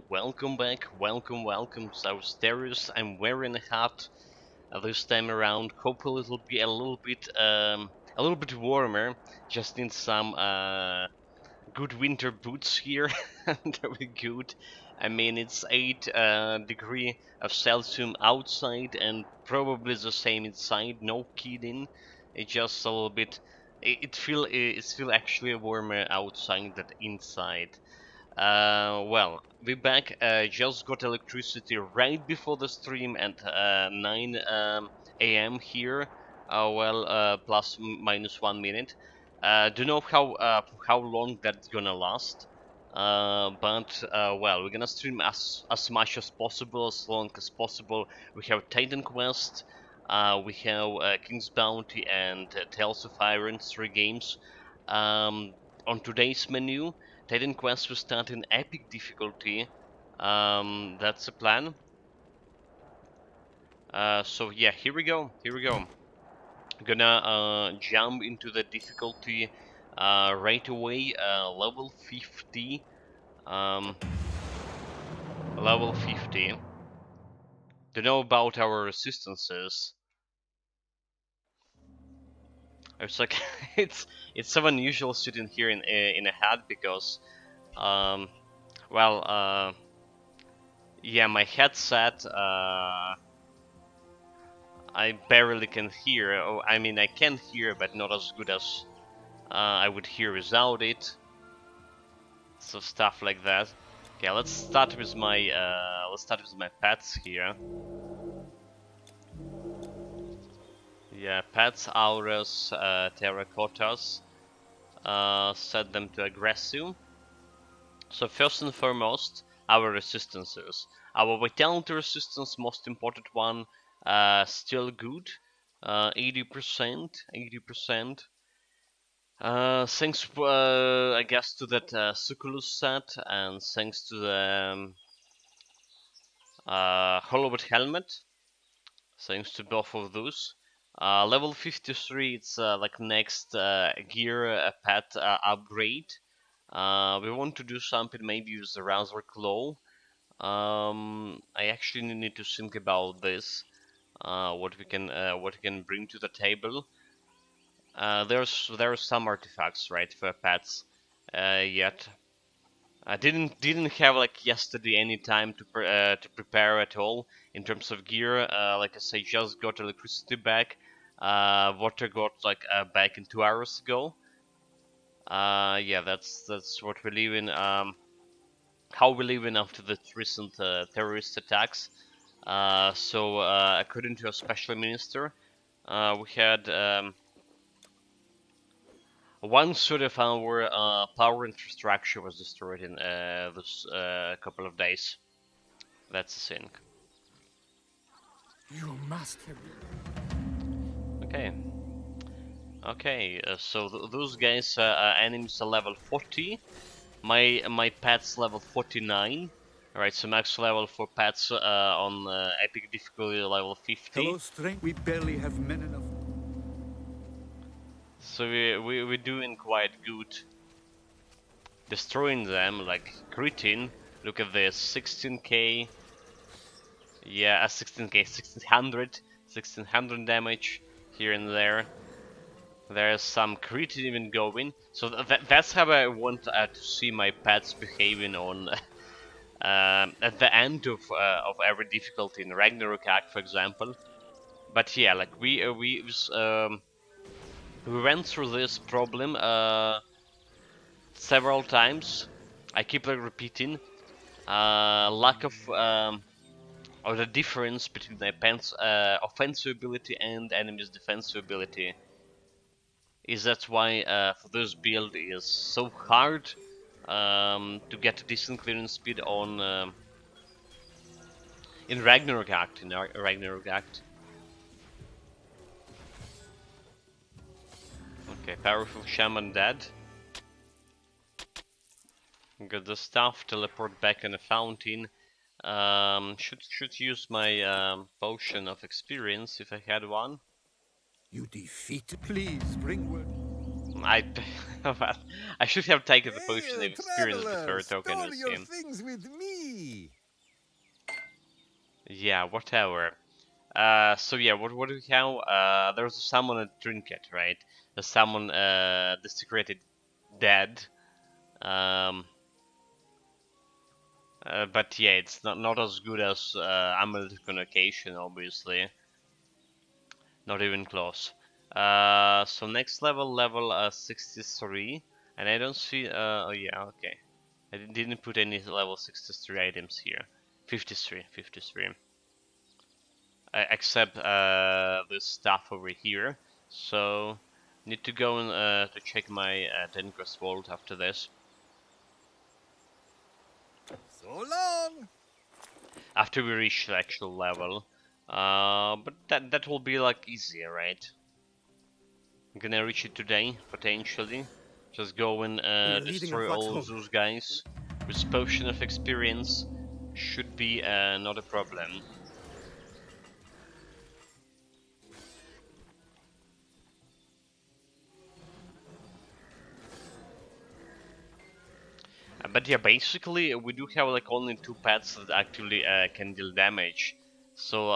welcome back, welcome. So Sterius, I'm wearing a hat this time around. Hopefully it'll be a little bit warmer. Just need some good winter boots here. Very good. I mean it's 8 degree of Celsius outside and probably the same inside. No kidding. It's just a little bit. It feel actually warmer outside than inside. Well, we back. Just got electricity right before the stream at 9 a.m. here. Plus minus 1 minute. Don't know how long that's gonna last. Well, we're gonna stream as much as possible, as long as possible. We have Titan Quest, we have King's Bounty, and Tales of Iron, 3 games. On today's menu, Titan Quest will start in epic difficulty. That's the plan. So yeah, here we go. Gonna jump into the difficulty right away. Level 50. Um, level 50. To know about our resistances. It's like it's so unusual sitting here in a hat because well yeah, my headset I barely can hear. Oh, I mean, I can hear, but not as good as I would hear without it. So stuff like that. Okay, let's start with my pets here. Yeah, pets, auras, terracottas. Set them to aggressive. So first and foremost, our resistances. Our vitality resistance, most important one, still good. 80%. Thanks, I guess, to that Suculus set, and thanks to the Hollowwood helmet. Thanks to both of those. Level 53, it's like next gear pet upgrade. We want to do something maybe with the Razor Claw. I actually need to think about this. What we can bring to the table. There are some artifacts, right, for pets yet. I didn't have like yesterday any time to prepare at all in terms of gear. Like I say, just got electricity back. Water got like back in 2 hours ago. Yeah, that's what we live in. How we live in after the recent terrorist attacks. According to a special minister, we had one third of our power infrastructure was destroyed in this couple of days. That's the thing. You must have. Okay. Okay. So those guys, enemies are level 40. My pet's level 49. All right. So max level for pets on epic difficulty level 50. Hello, strength. We barely have men enough. So we're doing quite good. Destroying them, like critting. Look at this, 16k. Yeah, 16k, 1600 damage here and there. There's some crit even going. So that's how I want to see my pets behaving on at the end of every difficulty in Ragnarok Act, for example. But yeah, like we went through this problem several times. I keep like repeating. Lack of or the difference between the offensive ability and enemy's defensive ability is that's why for this build is so hard to get a decent clearance speed on in Ragnarok Act. Okay, powerful shaman dead. Got the stuff. Teleport back in the fountain. Should use my potion of experience if I had one. You defeat. Please bring word. I should have taken the potion of experience before token this game. Things with me. Yeah, whatever. So yeah, what do we have? There's a summon a trinket, right? The summon desecrated dead. Um, but yeah, it's not as good as amulet convocation, obviously. Not even close. So next level 63, and I don't see. Oh yeah, okay. I didn't put any level 63 items here. 53, 53. Except this stuff over here. So need to go and to check my Tencrest Vault after this. So long! After we reach the actual level. But that will be like easier, right? I'm gonna reach it today, potentially. Just go and We are leading a destroy fox all of home. those guys. With Potion of Experience, should be not a problem. But yeah, basically we do have like only two pets that actively can deal damage. So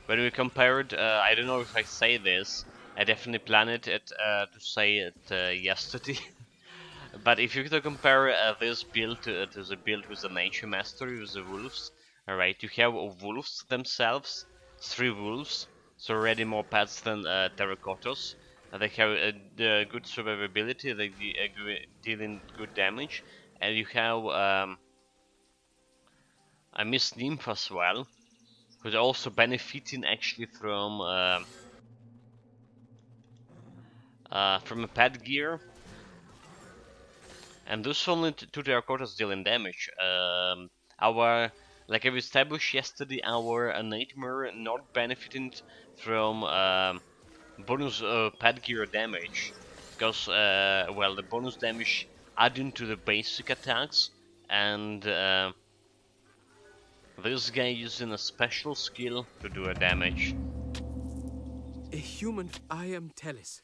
when we compared, I don't know if I say this. I definitely planned it to say it yesterday. But if you to compare this build to the build with the Nature Mastery with the wolves, alright, you have wolves themselves, three wolves, so already more pets than terracottas. They have the good survivability, they dealing good damage, and you have a Miss Nymph as well, who's also benefiting actually from a pet gear. And those only two terracottas dealing damage. Our, like I've established yesterday, our nightmare not benefiting from bonus pad gear damage, because well, the bonus damage adding to the basic attacks, and this guy using a special skill to do a damage. A human. I am Telis.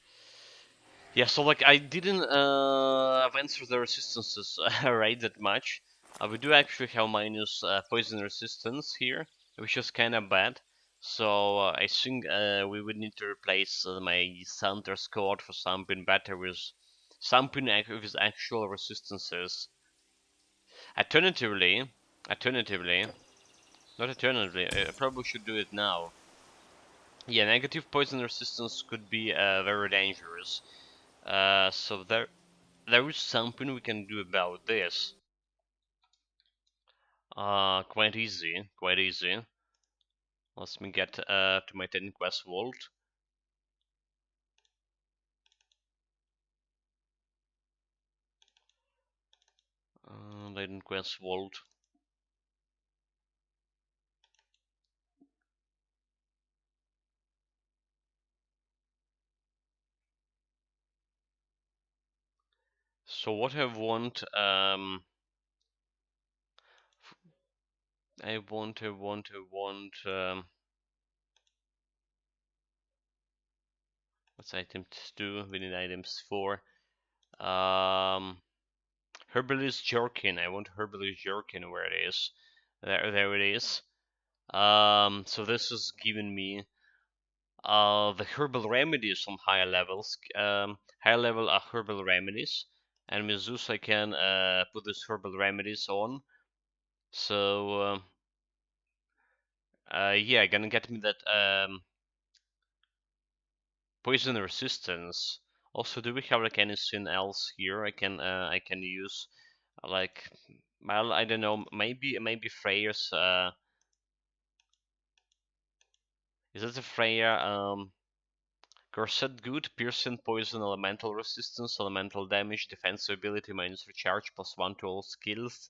Yeah, so like I didn't advance through the resistances right that much. We do actually have minus poison resistance here, which is kind of bad. So I think we would need to replace my Center squad for something better with something with actual resistances. Alternatively, alternatively, not alternatively, I probably should do it now. Yeah, negative poison resistance could be very dangerous. So there is something we can do about this. Quite easy, quite easy. Let me get to my 10 quest vault. Laden quest vault. So what I want. What's items 2? We need items 4. Um, Herbalist Jerkin. I want Herbalist Jerkin. Where it is? There it is. So this is giving me the herbal remedies on higher levels, higher level herbal remedies, and with Zeus I can put these herbal remedies on. So yeah, gonna get me that poison resistance. Also, do we have like anything else here I can use? Like, well, I don't know. Maybe Freya's. Is that a Freya? Corset good, piercing, poison, elemental resistance, elemental damage, defensive ability, minus recharge, +1 to all skills.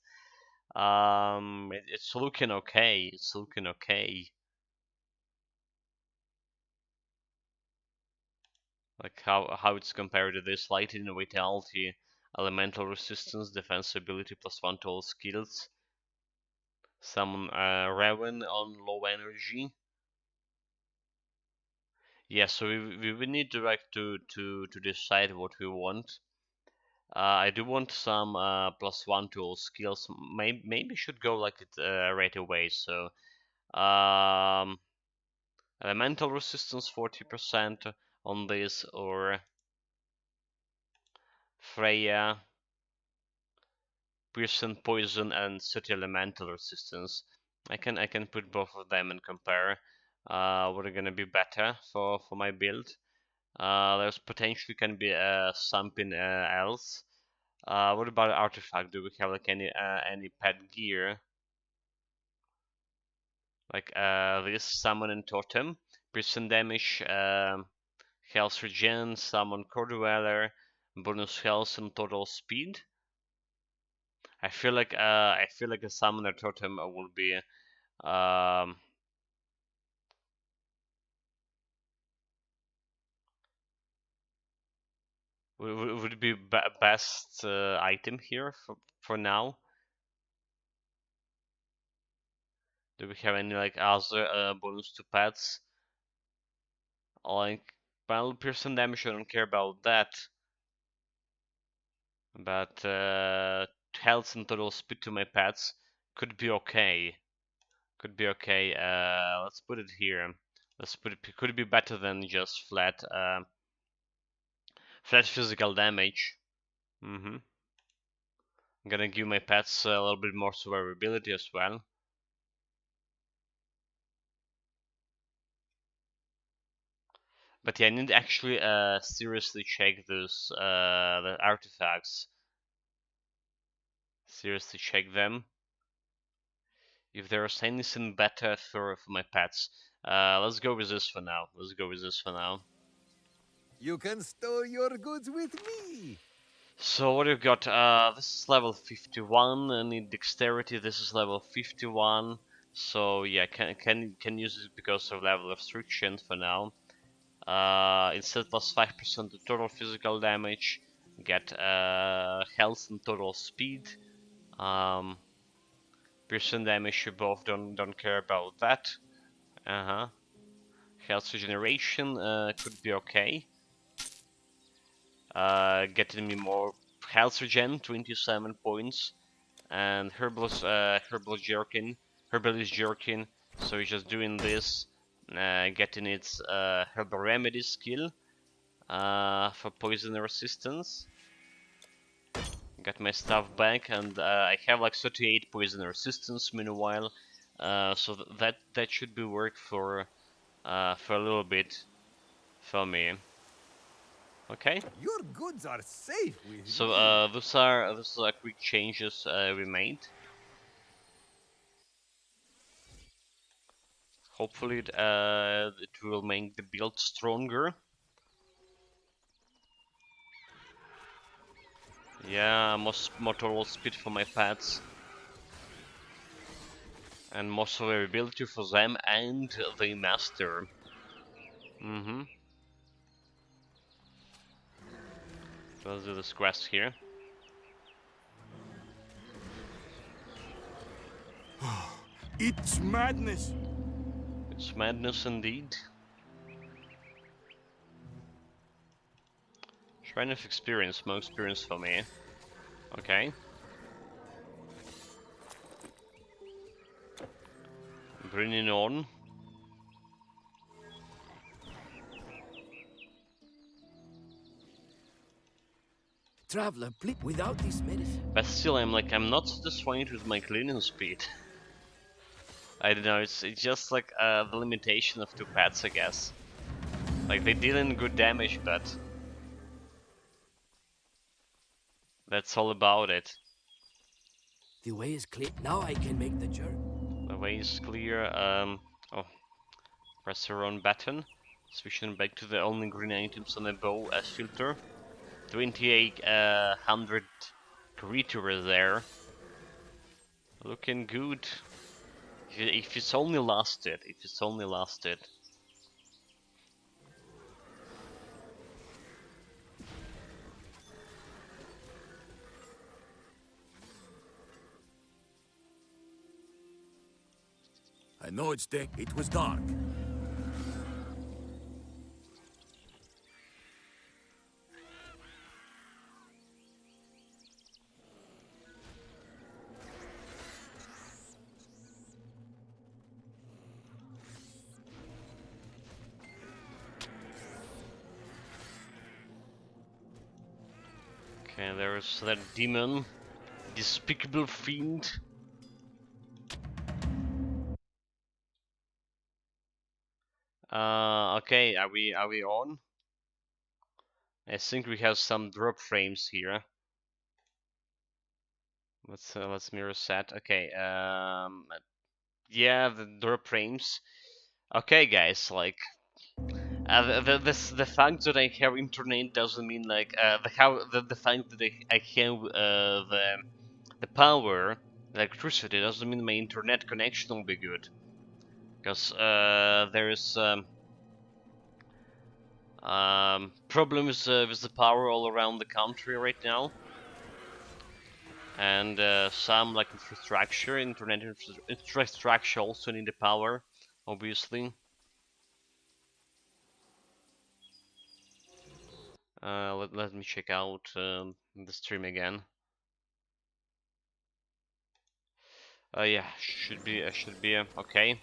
It's looking okay. It's looking okay. Like how it's compared to this: lightning, vitality, elemental resistance, defensive ability, +1 to all skills. Some Raven on low energy. Yeah, so we will need to like to decide what we want. I do want some +1 to all skills. Maybe should go like it right away. So Um, Elemental resistance 40% on this, or Freya, piercing poison and city elemental resistance. I can put both of them and compare what are gonna be better for my build. There's potentially can be something else. What about artifact? Do we have like any pet gear? Like this summon and totem, piercing damage, health regen, summon core dweller, bonus health and total speed. I feel like a summoner totem will be would be best item here for now. Do we have any like other bonus to pets? Like, well, piercing damage, I don't care about that. But health and total speed to my pets could be okay. Could be okay. Let's put it here. Let's put it. Could be better than just flat physical damage. I'm gonna give my pets a little bit more survivability as well. But yeah, I need to actually seriously check those the artifacts. Seriously check them. If there's anything better for my pets. Let's go with this for now. Let's go with this for now. You can store your goods with me. So what do you got? This is level 51. I need dexterity. This is level 51. So yeah, can use it because of level restriction for now. Instead plus 5% of total physical damage. Get health and total speed. Piercing damage. You both don't care about that. Health regeneration could be okay. Getting me more health regen, 27 points, and herbal jerkin. So he's just doing this, getting its herbal remedy skill for poison resistance. Got my stuff back, and I have like 38 poison resistance meanwhile. So that should be work for a little bit for me. Okay. Your goods are safe with So me. those are quick changes we made. Hopefully it will make the build stronger. Yeah, more total speed for my pets. And more survivability for them and the master. Mm-hmm. So let's do this quest here. It's madness. It's madness indeed. Shrine of experience, more experience for me. Okay. Bringing on. Traveler, please, without this medicine. But still, I'm not satisfied with my cleaning speed. I don't know, it's just like the limitation of two pets, I guess. Like they dealing good damage, but that's all about it. The way is clear. Now I can make the journey. The way is clear. Oh, press the wrong button. Switching back to the only green items on the bow as filter. 2800 creature there. Looking good. If it's only lasted, if it's only lasted. I know it's day. It was dark. Okay, there's that demon, despicable fiend. Okay, are we on? I think we have some drop frames here. Let's mirror set. Okay, yeah, the drop frames. Okay, guys, like the fact that I have internet doesn't mean like the fact that I have the power, electricity doesn't mean my internet connection will be good, because there is problems with the power all around the country right now, and some like infrastructure, infrastructure also need the power, obviously. Let me check out the stream again. Yeah, should be okay.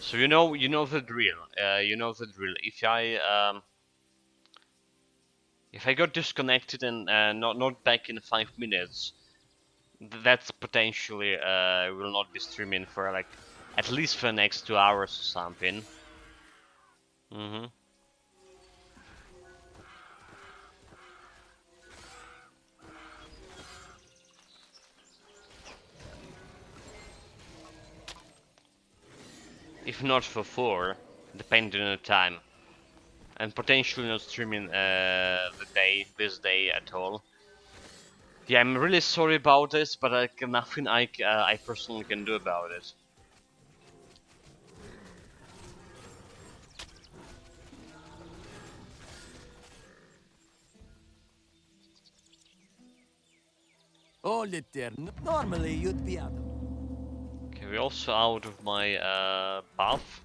So you know the drill. You know the drill. If I got disconnected and not back in 5 minutes, that's potentially will not be streaming for like at least for the next 2 hours or something. hmm If not for 4, depending on the time, and potentially not streaming this day at all. Yeah, I'm really sorry about this, but nothing I personally can do about it. Hold it there. Normally you'd be out of. Okay, we're also out of my buff,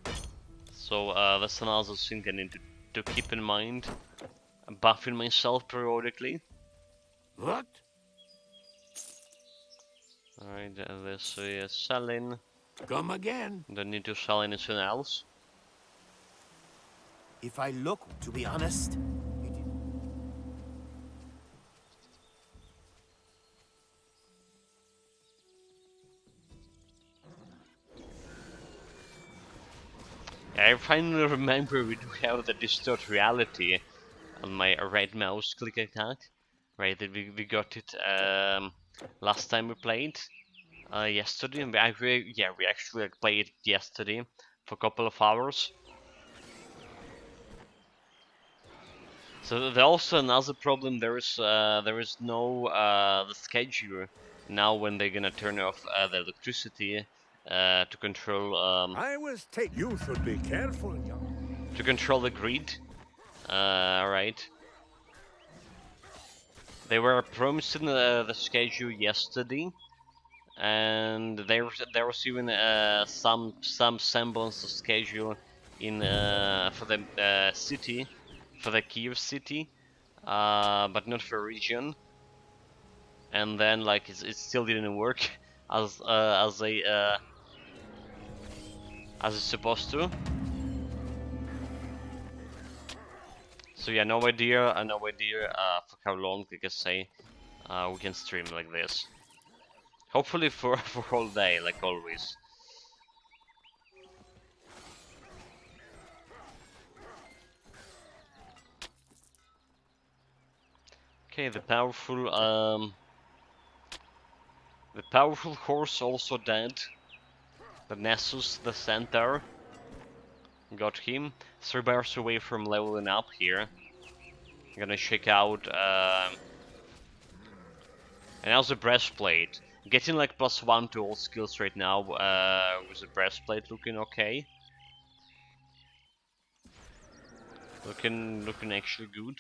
so that's another thing I need to keep in mind. I'm buffing myself periodically. What? Alright, this is selling. Come again. Don't need to sell anything else. If I look, to be honest, I finally remember we do have the distort reality on my right mouse click attack. Right, we got it last time we played. Yesterday, and we actually like, played yesterday for a couple of hours. So there's also another problem. There is no the schedule now when they're gonna turn off the electricity to control I was take. You should be careful, young. to control the grid. Right. They were promising the schedule yesterday, and there was even some semblance of schedule in for the city, for the Kiev city, but not for region. And then like it still didn't work as it's supposed to. So yeah, no idea, for how long, like I say, we can stream like this. Hopefully for for all day, like always. Okay, the powerful horse also dead. The Nessus, the centaur, got him. 3 bars away from leveling up here. I'm gonna check out and now the breastplate. Getting like +1 to all skills right now with the breastplate looking okay. Looking actually good.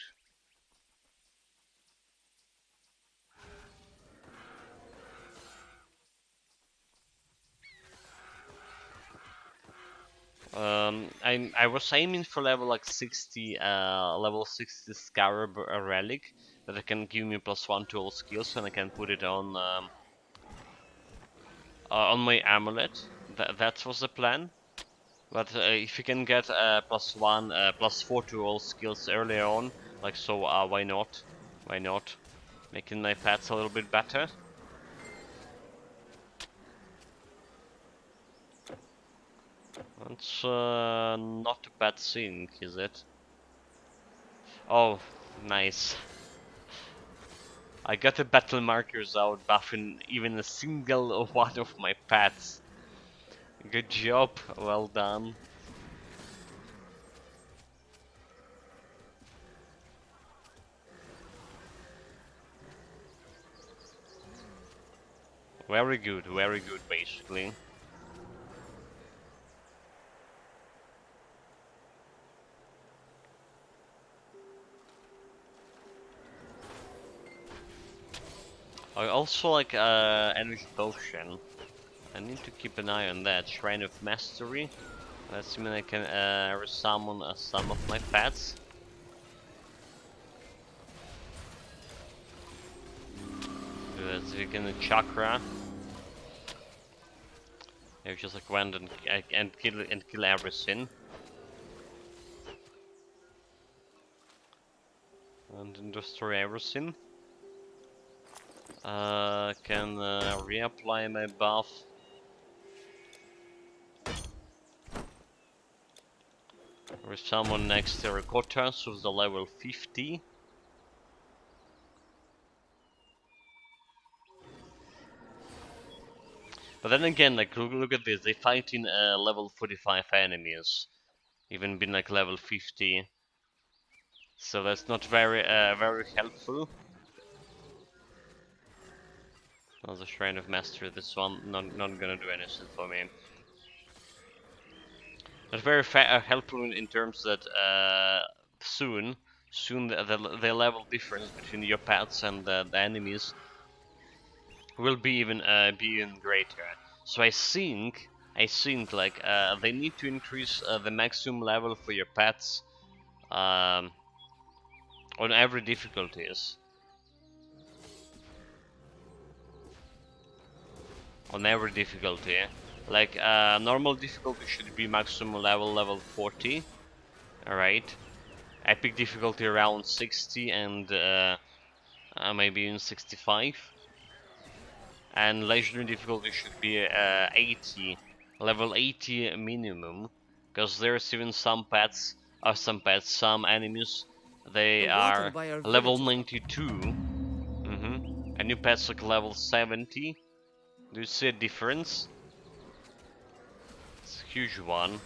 I was aiming for level like 60, level 60 Scarab relic that can give me +1 to all skills, and I can put it on my amulet. That was the plan. But if you can get +1, +4 to all skills earlier on, like so, why not? Why not? Making my pets a little bit better. That's not a bad thing, is it? Oh, nice. I got the battle markers out, buffing even a single one of my pets. Good job, well done. Very good, basically. I also like energy potion. I need to keep an eye on that. Shrine of Mastery. Let's mean I can resummon some of my pets. Let's begin a chakra. I just like went and kill everything. And then destroy everything. Can reapply my buff. There's someone next terracotta, so it's the level 50. But then again, like look at this, they fight in level 45 enemies, even been like level 50. So that's not very helpful. As a Shrine of Mastery, this one not gonna do anything for me. But very helpful in terms that soon the level difference between your pets and the enemies will be even greater. So I think like they need to increase the maximum level for your pets um, on every difficulties. On every difficulty, like normal difficulty should be maximum level 40. All right. Epic difficulty around 60 and maybe even 65. And legendary difficulty should be 80, level 80 minimum, because there's even some enemies, they The water are by our level village is 92. And new pets like level 70. Do you see a difference? It's a huge one.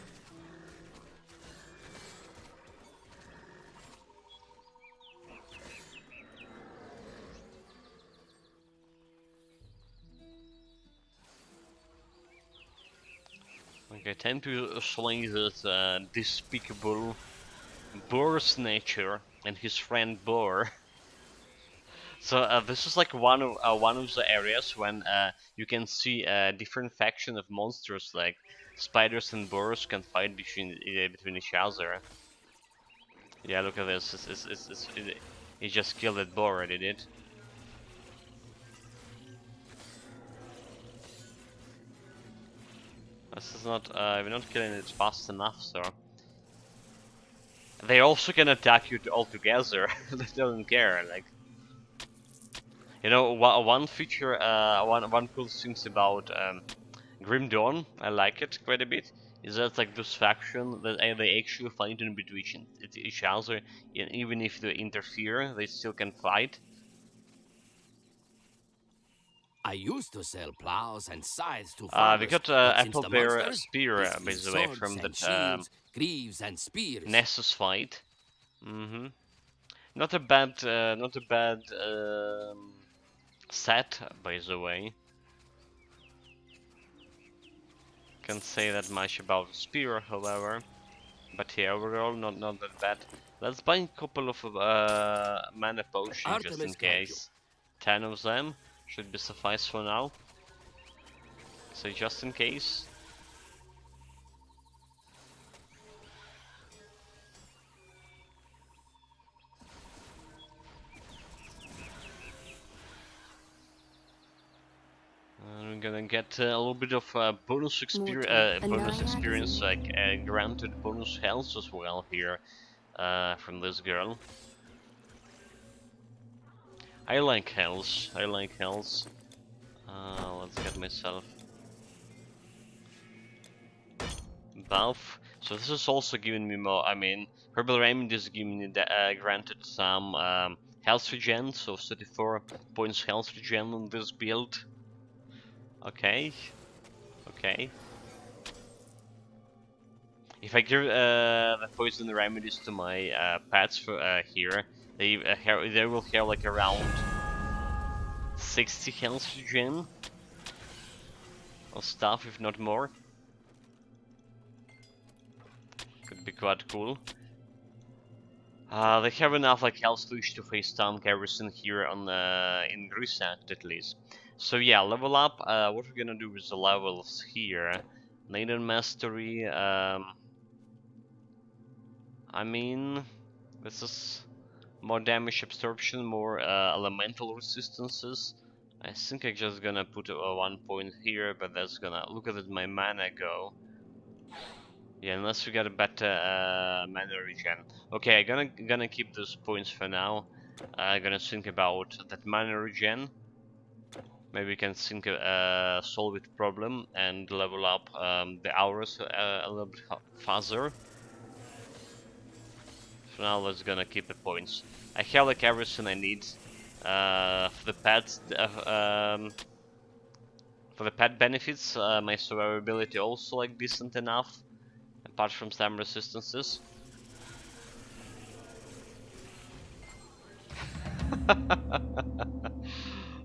Okay, time to slay this despicable boar snatcher and his friend boar. So this is like one of the areas when you can see a different faction of monsters, like spiders and boars can fight between each other. Yeah, look at this. He just killed that boar already, did. This is not. We're not killing it fast enough, so. They also can attack you all together. They don't care. Like, one feature, one cool things about Grim Dawn, I like it quite a bit. Is that like this faction that they actually fight in between each other, and even if they interfere, they still can fight. I used to sell plows and scythes to We farmers, got but since Apple the Bear monsters, Spear, it's by been the way, swords from and that shields, greaves and spears. Nessus fight. hmm Not a bad set, by the way. Can't say that much about the spear, however. But yeah, overall, not that bad. Let's buy a couple of mana potions just in Artemis guide you. case. 10 of them should be suffice for now. So just in case. gonna get a little bit of bonus experience, like granted bonus health as well here from this girl. I like health. I like health. Let's get myself buff. So this is also giving me more. I mean, herbal remedy is giving me granted some health regen, so 34 points health regen on this build. Okay, okay. If I give the poison remedies to my pets for here, they will have like around 60 health regen or stuff, if not more. Could be quite cool. They have enough like health to face down garrison here on in Grisat at least. So yeah, level up. What we're gonna do with the levels here? Neidan mastery. I mean, this is more damage absorption, more elemental resistances. I think I'm just gonna put a 1 point here, but that's gonna look at my mana go. Yeah, unless we get a better mana regen. Okay, I'm gonna keep those points for now. I'm gonna think about that mana regen. Maybe we can think solve it problem and level up the hours a little bit faster. For now, let's gonna keep the points. I have like everything I need for the pets. For the pet benefits, my survivability also like decent enough, apart from some resistances.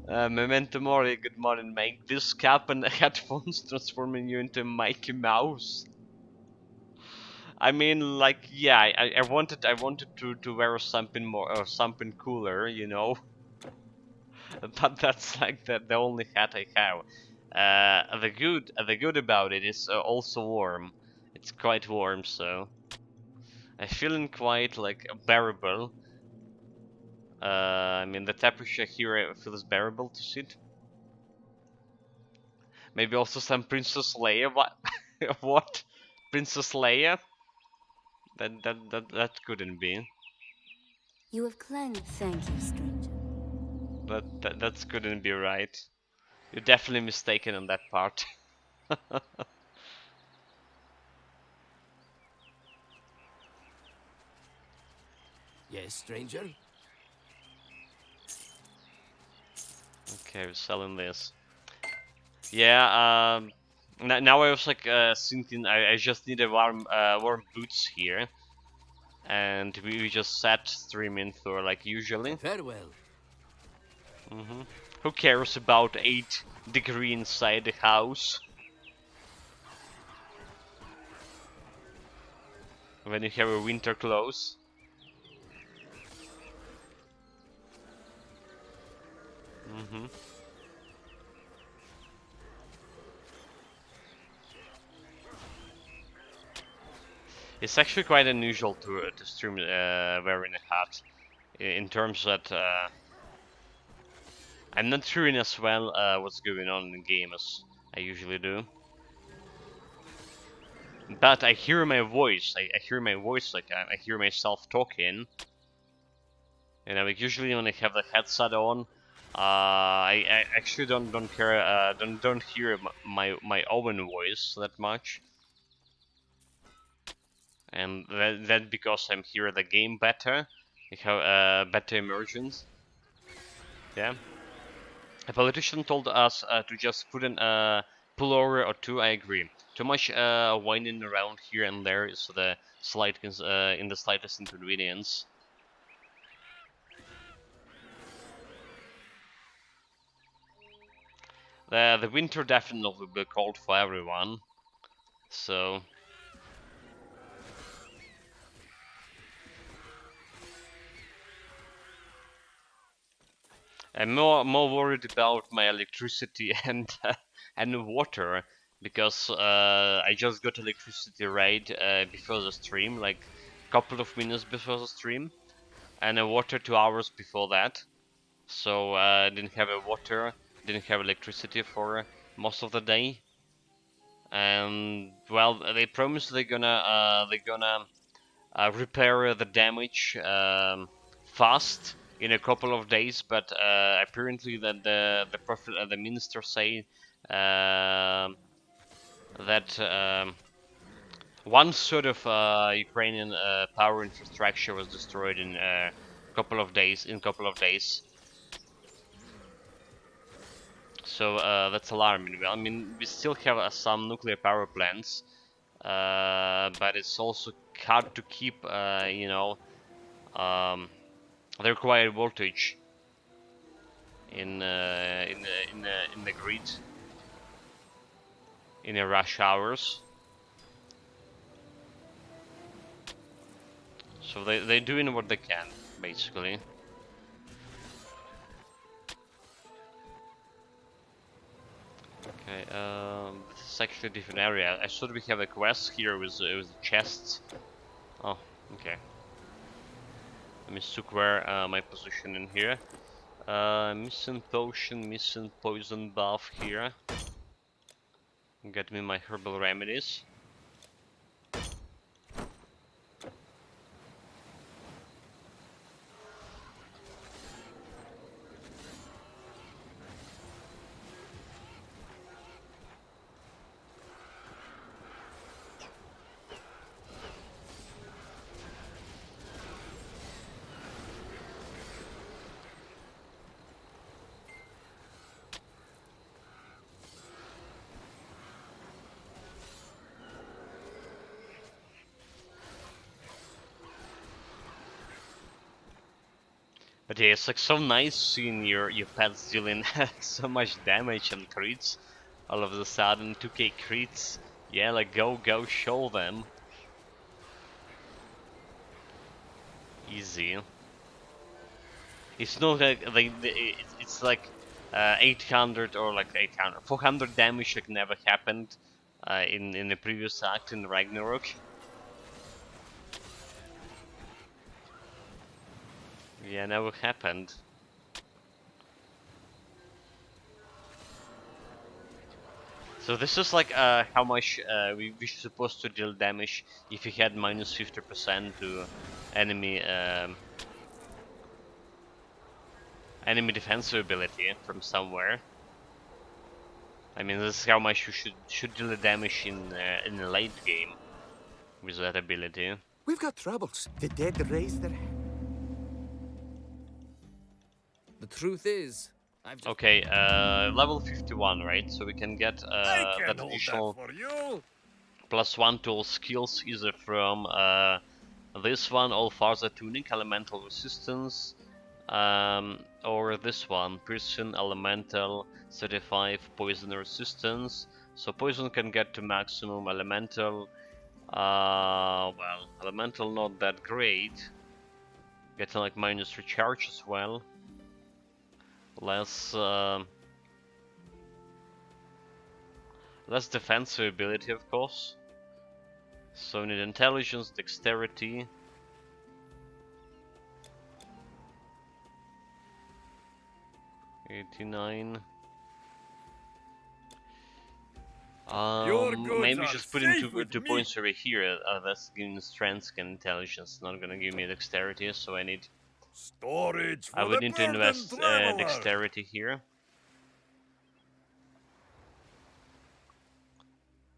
Memento Mori, good morning, mate. This cap and headphones transforming you into Mickey Mouse. I mean, like, yeah, I wanted to wear something more or something cooler, you know. But that's like the only hat I have. The good about it is also warm. It's quite warm, so I'm feeling quite like bearable. I mean, the temperature here feels bearable to sit. Maybe also some Princess Leia. What? What? Princess Leia? That couldn't be. You have cleansed. Thank you, stranger. That couldn't be right. You're definitely mistaken on that part. Yes, stranger? Okay, we're selling this. Yeah. Now I was like thinking I just need a warm boots here, and we just sat streaming for like usually. Farewell. Who cares about 8 degrees inside the house when you have a winter clothes? It's actually quite unusual to stream wearing a hat, in terms that I'm not hearing as well what's going on in the game as I usually do. But I hear my voice. I hear my voice, like I hear myself talking. And like usually when I have the headset on, I actually don't care don't hear my own voice that much. And that because I'm hearing the game better. I have better immersions. Yeah. A politician told us to just put in a pullover or two. I agree. Too much whining around here and there is the in the slightest inconvenience. The winter definitely will be cold for everyone. So I'm more worried about my electricity and water, because I just got electricity right before the stream, like a couple of minutes before the stream, and water 2 hours before that. So didn't have a water, didn't have electricity for most of the day. And well, they promise they're gonna repair the damage fast in a couple of days, but apparently that the minister say that one sort of Ukrainian power infrastructure was destroyed in a couple of days. So that's alarming. Well, I mean, we still have some nuclear power plants, but it's also hard to keep, um, the required voltage in the grid in the rush hours. So they're doing what they can, basically. Okay, this is actually a different area. I thought we have a quest here with the chests. Oh, okay. I mistook where my position in here. Missing potion, missing poison buff here. Get me my herbal remedies. But yeah, it's like so nice seeing your pets dealing so much damage and crits. All of a sudden, 2k crits. Yeah, like go show them. Easy. It's not like it's like 800 or like 800, 400 damage like never happened in the previous act in Ragnarok. Yeah, never happened. So this is like how much we supposed to deal damage if he had minus 50% to enemy enemy defensive ability from somewhere. I mean, this is how much you should deal the damage in the late game with that ability. We've got troubles. The dead raise their... The truth is, I've just. Okay, level 51, right? So we can get I can that hold that additional for you. +1 to all skills either from this one, all farther tunic, elemental resistance, or this one, Piercing, elemental, 35, poison resistance. So poison can get to maximum, elemental, well, elemental not that great. Getting like minus recharge as well. Less, less defensive ability, of course. So we need intelligence, dexterity. $89. Your goods Maybe are just putting safe with two me. points over here. That's giving strength and intelligence. Not gonna give me dexterity, so Storage I for would the need to burdened invest traveler. dexterity here.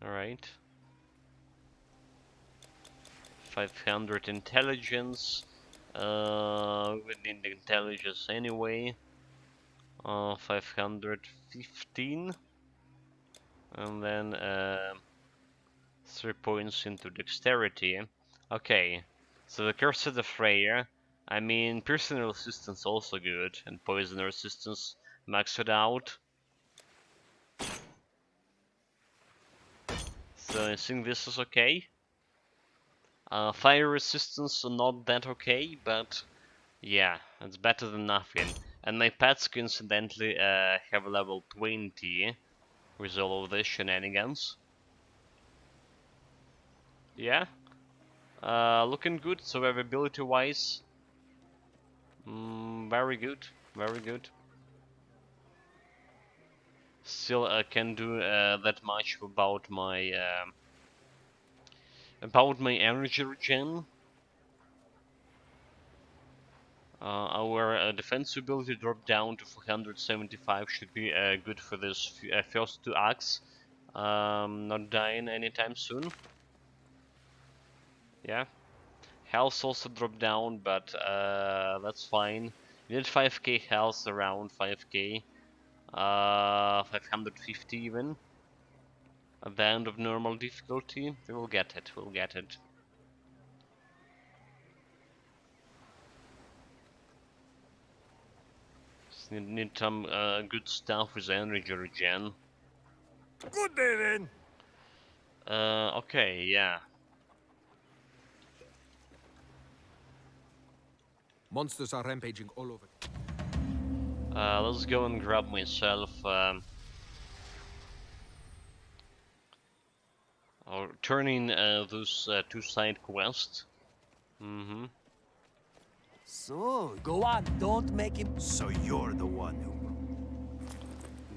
All right. 500 intelligence. We need the intelligence anyway. 515, and then 3 points into dexterity. Okay, so the Curse of the Freya. I mean, piercing resistance also good, and poison resistance maxed out. So I think this is okay. Fire resistance not that okay, but yeah, it's better than nothing. And my pets coincidentally have level 20 with all of these shenanigans. Yeah, looking good. Survivability wise, very good, very good. Still, I can do that much about my energy regen. Our defense ability dropped down to 475. Should be good for this first two acts. Not dying anytime soon. Yeah. Health also dropped down, but that's fine. We need 5k health, around 5k. 550 even. At the end of normal difficulty, we will get it. We'll get it. Just need some good stuff with energy regen. Good day then. Okay, yeah. Monsters are rampaging all over. Let's go and grab myself or turning those two side quests. Mm-hmm. So, go on, don't make him. So you're the one who.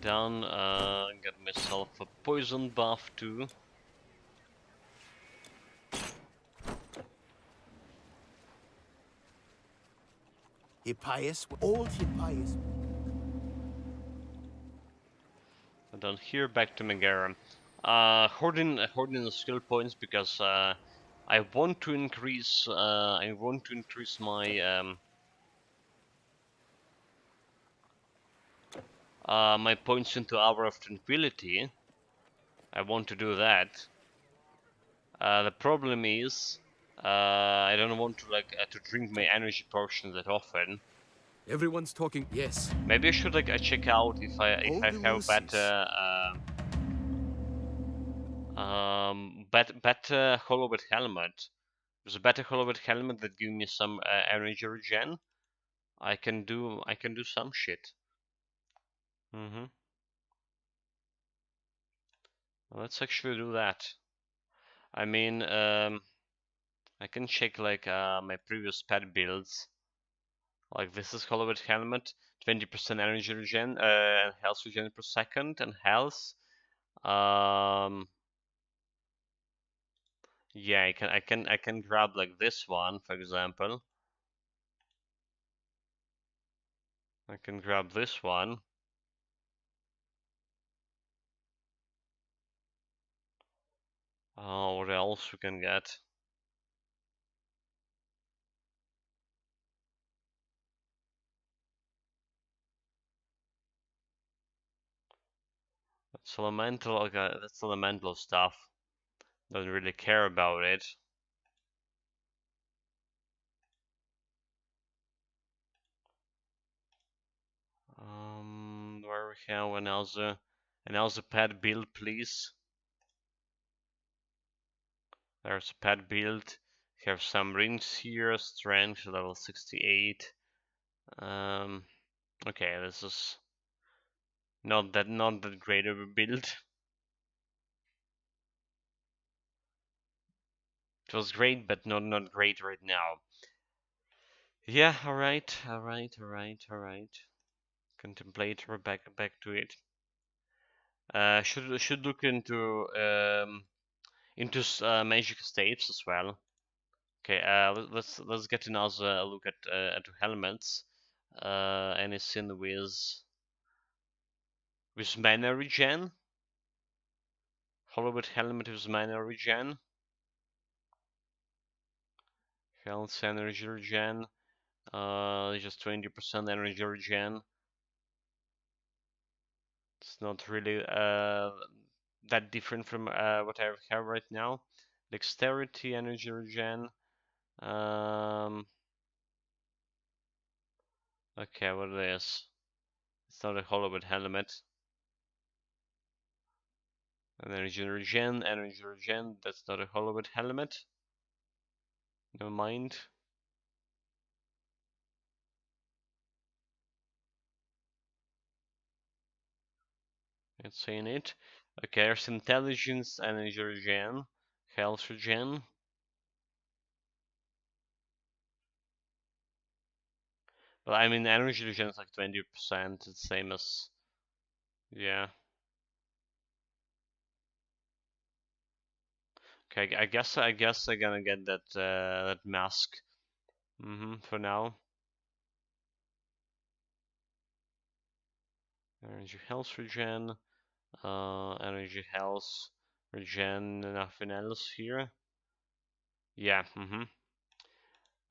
Done. Got myself a poison buff too. Hippias, old Hippias. And then here back to Megara. Hoarding the skill points because I want to increase my points into Hour of Tranquility. I want to do that. The problem is I don't want to to drink my energy potion that often. Everyone's talking. Yes. Maybe I should check out if I have better Hollowed helmet. There's a better Hollowed helmet that give me some energy regen. I can do some shit. Mm-hmm. Let's actually do that. I mean, I can check my previous pet builds. Like this is Hollowed helmet, 20% energy regen, and health regen per second, and health. Yeah, I can grab like this one, for example. I can grab this one. Oh, what else we can get? That's elemental. Okay, that's elemental stuff. Don't really care about it. Where we have another pet build, please. There's a pet build. Have some rings here. Strength level 68. Okay, this is not that great of a build. It was great, but not great right now. Yeah, alright. Contemplator, back to it. Should look into magic staves as well. Okay, let's get another look at helmets. Anything with mana regen? Hollowed helmet with mana regen. Health energy regen. Just 20% energy regen. It's not really that different from what I have right now. Dexterity, energy regen. Okay, what it is? It's not a Hollowed helmet. Energy regen. That's not a Hollowed helmet. Never mind. It's saying it. Okay, there's intelligence, energy regen, health regen. But I mean, energy regen is like 20%. It's same as, yeah. Okay, I guess I'm gonna get that that mask. For now. Energy health regen. Energy health regen. Nothing else here. Yeah.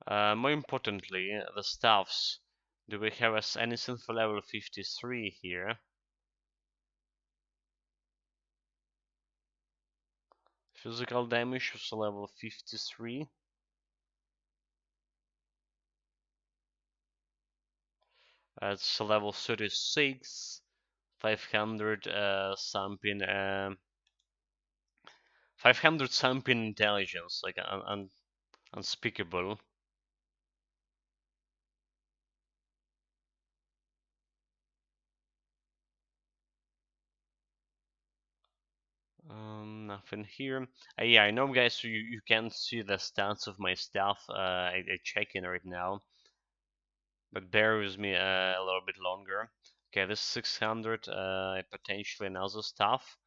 More importantly, the staffs. Do we have anything for level 53 here? Physical damage was level 53. It's level 36. 500 something. 500 something intelligence, like unspeakable. Nothing here. Yeah, I know, guys. So you can't see the stats of my stuff. I check in right now, but bear with me a little bit longer. Okay, this 600. Potentially another stuff.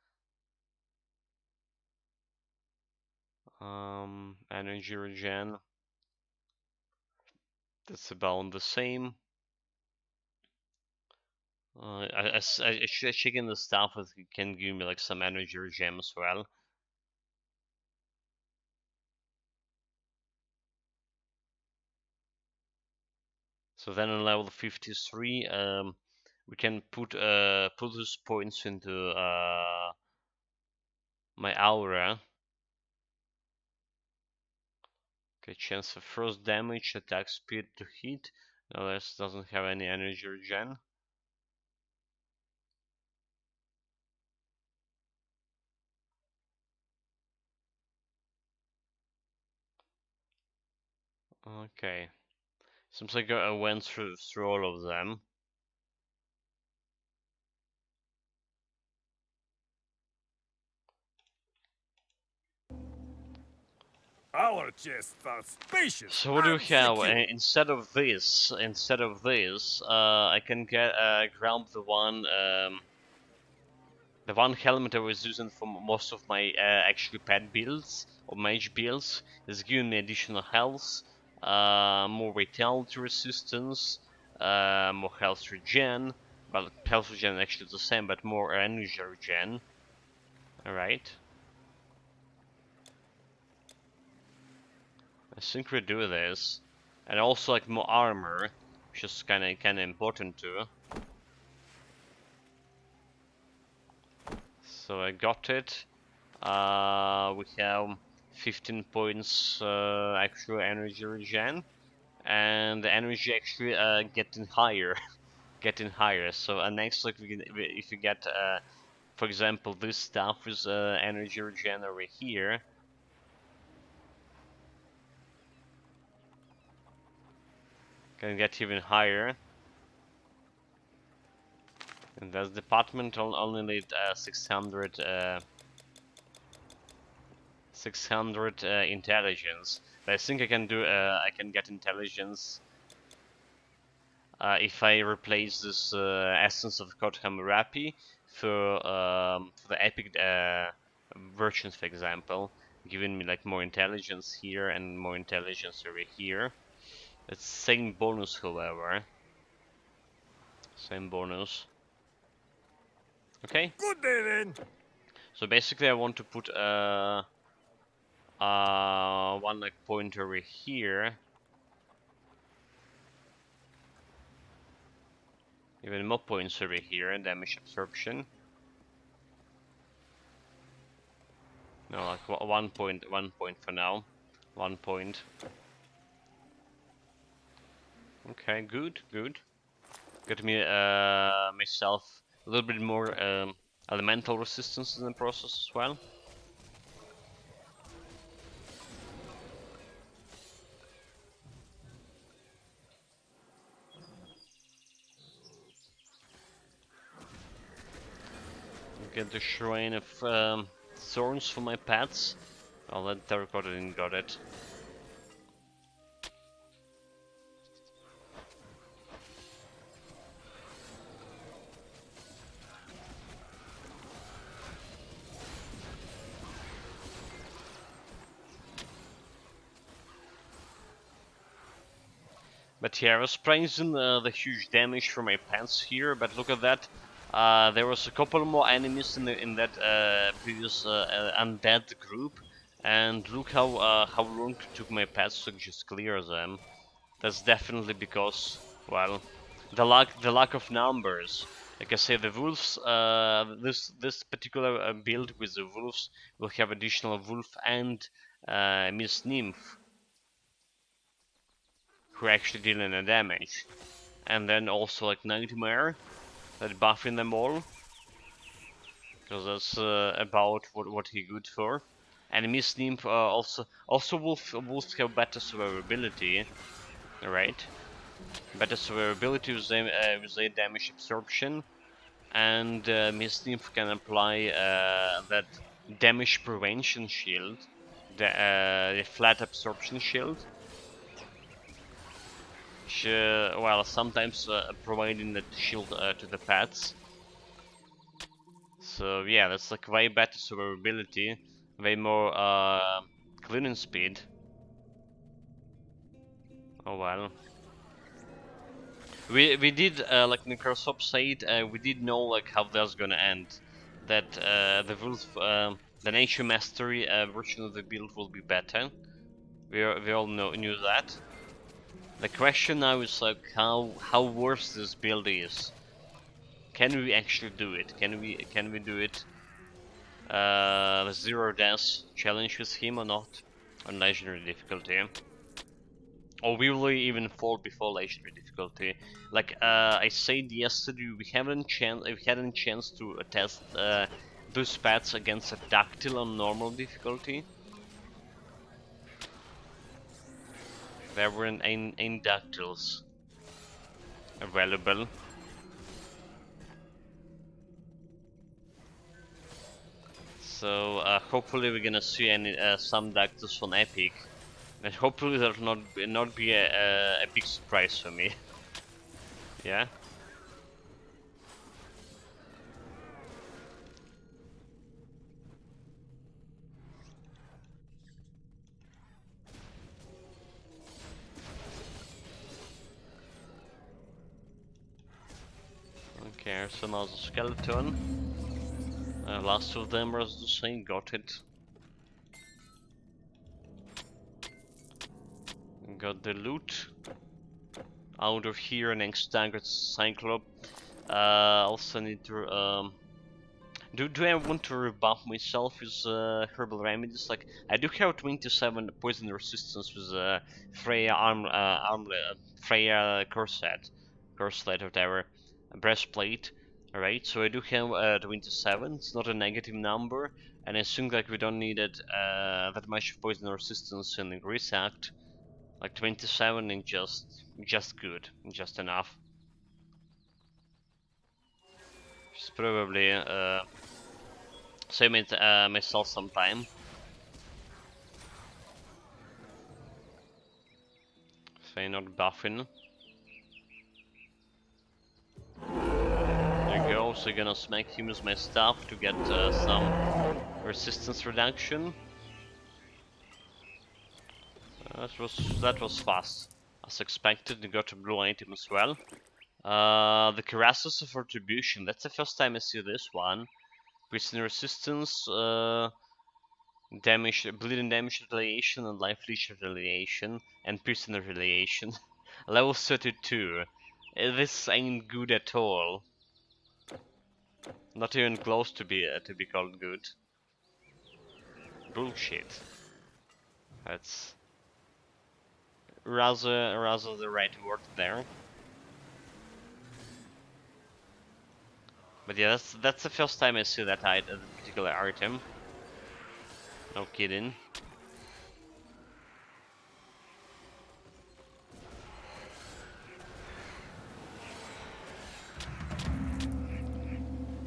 Energy regen. That's about the same. I should check in the stuff if it can give me like some energy regen as well. So then on level 53, we can put those points into my aura. Okay, chance of first damage, attack speed to hit. No, this doesn't have any energy regen. Okay, seems like I went through all of them. Our chest felt spacious. So what do we and have? secure. Instead of this, I can get grab the one helmet I was using for most of my actually pet builds or mage builds. Is giving me additional health, more vitality resistance, more health regen. Well, health regen actually the same, but more energy regen. Alright. I think we do this. And also like more armor, which is kinda important too. So I got it. We have 15 points actual energy regen, and the energy actually getting higher, getting higher. So next, like if you get, for example, this stuff is energy regen over here. Can get even higher. And that department only need 600 intelligence. But I think I can do I can get intelligence if I replace this essence of Code Hammurabi for the epic versions, for example, giving me like more intelligence here and more intelligence over here. It's same bonus, however. Same bonus. Okay. Good day then. So basically, I want to put one like point over here. Even more points over here. Damage absorption. No, like 1 point. 1 point for now. 1 point. Okay, good. Got me myself a little bit more elemental resistance in the process as well. Get the shrine of thorns for my pets. I'll let Terracotta didn't got it. But yeah, I was praising the huge damage from my pants here, but look at that. There was a couple more enemies in that previous undead group, and look how long it took my pets to just clear them. That's definitely because, well, the lack of numbers. Like I say, the wolves. This particular build with the wolves will have additional wolf and Miss Nymph, who actually did any damage, and then also like Nightmare, that buffing them all, because that's about what he good for. And Miss Nymph also wolves have better survivability, right? Better survivability with their damage absorption, and Miss Nymph can apply that damage prevention shield, the flat absorption shield, which, well, sometimes providing that shield to the pets. So yeah, that's like way better survivability, way more cleaning speed. Oh well. We did like Microsoft said, we did know like how that's gonna end. That the wolf, the nature mastery version of the build will be better. We all knew that. The question now is like how worse this build is. Can we actually do it? Can we do it? The zero deaths challenge with him or not on legendary difficulty? Or will we even fall before legendary difficulty? Like I said yesterday, we hadn't chance to test those pets against a dactyl on normal difficulty. There weren't any dactyls available. So hopefully we're gonna see some dactyls on epic, and hopefully that'll not be a big surprise for me. Yeah. Okay, so now the skeleton. Last of them was the same, got it. Got the loot out of here next target Cyclops. Also need to do I want to rebuff myself with herbal remedies? Like I do have 27 poison resistance with Freya corset or whatever, breastplate. Alright, so I do have 27. It's not a negative number, and I think like we don't need it that much poison resistance in the Grease Act. Like 27 is just good, just enough. Just probably save myself some time. If I'm not buffing. There you go, so gonna smack him with my staff to get some resistance reduction. That was fast. As expected, we got a blue item as well. The Cuirasses of Retribution, that's the first time I see this one. Prison resistance, damage, bleeding damage retaliation, and life leech retaliation, and prisoner retaliation. Level 32. This ain't good at all. Not even close to be called good. Bullshit. That's rather the right word there. But yeah, that's the first time I see that particular item. No kidding.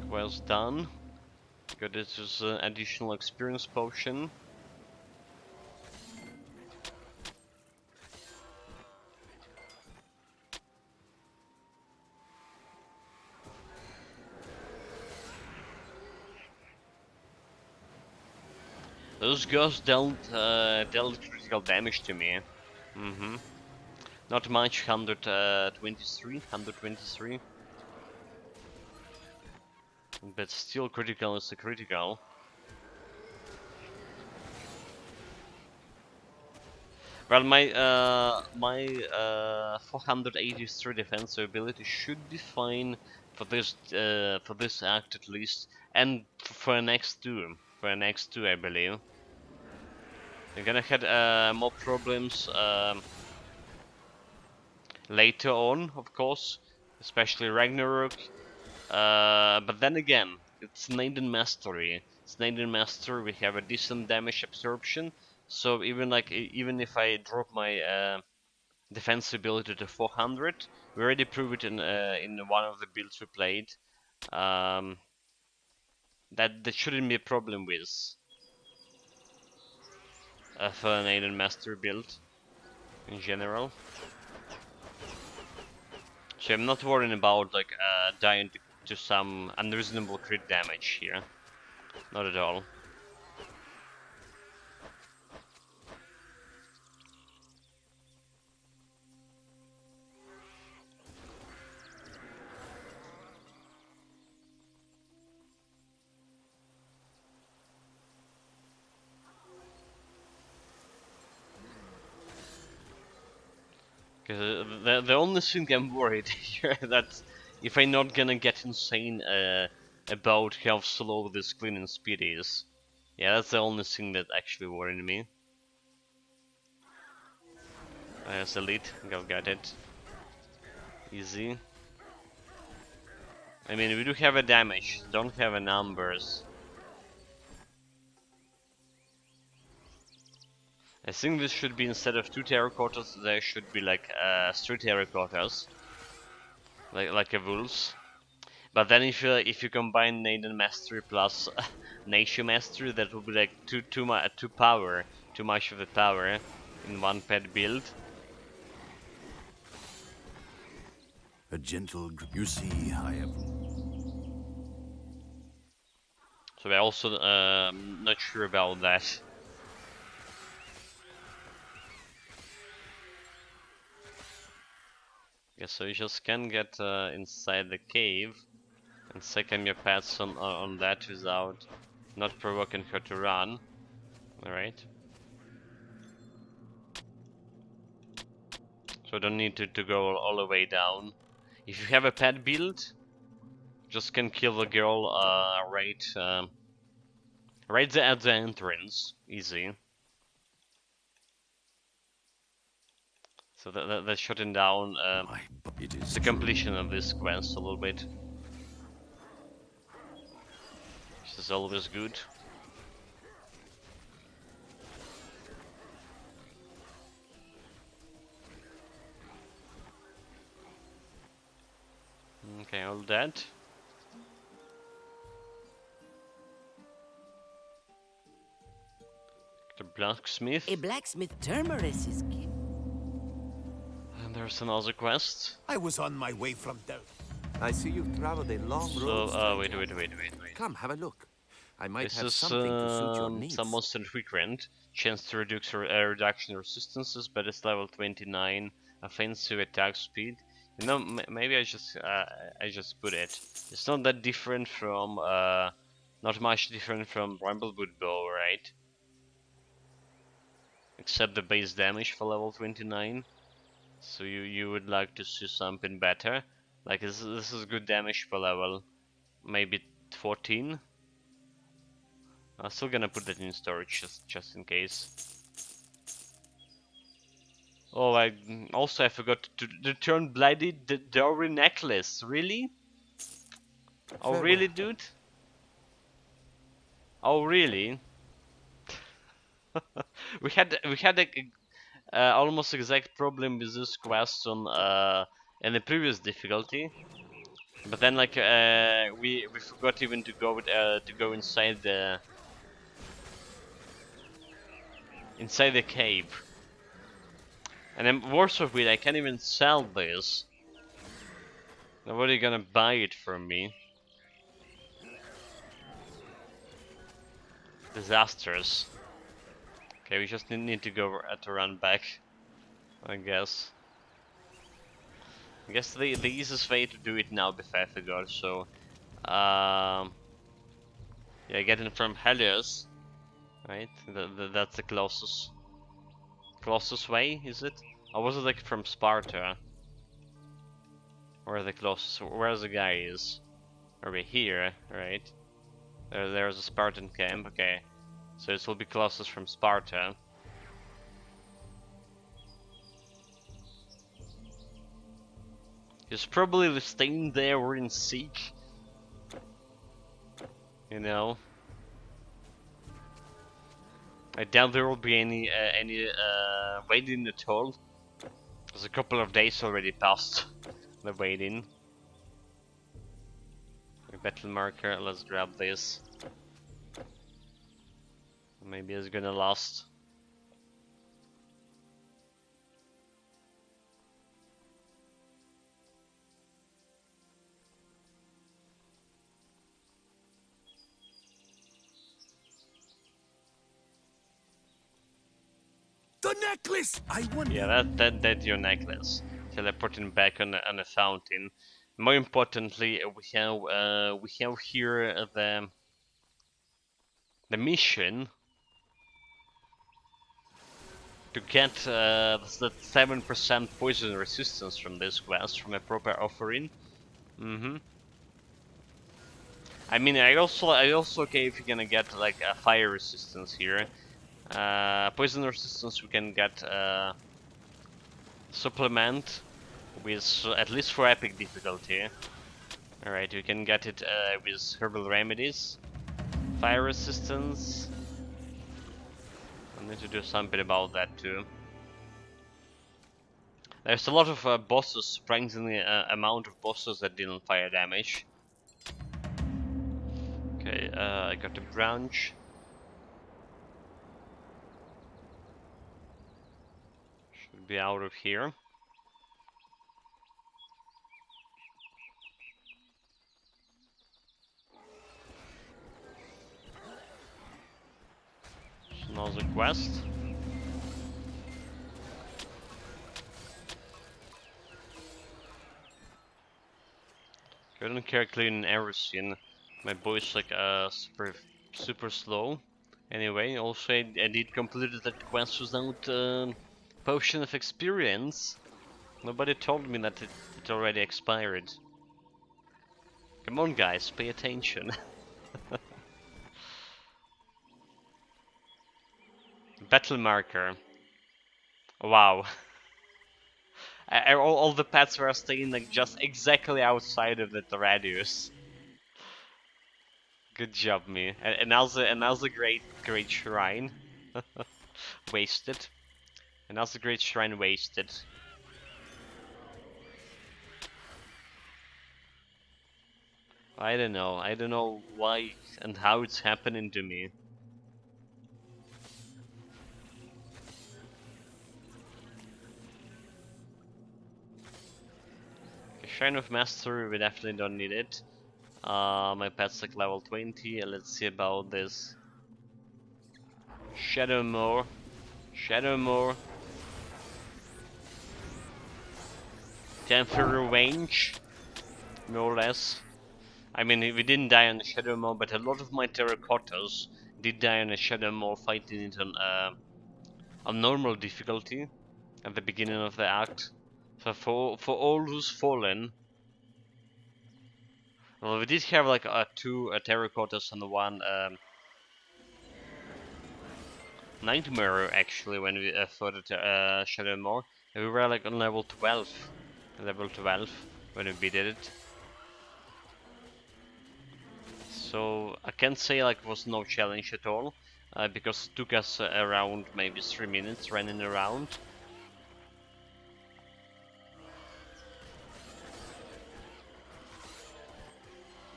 Well done. Got this as an additional experience potion. Those ghosts dealt critical damage to me. Not much, 123, but still critical is a critical. Well, my 483 defensive ability should be fine for this act at least, and for next two. For next two, I believe. We're gonna have more problems later on, of course, especially Ragnarok. But then again, it's Neidan Mastery. It's Neidan Mastery. We have a decent damage absorption, so even like even if I drop my defense ability to 400. We already proved it in one of the builds we played. Um, that shouldn't be a problem with for an Aiden Master build in general. So I'm not worrying about like dying to some unreasonable crit damage here. Not at all. Cause the only thing I'm worried here that if I'm not gonna get insane about how slow this cleaning speed is. Yeah, that's the only thing that actually worried me. There's elite, go get it. Easy. I mean, we do have a damage, don't have a numbers. I think this should be instead of 2 terracottas, there should be like 3 terracottas, like a wolves. But then if you combine Neidan Mastery plus Nature Mastery, that would be like too much of the power in one pet build. A gentle, you see, I have. So we're also not sure about that. Yeah, so you just can get inside the cave and second your pets on that without not provoking her to run. Alright. So don't need to go all the way down. If you have a pet build, just can kill the girl right there at the entrance. Easy. So that's shutting down It is the true. completion of this quest a little bit. Which is always good. Okay, all that. The blacksmith. A blacksmith terminus is given. And there's another quest. I was on my way from there. I see you've traveled a long road. So, wait. Come, have a look. I might This have is something to suit your needs. some monster frequent. Chance to reduce reduction resistances, but it's level 29. Offensive attack speed. You know, maybe I just put it. It's not that different from not much different from Bramblewood Bow, right? Except the base damage for level 29. So you would like to see something better? Like this is good damage per level. Maybe 14. I'm still gonna put that in storage just in case. Oh, I forgot to turn bloody dowry necklace. Really? Oh really, dude? Oh really? we had a almost exact problem with this quest on in the previous difficulty, but then like we forgot even to go inside the cave. And then worse of it, I can't even sell this. Nobody gonna buy it from me. Disasters. Okay, we just need to go to run back, I guess. I guess the easiest way to do it now before I forgot, so yeah, getting from Helios, right? That's the closest way, is it? Or was it like from Sparta? Where the closest, where the guy is? Are we here, right? There's a Spartan camp, okay. So this will be closest from Sparta. He's probably staying there or in siege. You know? I doubt there will be any waiting at all. There's a couple of days already past the waiting. A battle marker, let's grab this. Maybe it's gonna last. The necklace! I wonder. Yeah, that's your necklace. Teleporting back on a fountain. More importantly, we have here the mission to get the 7% poison resistance from this quest from a proper offering. I mean, I also okay if you're gonna get like a fire resistance here. Poison resistance we can get supplement with at least for epic difficulty. Alright, you can get it with herbal remedies. Fire resistance. I need to do something about that too. There's a lot of bosses, surprisingly amount of bosses that deal fire damage. Okay, I got a branch. Should be out of here. Another quest. Couldn't care clean everything. My voice like super slow. Anyway, also I did complete that quest without potion of experience. Nobody told me that it already expired. Come on guys, pay attention. Battle marker. Wow. All the pets were staying like just exactly outside of the radius. Good job, me. Another great shrine. Wasted. Another great shrine wasted. I don't know. I don't know why and how it's happening to me. Okay, Shrine of Mastery, we definitely don't need it. My pet's like level 20. Let's see about this. Shadowmoor. Shadowmoor. Temporary range. More or less. I mean, we didn't die on the Shadowmoor, but a lot of my terracottas did die on the Shadowmoor fighting it on normal difficulty at the beginning of the act. So for all who's fallen, well, we did have like two terracottas and one nightmare actually when we fought the Shadowmoor. And we were like on level 12, when we beat it. So I can't say like it was no challenge at all, because it took us around maybe 3 minutes running around.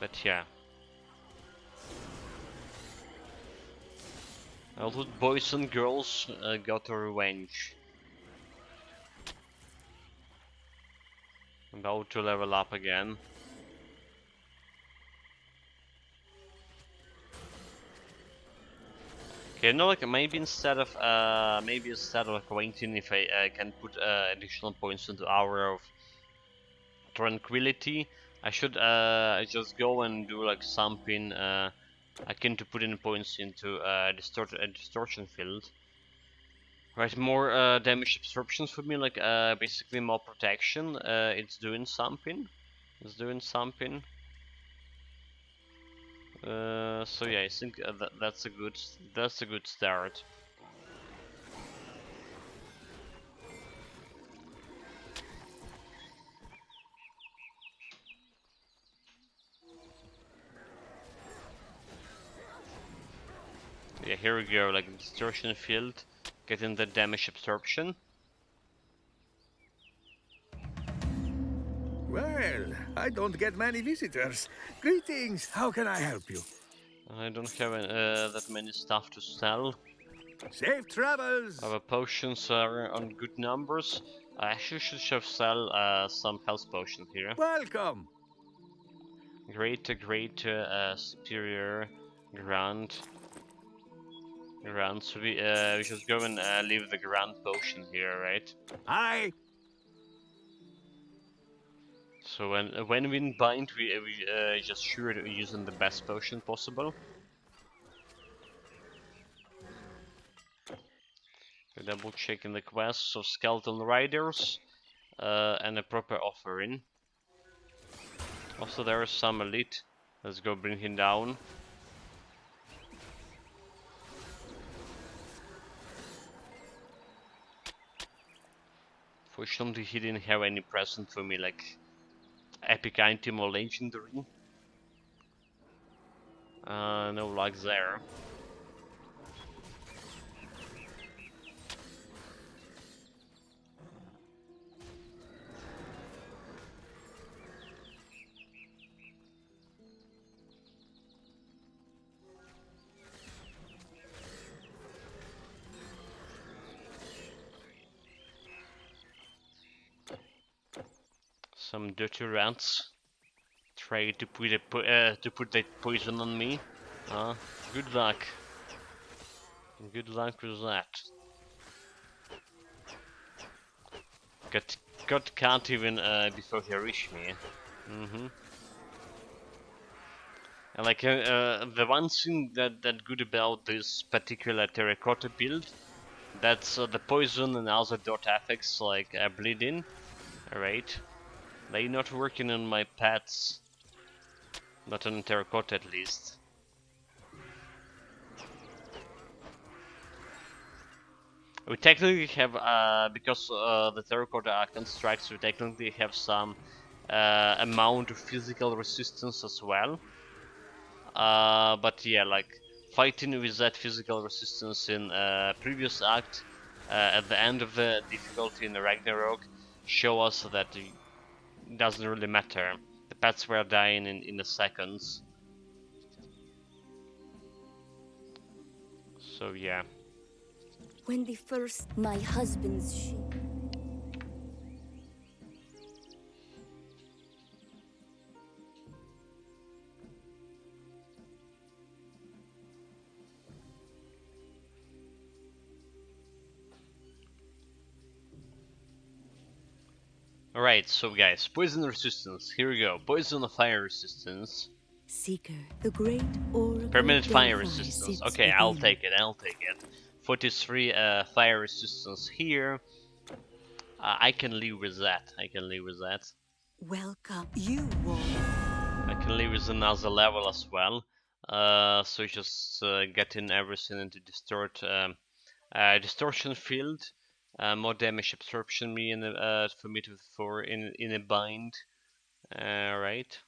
But yeah. All the boys and girls got a revenge. About to level up again. Okay, no, like maybe instead of like waiting if I can put additional points into Hour of tranquility. I should just go and do like something akin to putting points into a distortion field. Right, more damage absorptions for me, like basically more protection. It's doing something. It's doing something. So yeah, I think that's a good start. Yeah, here we go, like distortion field, getting the damage absorption. Well, I don't get many visitors. Greetings, how can I help you? I don't have that many stuff to sell. Safe travels! Our potions are on good numbers. I actually should sell some health potions here. Welcome! Great, superior, grand. So we should go and leave the grand potion here, right? Hi! So when we bind, we just sure to using the best potion possible. We're double checking the quests of skeleton riders and a proper offering. Also, there is some elite. Let's go bring him down. Fortunately, he didn't have any present for me, like epic item or legendary. No luck there. Some dirty rats try to put that poison on me. Good luck. Good luck with that. God can't even before he reached me. And like the one thing that good about this particular terracotta build, that's the poison and other dot effects like bleeding. Alright, they're not working on my pets, not on terracotta at least. We technically have, because the terracotta are constructs, we technically have some amount of physical resistance as well. But yeah, like fighting with that physical resistance in previous act, at the end of the difficulty in the Ragnarok, show us that it doesn't really matter. The pets were dying in the seconds. So yeah. When the first, my husband's ship. Alright, so guys, poison resistance. Here we go. Poison of fire resistance. Seeker, the great oracle Permanent of fire Delphi resistance. sits Okay, I'll within. take it. 43 fire resistance here. I can live with that. Welcome, you warrior. I can live with another level as well. So just getting everything into distortion field, more damage absorption me in for me for in a bind. Right.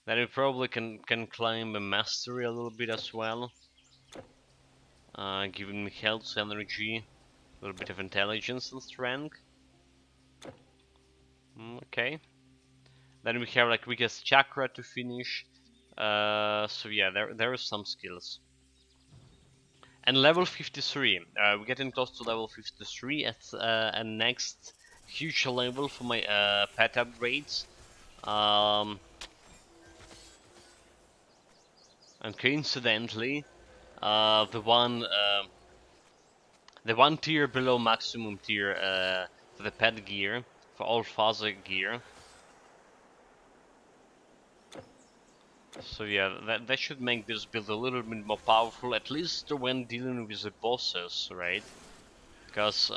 Then we probably can climb a mastery a little bit as well, giving me health, energy, a little bit of intelligence and strength. Okay. Then we have like weakest chakra to finish. So yeah, there are some skills. And level 53. We're getting close to level 53 at a next huge level for my pet upgrades. And coincidentally, the one tier below maximum tier for the pet gear, for all father gear, So yeah, that should make this build a little bit more powerful, at least when dealing with the bosses, right? Because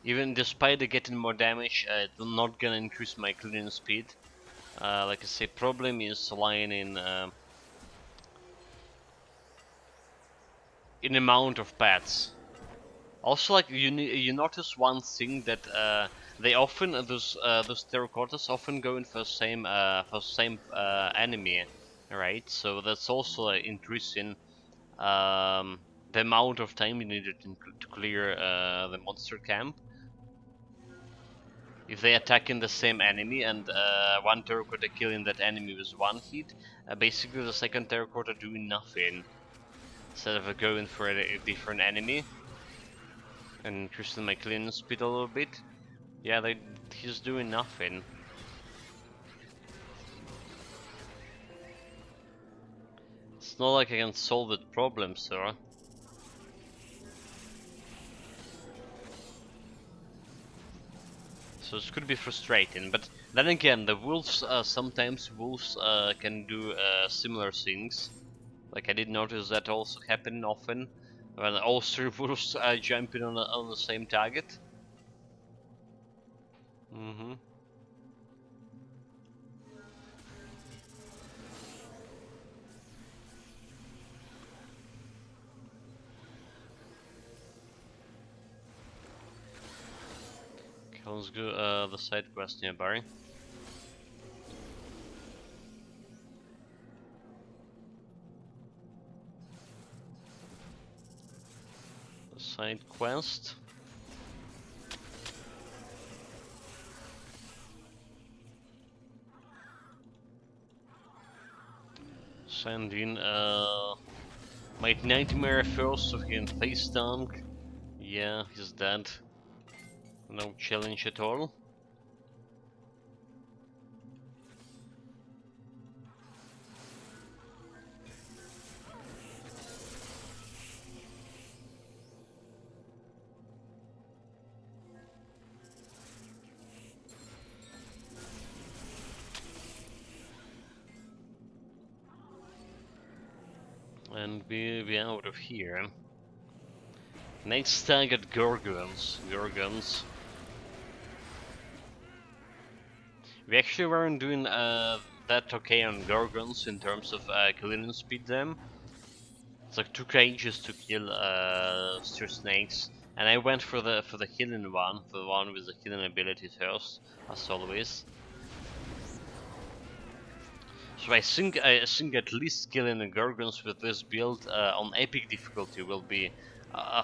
even despite getting more damage, it's not gonna increase my clearing speed. Like I say, problem is lying in amount of paths. Also, like you notice one thing that they often those terracottas often go in for same enemy, right? So that's also increasing the amount of time you needed to clear the monster camp. If they attack in the same enemy and one terracotta killing that enemy with one hit, basically the second terracotta doing nothing instead of going for a different enemy and increasing my cleaning speed a little bit. Yeah, he's doing nothing. It's not like I can solve that problem, sir. So this could be frustrating, but then again, the wolves, sometimes wolves can do similar things. Like I did notice that also happening often, when all three wolves are jumping on the same target. Mm-hmm. Okay, let's go the side quest nearby. The side quest. Send in my nightmare first so he can face dunk. Yeah, he's dead. No challenge at all. And be out of here. Next target, Gorgons. Gorgons. We actually weren't doing that okay on Gorgons in terms of killing speed them. It's like took ages to kill Stir Snakes, and I went for the healing one, for the one with the healing ability first, as always. So I think at least killing the Gorgons with this build on epic difficulty will be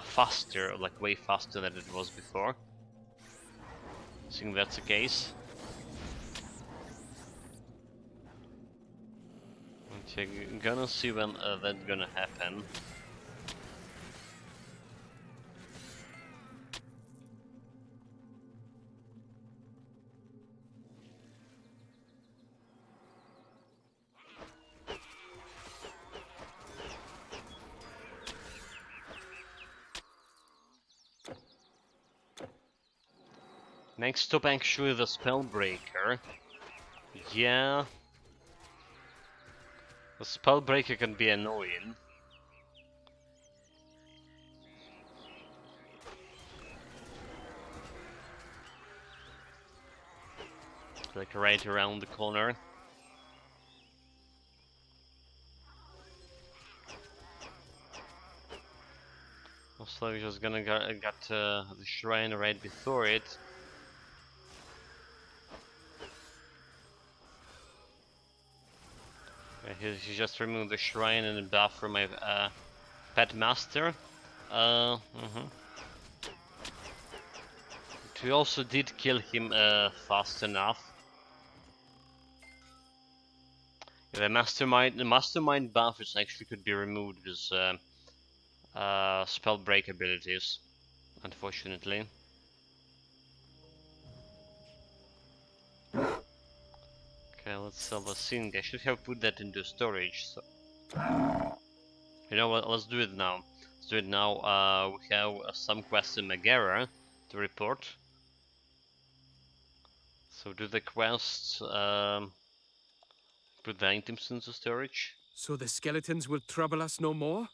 faster, like way faster than it was before. I think that's the case. Okay, gonna see when that's gonna happen. Next up, actually, the Spellbreaker. Yeah, the Spellbreaker can be annoying. Like right around the corner. Also, we're just gonna get the shrine right before it. He just removed the shrine and the buff from my pet master. Mhm. We also did kill him fast enough. Yeah, the mastermind buff is actually could be removed with spell break abilities, unfortunately. Okay, let's sell the thing. I should have put that into storage. So you know what? Let's do it now. Let's do it now. We have some quests in Megara to report. So do the quests. Put the items into storage. So the skeletons will trouble us no more?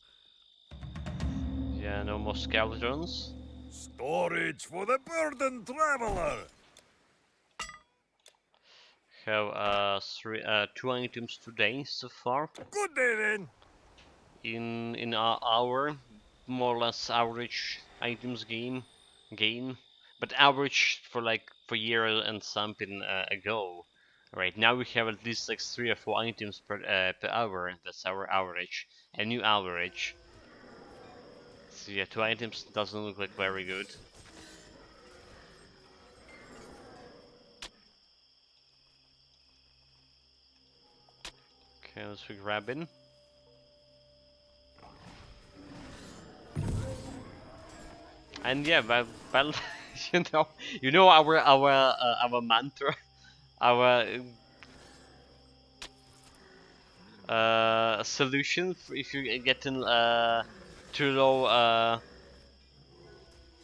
Yeah, no more skeletons. Storage for the burdened traveler. Have two items today so far. Good day then. In our more or less average items gain, but average for like for year and something ago. Right now we have at least like 3 or 4 items per hour. That's our average, a new average. So yeah, 2 items doesn't look like very good. Okay, let's be grabbing. And yeah, well, you know our mantra, our solution for if you getting too low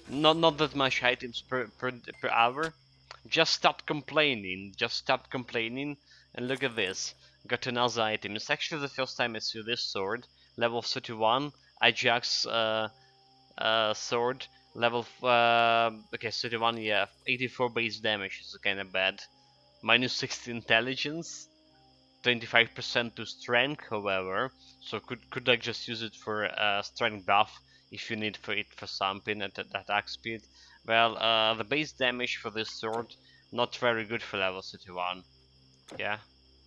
not that much items per hour. Just stop complaining and look at this. Got another item. It's actually the first time I see this sword, level 31 Ajax sword, level okay, 31, yeah, 84 base damage is kind of bad, minus 60 intelligence, 25% to strength, however, so could I just use it for strength buff if you need for it for something at attack speed. Well, the base damage for this sword not very good for level 31. Yeah,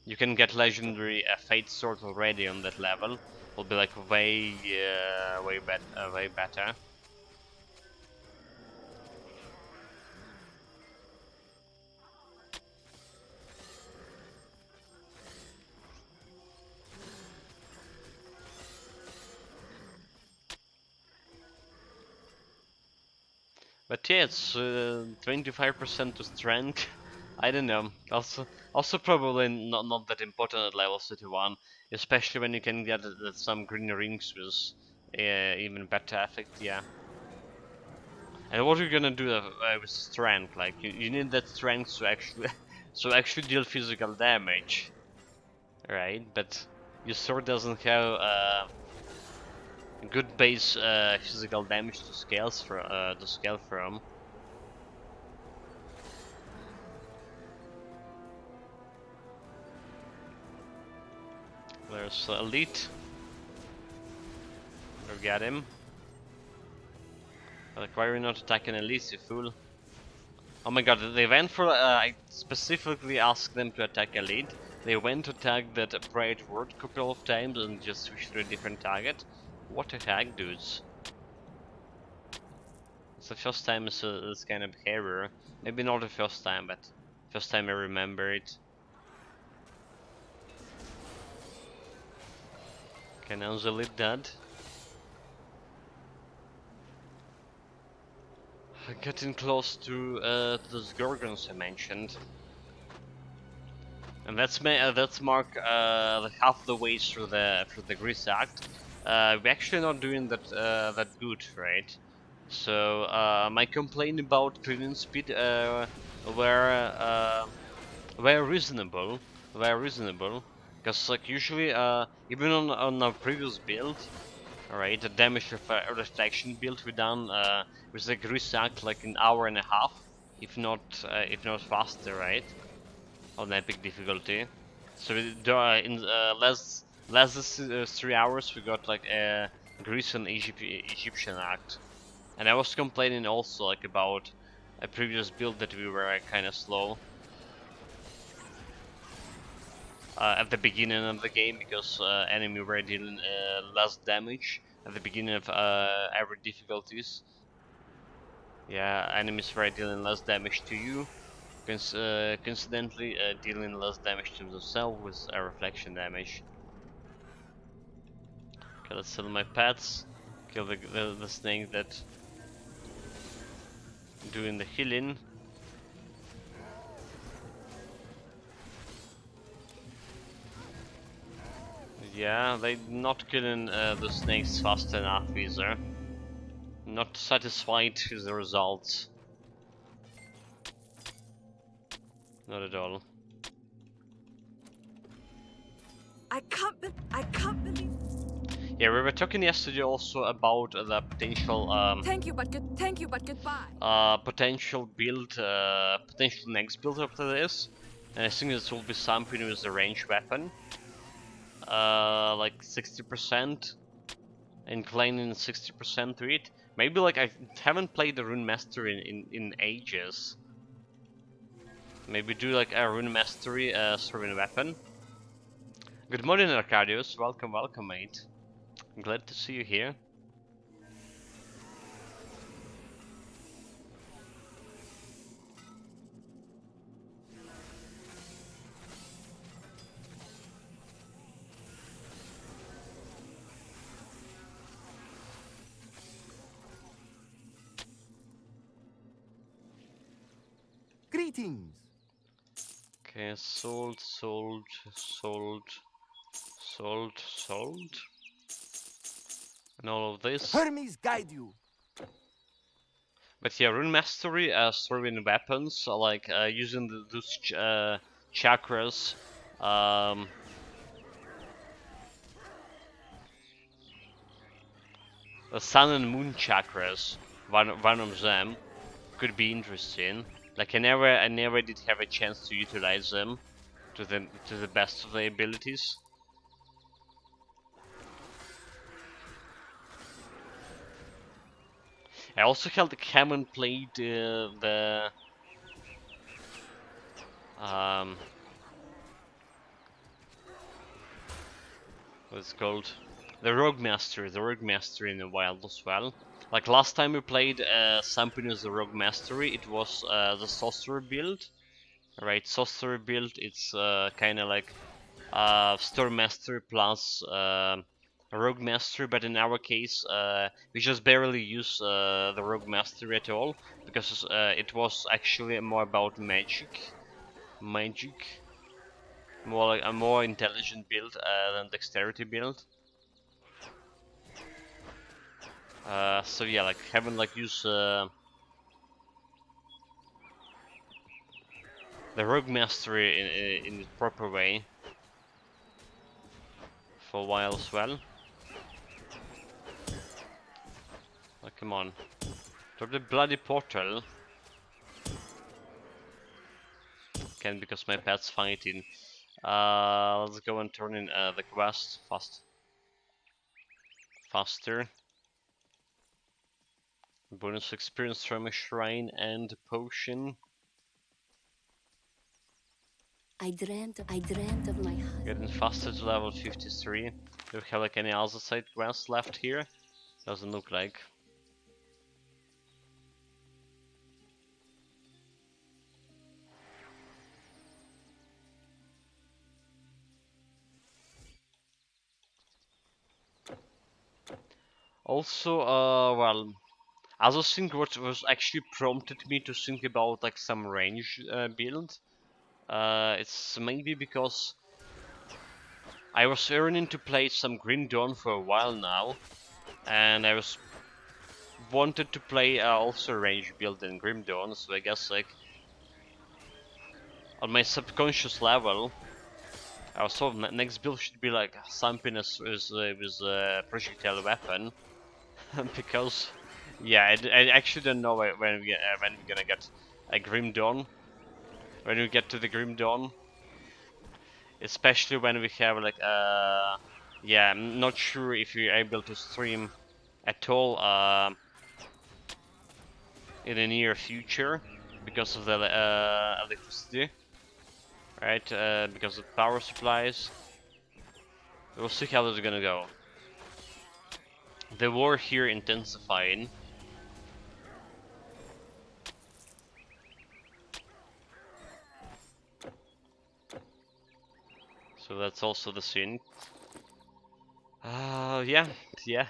you can get legendary fate sword already on that level. Will be like way better. But yeah, it's 25% to strength. I don't know. Also probably not that important at level 31, especially when you can get some green rings with even better effect. Yeah. And what are you gonna do with strength? Like you need that strength to actually actually deal physical damage, right? But your sword doesn't have good base physical damage to scale from. There's Elite. Go get him. Like, why are you not attacking Elite, you fool? Oh my god, they went for. I specifically asked them to attack Elite. They went to attack that Bright Word a couple of times and just switched to a different target. What the heck, dudes? It's the first time it's this kind of behavior. Maybe not the first time, but first time I remember it. Okay, now the Elite dead. Getting close to those Gorgons I mentioned. And that's mark half the way through the Grease Act. We're actually not doing that good, right? So my complaint about cleaning speed were were reasonable, because like usually even on our previous build, alright, the damage reflection build we done with the Grease Act like an hour and a half, if not faster, right? On epic difficulty. So in less than 3 hours we got like a Greece and Egyptian act, and I was complaining also like about a previous build that we were kind of slow at the beginning of the game because enemy were dealing less damage at the beginning of every difficulties. Yeah, enemies were dealing less damage to you, coincidentally dealing less damage to themselves with a reflection damage. Okay, let's sell my pets. Kill the snake that doing the healing. Yeah, they not killing the snakes fast enough either. Not satisfied with the results. Not at all. I can't believe. Yeah, we were talking yesterday also about the Thank you, but goodbye. potential build, potential next build after this, and I think this will be something with a ranged weapon, like 60%, inclining 60% to it. Maybe like I haven't played the Rune Master in ages. Maybe do like a Rune Mastery serving weapon. Good morning, Arcadius. Welcome, welcome, mate. I'm glad to see you here. Greetings. Okay, sold, sold, sold, sold, sold, and all of this. Hermes guide you. But yeah, Rune Mastery, serving weapons, like using those chakras. The Sun and Moon chakras, one of them could be interesting. Like I never did have a chance to utilize them to the best of their abilities. I also haven't played the um what's it called, the Rogue Master in a while as well. Like last time we played something as the Rogue Mastery, it was the Sorcerer build. Right, Sorcerer build. It's kind of like Storm Master plus Rogue Master, but in our case, we just barely use the Rogue Master at all because it was actually more about magic, more like a more intelligent build than dexterity build. So yeah, like haven't like used the Rogue Mastery in the proper way for a while as well. Oh, come on. Drop the bloody portal. Can because my pet's fighting. Let's go and turn in the quest faster. Bonus experience from a shrine and potion. I dreamt of my husband. Getting faster to level 53. Do we have like any other side quests left here? Doesn't look like. Also, well, other thing what was actually prompted me to think about like some range build. It's maybe because I was yearning to play some Grim Dawn for a while now, and I was wanted to play also range build in Grim Dawn, so I guess like on my subconscious level, I thought next build should be like something with a projectile weapon, because yeah, I actually don't know when we're gonna get a Grim Dawn. When we get to the Grim Dawn, especially when we have like yeah, I'm not sure if we're able to stream at all in the near future because of the electricity, right? Because of power supplies. We'll see how this is gonna go. The war here intensifying. So that's also the scene. Yeah, yeah.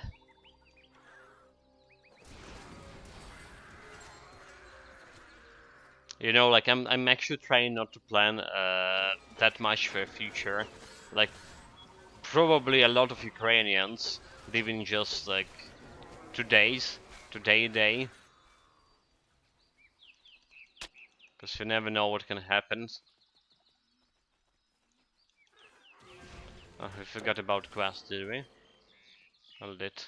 You know, like I'm actually trying not to plan that much for the future. Like probably a lot of Ukrainians living just like 2 days, today a day, because you never know what can happen. Oh, we forgot about quest, did we? Hold it.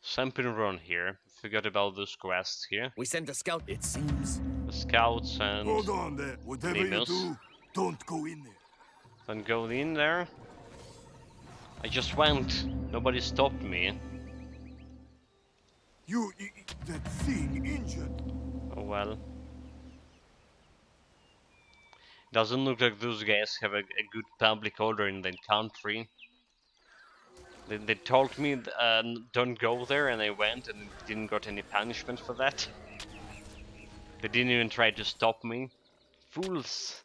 Something wrong here. Forgot about those quests here. We sent a scout, it seems. The scouts and Hold on there. Whatever you lemurs. do, don't go in there. Don't go in there. I just went. Nobody stopped me. That thing injured. Oh well. Doesn't look like those guys have a good public order in the country. They told me don't go there, and I went and didn't got any punishment for that. They didn't even try to stop me. Fools!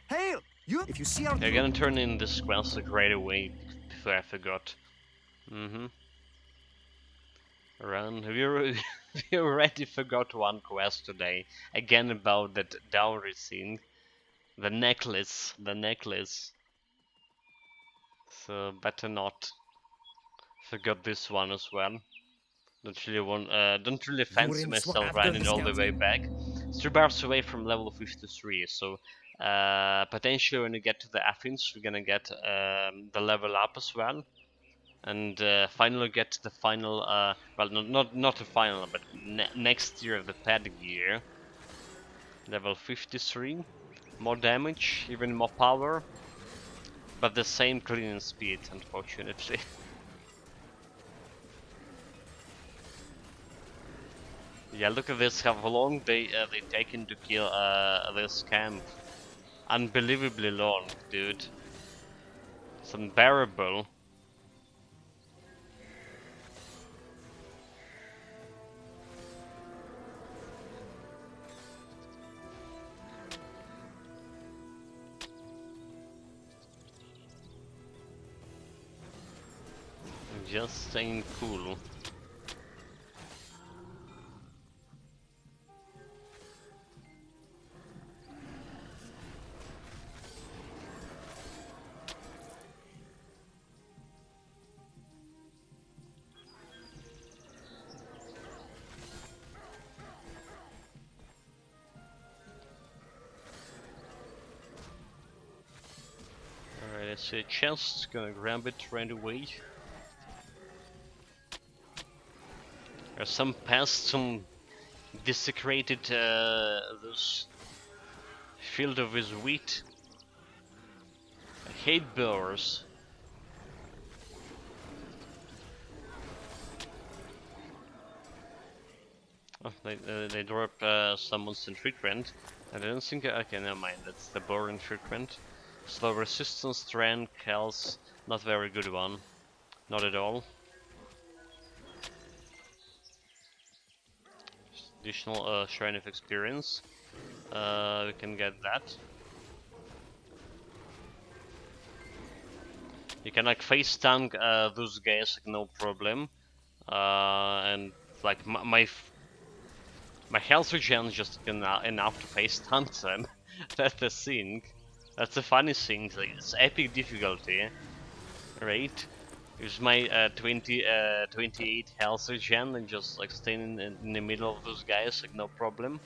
Hail! You, if you see our They're gonna turn in this quest like right away before I forgot. Run. We already forgot one quest today. Again about that dowry thing. The necklace. So better not forget this one as well. Don't really fancy myself running all the way back. It's 2 bars away from level 53, so potentially when we get to the Athens, we're gonna get the level up as well, and finally get to the final. Well, not the final, but next year of the pad gear. Level 53, more damage, even more power, but the same cleaning speed, unfortunately. Yeah, look at this, how long they taken to kill this camp. Unbelievably long, dude. It's unbearable. Just ain't cool. Alright, I see a chest, gonna grab it right away. There's some past, some desecrated this field of his wheat. I hate boars. Oh, they drop someone's infrequent. I don't think. Okay, never mind. That's the boar infrequent. Slow resistance, strength, health. Not very good one. Not at all. Additional shrine of experience. We can get that. You can like face tank those guys like no problem. And like my health regen is just enough to face tank them. That's the thing. That's the funny thing. Like, it's epic difficulty, right? Use my 28 health regen and just like staying in the middle of those guys like no problem.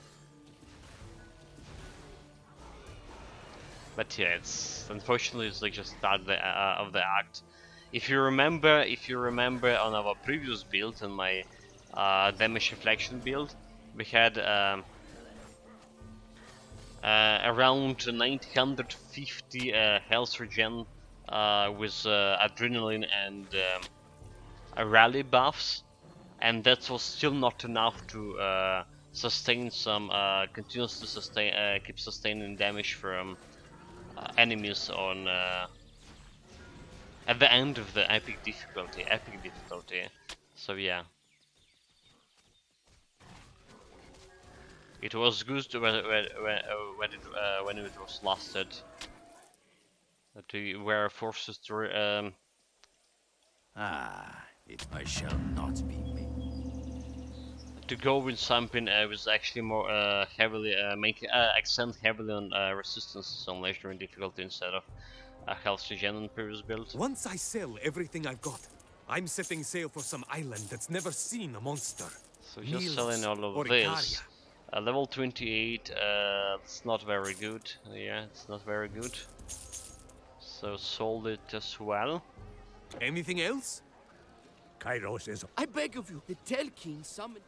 But yeah, it's unfortunately it's like just start of the act. If you remember on our previous build, on my damage reflection build, we had around 950 health regen with adrenaline and rally buffs, and that was still not enough to sustain some continuously keep sustaining damage from enemies on at the end of the epic difficulty. So yeah, it was good when it was lasted. That we were forced to I shall not be made. To go with something was actually more heavily accent heavily on resistances on legendary difficulty instead of health regen on previous build. Once I sell everything I've got, I'm setting sail for some island that's never seen a monster. So just selling all or of Icaria. this. Level 28, it's not very good. Yeah, it's not very good. So sold it as well. Anything else? Kairos is... I beg of you, the Tell King summoned.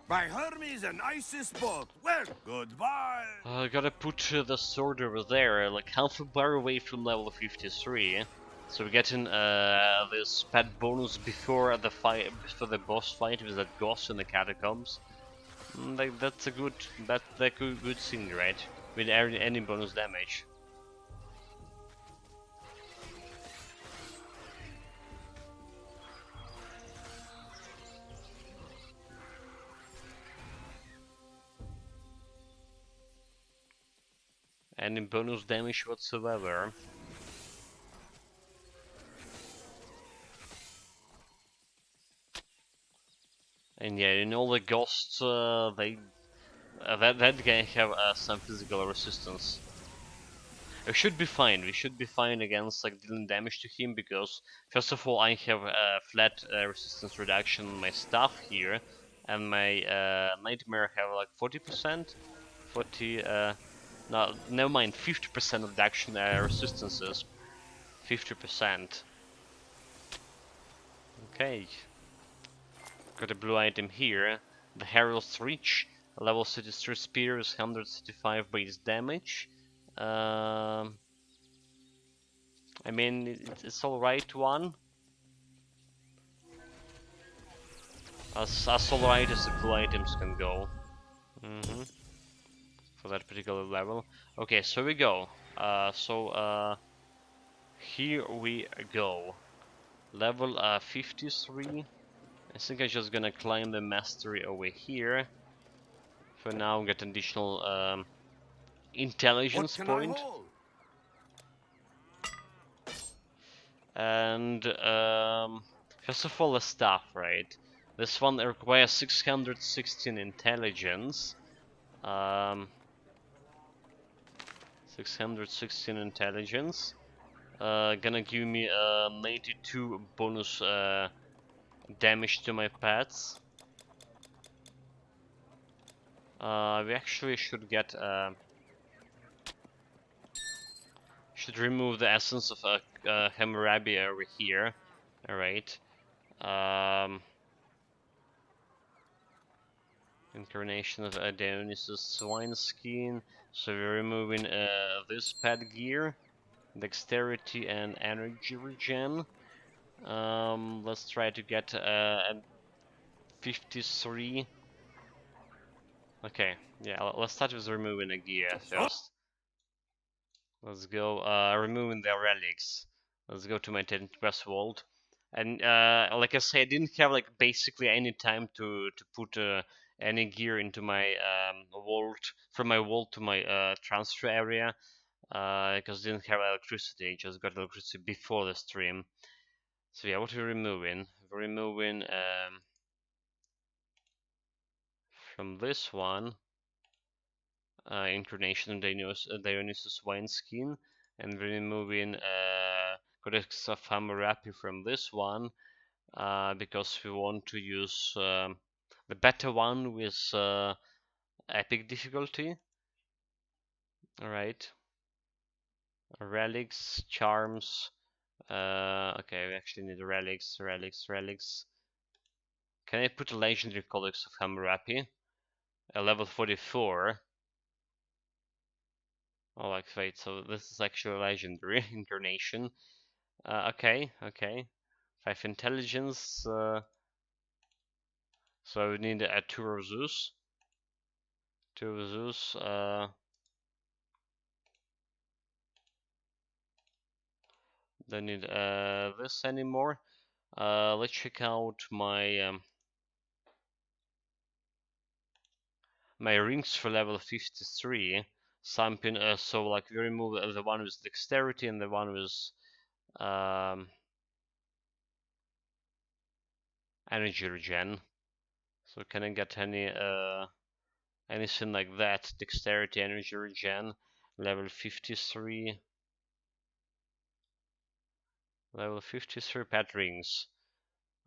By Hermes and Isis both. Well, goodbye. I gotta put the sword over there, like half a bar away from level 53. So we're getting this pet bonus before the fight, before the boss fight with that ghost in the catacombs. That's a good, good thing, right? With any bonus damage. Any bonus damage whatsoever. And yeah, you know the ghosts, they that guy have some physical resistance. We should be fine. We should be fine against like dealing damage to him because first of all I have flat resistance reduction on my staff here, and my nightmare have like 40%, 40. No, never mind. 50% reduction resistances. 50%. Okay. Got a blue item here. The Herald's Reach. Level 33 spear is 135 base damage. I mean, it's alright one. As alright as the blue items can go. For that particular level. Okay, so we go. Here we go. Level 53. I think I'm just gonna climb the mastery over here. For now, get an additional intelligence point. And first of all, the staff, right? This one requires 616 intelligence. 616 intelligence. Gonna give me 92 bonus damage to my pets. We actually should get should remove the essence of Hammurabi over here. Alright. Incarnation of Dionysus Wineskin. So we're removing this pet gear, dexterity and energy regen. Let's try to get a 53. Okay, yeah, let's start with removing a gear first. Let's go removing the relics. Let's go to my 10th quest vault. And like I said, I didn't have like basically any time to put any gear into my vault, from my vault to my transfer area, because I didn't have electricity. I just got electricity before the stream. So yeah, what are we removing? We're removing from this one Incarnation of Dionysus Wineskin, and we're removing Codex of Hammurabi from this one because we want to use the better one with epic difficulty. Alright. Relics, charms. Okay, we actually need relics. Can I put a legendary Codex of Hammurabi? Level 44. Oh, like wait, so this is actually legendary incarnation. Okay. 5 intelligence. So we need a 2 of Zeus. 2 of Zeus. Don't need this anymore. Let's check out my my rings for level 53. Something. So like we remove the one with dexterity and the one with energy regen. So can I get any anything like that? Dexterity, energy regen, level 53. Level 53 pet rings.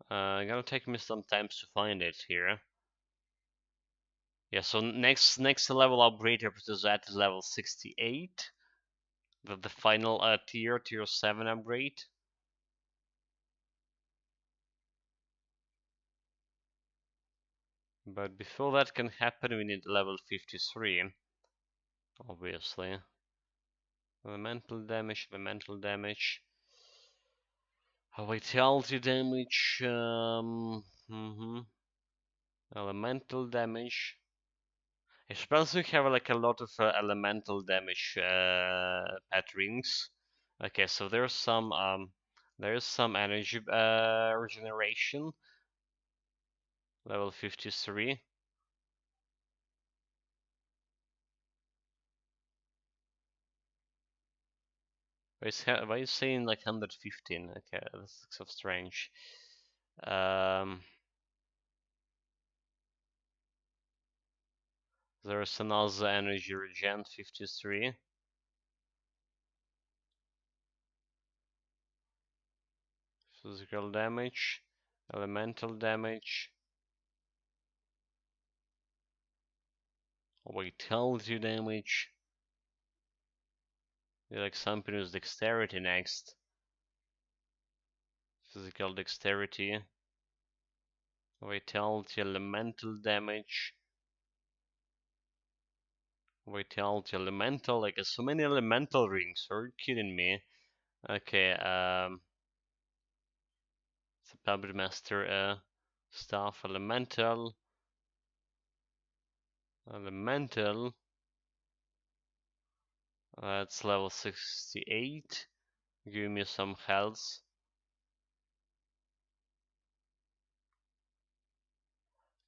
Gonna take me some time to find it here. Yeah, so next level upgrade up to that is level 68. The final tier 7 upgrade. But before that can happen, we need level 53, obviously. Elemental damage, elemental damage. Vitality damage, elemental damage. I suppose we have like a lot of elemental damage pet rings. Okay, so there's some energy regeneration. Level 53. Why is saying like 115? Okay, that's so strange. There's another energy regen 53. Physical damage, elemental damage, vitality damage. Like something with dexterity next. Physical dexterity, vitality, elemental damage, vitality, elemental. Like so many elemental rings. Are you kidding me? Okay. The puppet master stuff. Elemental. That's level 68. Give me some health.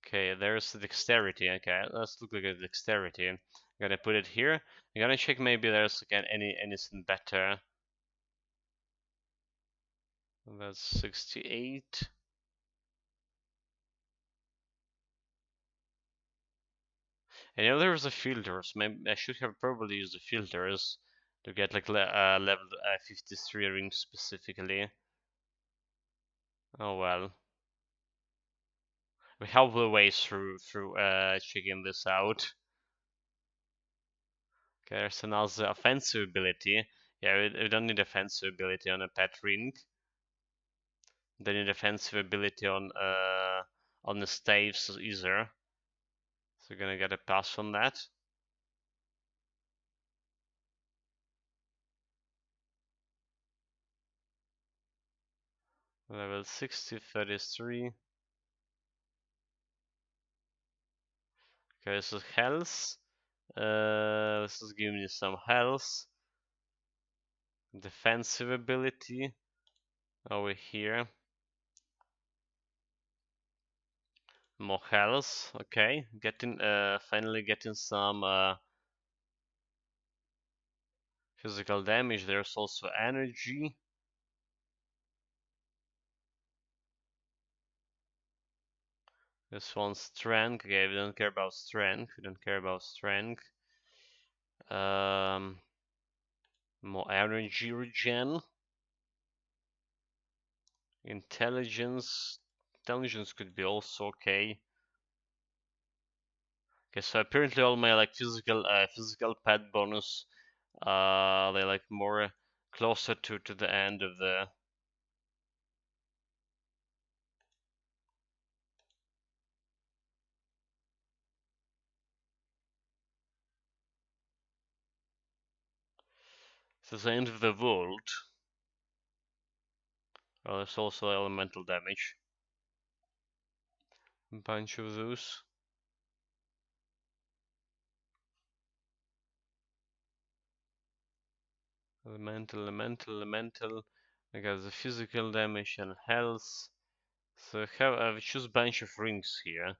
Okay, there's the dexterity. Okay, let's look at dexterity. I'm gonna put it here. I'm gonna check maybe there's again anything better. That's 68. And there's the filters. Maybe I should have probably used the filters to get like level 53 rings specifically. Oh well. We have the ways through checking this out. Okay, there's another offensive ability. Yeah, we don't need offensive ability on a pet ring. Don't need offensive ability on the staves either. So we're gonna get a pass on that. Level 60, 33. Okay, this is health. This is giving me some health. Defensive ability over here. More health. Okay, getting finally getting some physical damage. There's also energy. This one's strength. Okay, we don't care about strength. We don't care about strength. More energy regen. Intelligence. Intelligence could be also okay. Okay, so apparently all my like physical pet bonus, they like more closer to the end of the. So the end of the world. Well, there's also elemental damage. A bunch of those. Elemental. I got the physical damage and health. So I choose a bunch of rings here.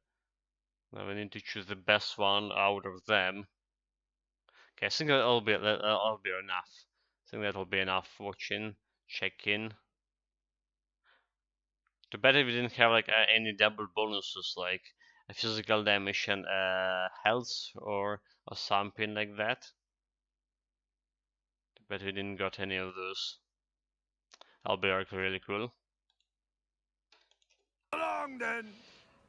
Now we need to choose the best one out of them. Okay, I think that'll be enough. I think that'll be enough watching, checking. Too bad we didn't have like any double bonuses like a physical damage and health or something like that. Too bad we didn't got any of those. That'll be like really cool. Along then.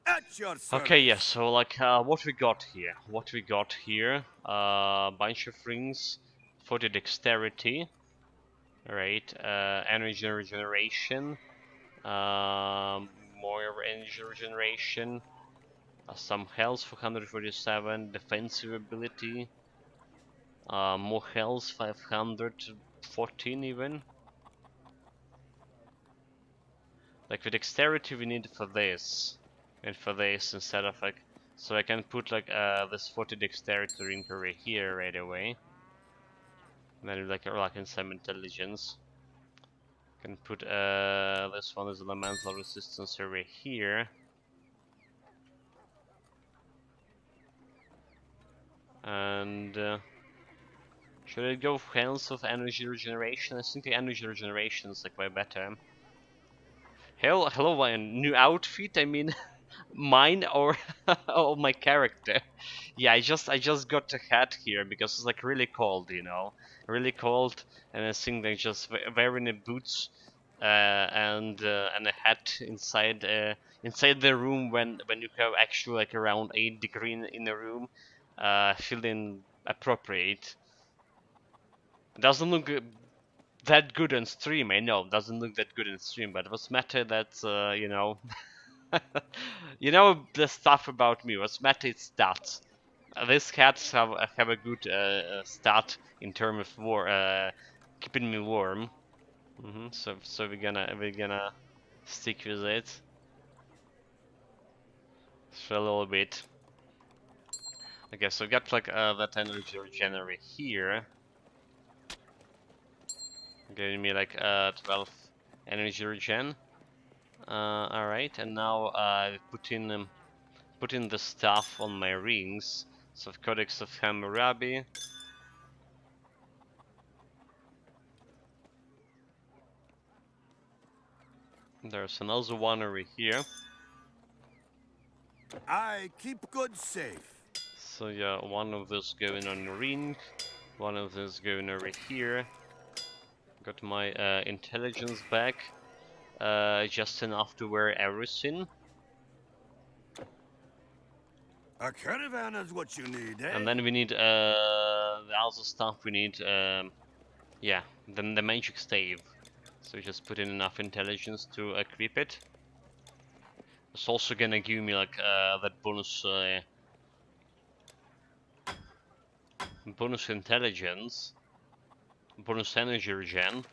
At your service. Okay, yeah, so like what we got here? What we got here? Bunch of rings, 40 dexterity, right? Energy regeneration, more energy regeneration, some health 447, defensive ability, more health 514 even. Like with dexterity we need for this and for this instead of like, so I can put like this 40 dexterity ring over here right away. And then like in some intelligence. Can put this one as elemental resistance over here. And should I go health of energy regeneration? I think the energy regeneration is like way better. Hello, my new outfit. I mean, mine or or my character. Yeah, I just got a hat here because it's like really cold, you know, really cold, and I think they just wearing the boots and a hat inside the room when you have actually like around 8 degrees in the room, feeling appropriate. Doesn't look that good on stream, I know. Doesn't look that good on stream, but what's matter that you know, you know the stuff about me. What's matter is stats. These cats have a good stat in terms of keeping me warm. So we're gonna stick with it for a little bit. Okay, so we got like that energy regenerate here, giving me like 12 energy regen. Alright, and now put in the stuff on my rings. So Codex of Hammurabi. There's another one over here. I keep goods safe. So yeah, one of those going on the ring, one of those going over here. Got my intelligence back, just enough to wear everything. A caravan is what you need, eh? And then we need the other stuff we need, yeah, then the magic stave. So just put in enough intelligence to equip it. It's also gonna give me like that bonus intelligence, bonus energy regen,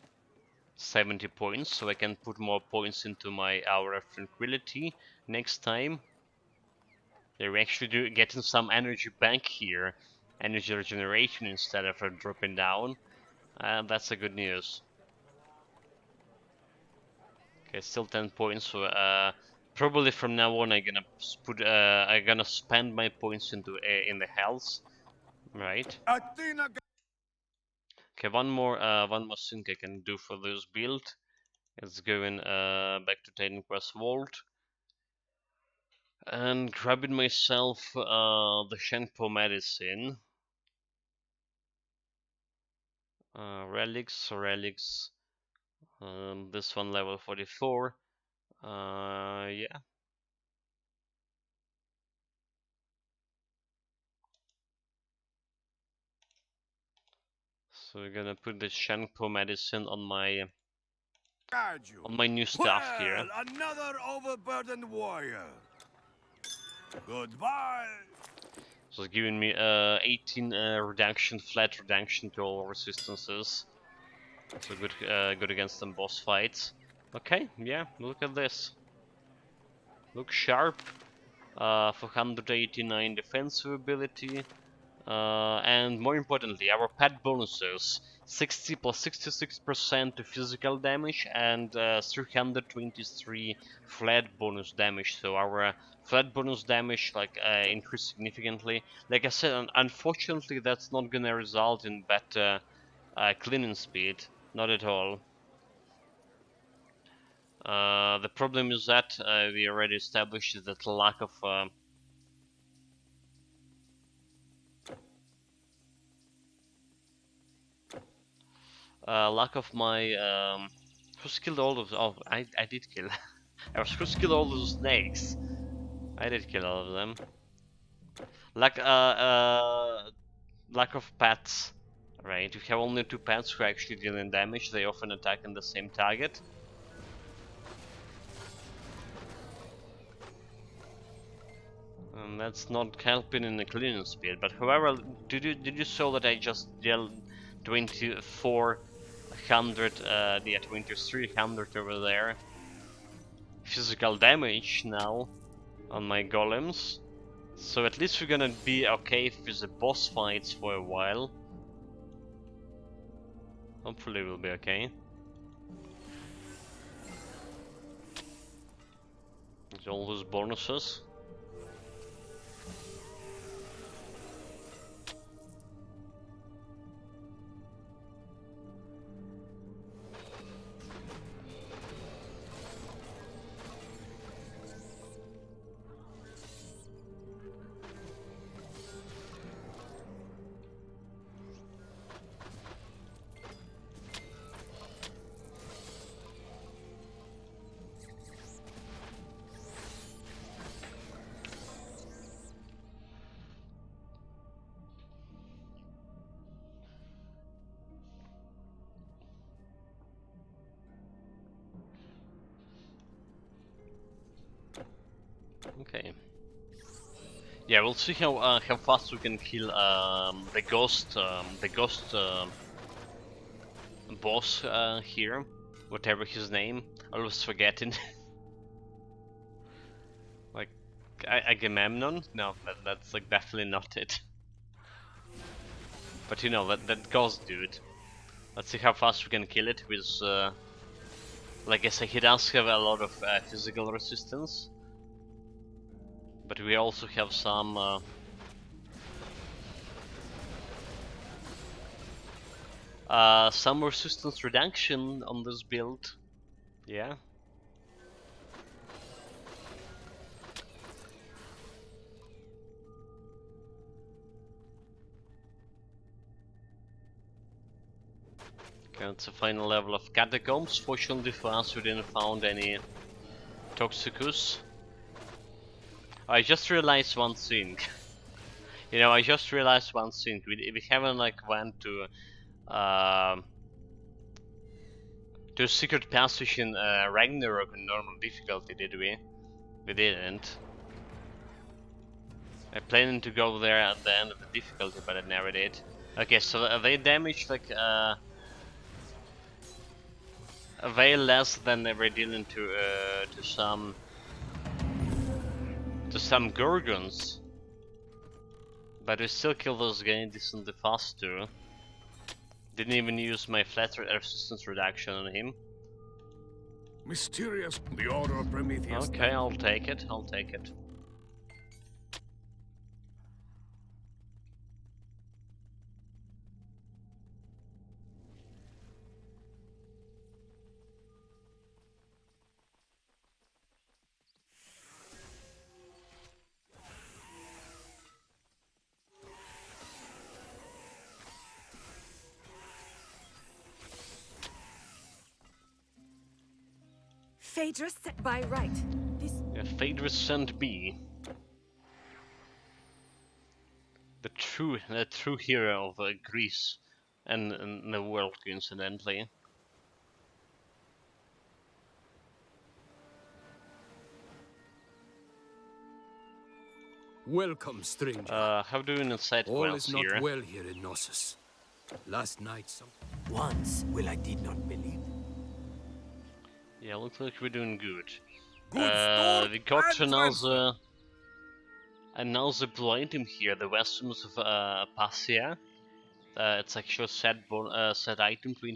70 points, so I can put more points into my Hour of Tranquility next time. They're actually getting some energy back here, energy regeneration instead of dropping down. That's a good news. Okay, still 10 points. So probably from now on, I'm gonna spend my points into in the health, right? Okay, one more thing I can do for this build. It's going back to Titan Quest Vault and grabbing myself the Shenpo medicine. Relics. This one level 44. Yeah. So we're gonna put the Shenpo medicine on my new stuff here. Another overburdened warrior. Goodbye. So it's giving me 18 flat reduction to all resistances. So good against some boss fights. Okay, yeah, look at this. Look sharp. 489 defensive ability. And more importantly, our pet bonuses 60 plus 66% to physical damage and 323 flat bonus damage. So our flat bonus damage increased significantly. Like I said, unfortunately, that's not gonna result in better cleaning speed. Not at all. The problem is that we already established that lack of my who's killed all of I did kill. Who's killed all those snakes? I did kill all of them. Lack lack of pets. Right, if you have only 2 pets who actually dealing damage, they often attack on the same target. And that's not helping in the cleaning speed. But however, did you saw that I just dealt 2400, 2300 over there physical damage now on my golems. So at least we're gonna be okay with the boss fights for a while. Hopefully we'll be okay. There's all those bonuses. Okay. Yeah, we'll see how fast we can kill the ghost boss here, whatever his name. I always forgetting. Like Agamemnon? No, that's like definitely not it. But you know that ghost dude. Let's see how fast we can kill it with. Like I said, he does have a lot of physical resistance. But we also have some resistance reduction on this build. Yeah. Okay, it's a final level of catacombs. Fortunately for us, we didn't found any Toxicus. I just realized one thing. You know, I just realized one thing. We haven't like went to a secret passage in Ragnarok on normal difficulty, did we? We didn't. I planned to go there at the end of the difficulty, but I never did. Okay, so they damaged like way less than they were dealing to some gorgons. But we still kill those guys decently fast too. Didn't even use my flat resistance reduction on him. Mysterious. The Order of Prometheus. Okay, I'll take it. I'll take it. Phaedra set by right. This Yeah, Phaedra sent B. The true hero of Greece and the world, incidentally. Welcome, stranger. How do we inside All wells is not here? well here in Knossos. Last night, some... Once will I did not believe. Yeah, looks like we're doing good. Good store We got and transfer. another blue item here, the Weapons of Passia. It's actually a set item to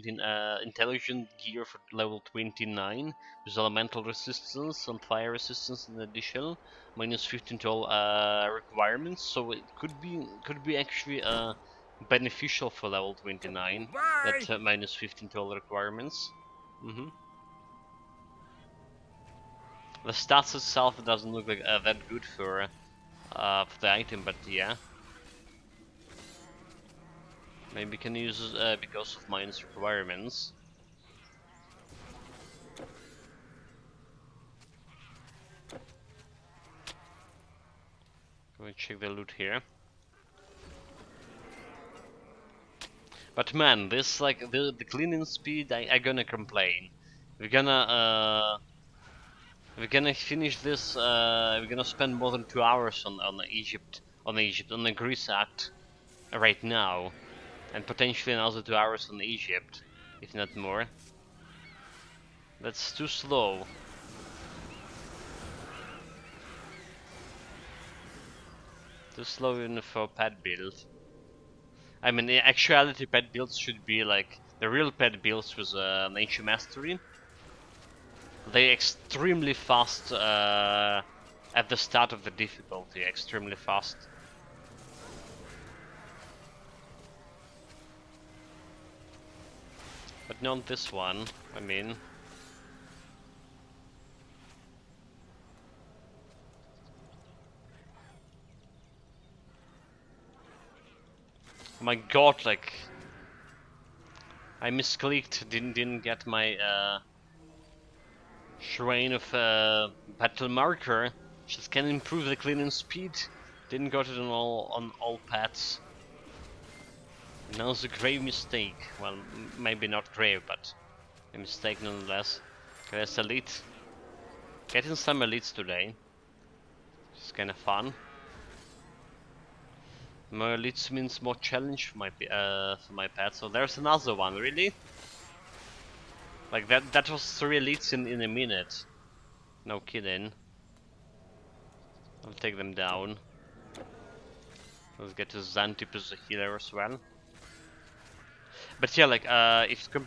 intelligent gear for level 29 with elemental resistance and fire resistance in addition, minus 15 to all requirements. So it could be actually beneficial for level 29. Bye. That minus 15 to all requirements. The stats itself doesn't look like that good for the item, but yeah. Maybe can use because of mine's requirements. Go and check the loot here. But man, this like the cleaning speed, I gonna complain. We're gonna finish this. We're gonna spend more than 2 hours on the Greece Act right now, and potentially another 2 hours on Egypt, if not more. That's too slow. Too slow even for pet build. I mean, in actuality, pet builds should be like the real pet builds with Nature Mastery. They're extremely fast at the start of the difficulty. Extremely fast. But not this one. I mean, my God, like I misclicked. Didn't get my shrine of battle marker. Just can improve the cleaning speed. Didn't got it on all pets. Now it's a grave mistake. Well, maybe not grave, but a mistake nonetheless. Okay, that's elite. Getting some elites today. It's kind of fun. More elites means more challenge for my pet. So there's another one, really? Like that was 3 elites in a minute. No kidding. I'll take them down. Let's get to Xantip as a healer as well. But yeah, like if to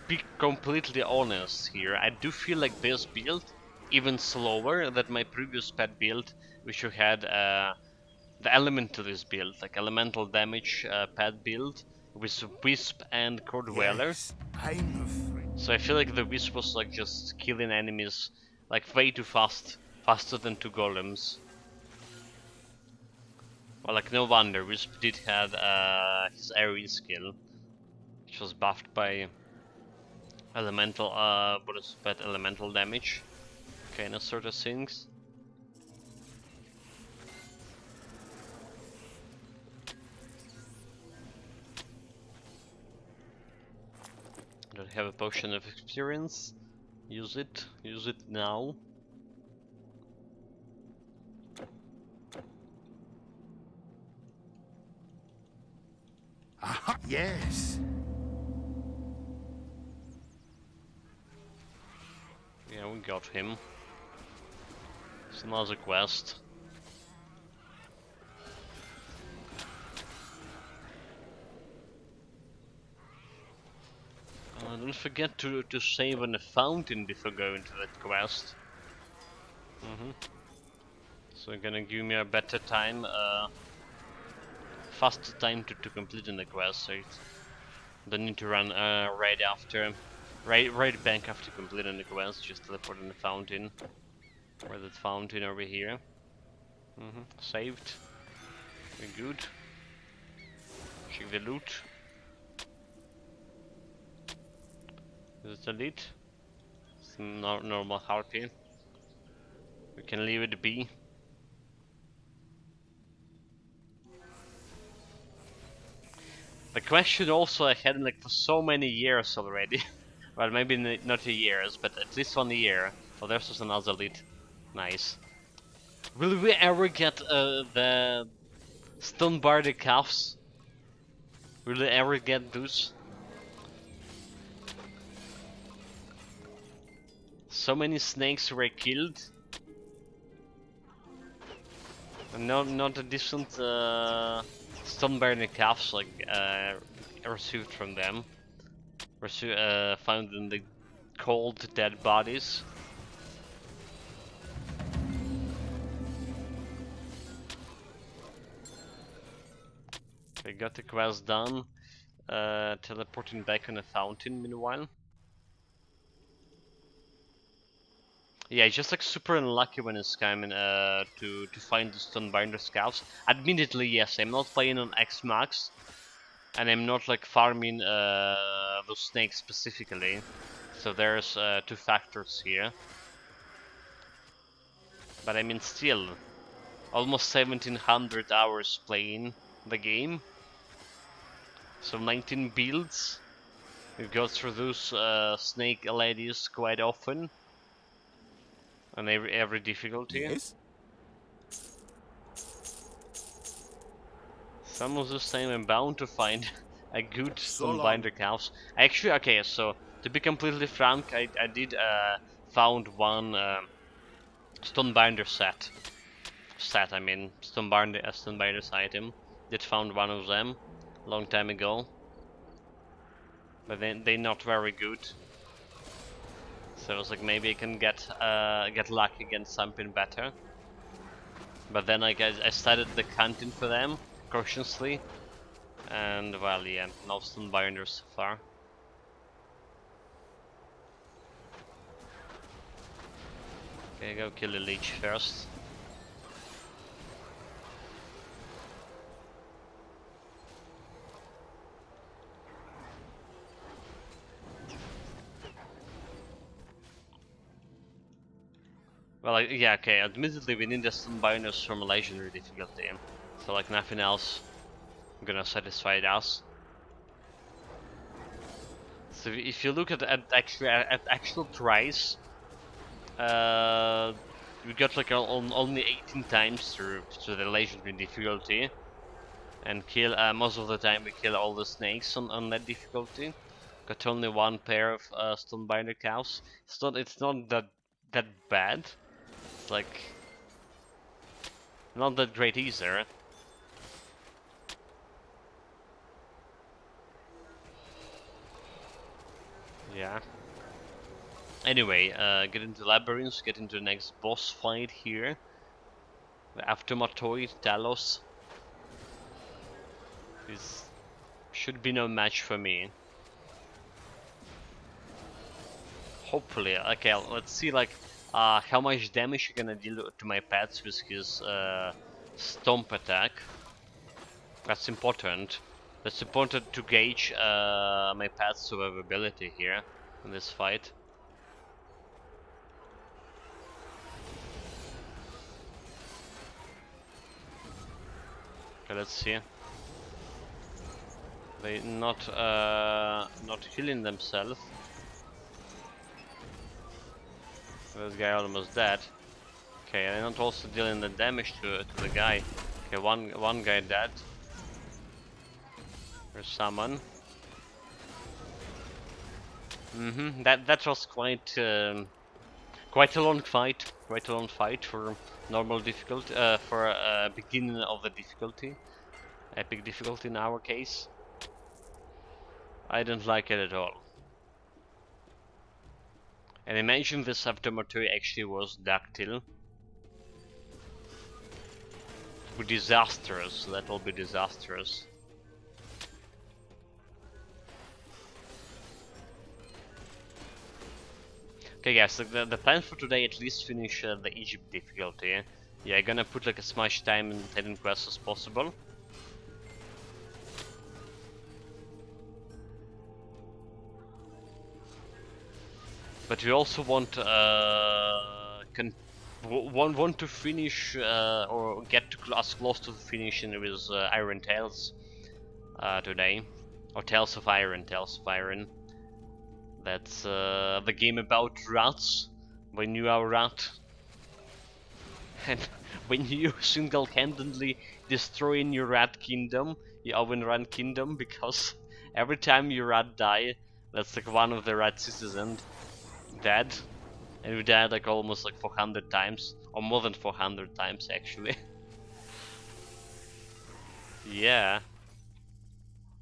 be completely honest here, I do feel like this build even slower than my previous pet build, which you had the element to this build, like elemental damage pet build with Wisp and Core Dweller. Yes, I'm afraid. So I feel like the Wisp was like just killing enemies like way too fast, faster than 2 golems. Well, like no wonder, Wisp did have his AoE skill, which was buffed by elemental, bonus pet elemental damage, kind of sort of things. Don't have a potion of experience. Use it now. Aha, yes. Yeah, we got him. It's another quest. Don't forget to save on the fountain before going to that quest. So gonna give me a better time, faster time to completing the quest. So don't need to run right back after completing the quest. Just teleport in the fountain. Where that fountain over here. Saved. Very good. Check the loot. Is it elite? It's normal harpy. We can leave it be. The question also I had like for so many years already. Well, maybe not years, but at least 1 year. Oh, there's just another elite. Nice. Will we ever get the stone-barded calves? Will we ever get those? So many snakes were killed. And not a decent stone-barded calves like received from them. Found in the cold dead bodies. I got the quest done. Teleporting back on the fountain meanwhile. Yeah, just like super unlucky when it's coming to find the Stonebinder scouts. Admittedly, yes, I'm not playing on X Max, and I'm not like farming those snakes specifically. So there's two factors here. But I mean, still, almost 1700 hours playing the game. So 19 builds. We go through those snake ladies quite often on every difficulty. Yes? Some of those time I'm bound to find a good So long. Stonebinder cows. Actually, okay, so to be completely frank, I did found one Stonebinder set. I mean, Stonebinder's item. Did found one of them long time ago, but then they're not very good. So I was like, maybe I can get lucky against something better. But then like I started the hunting for them cautiously, and well, yeah, no Stonebinders so far. Okay, go kill the leech first. Well, yeah, okay, admittedly we need the Stonebinders from a legendary difficulty, so like nothing else gonna satisfy us. So if you look at actual tries, we got like only 18 times through the legendary difficulty, and kill most of the time we kill all the snakes on that difficulty. Got only one pair of Stonebinder cows. It's not that bad. It's like not that great either. Yeah. Anyway, get into labyrinths, get into the next boss fight here. The Aftermatoid Talos. This should be no match for me. Hopefully. Okay, let's see like how much damage you're gonna deal to my pets with his stomp attack. That's important. That's important to gauge my pet's survivability here in this fight. Okay, let's see. They not healing themselves. This guy almost dead. Okay, they're not also dealing the damage to the guy. Okay, one guy dead. There's someone. That was quite a long fight. Quite a long fight for normal difficulty. For beginning of the difficulty, epic difficulty in our case. I don't like it at all. And imagine this Aftermatery actually was ductile. It would be disastrous. That will be disastrous. Okay guys, so the plan for today at least finish the Egypt difficulty. Yeah, I'm gonna put like as much time in hidden quests as possible. But we also want want to finish or get to as close to finishing with Iron Tales today, or Tales of Iron. That's the game about rats. When you are a rat, and when you single-handedly destroying your rat kingdom, your own rat kingdom, because every time your rat die, that's like one of the rat citizens dead, and we died like almost like 400 times, or more than 400 times actually. Yeah,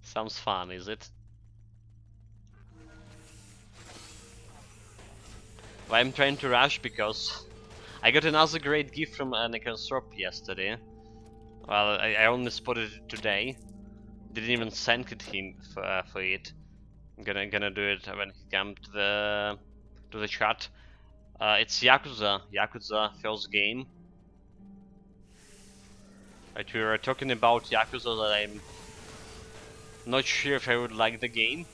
sounds fun, is it? Well, I'm trying to rush because I got another great gift from Necrosrop yesterday. Well, I only spotted it today. Didn't even thank him for it. I'm gonna do it when he comes to the chat. It's Yakuza first game. Right, we were talking about Yakuza that I'm not sure if I would like the game,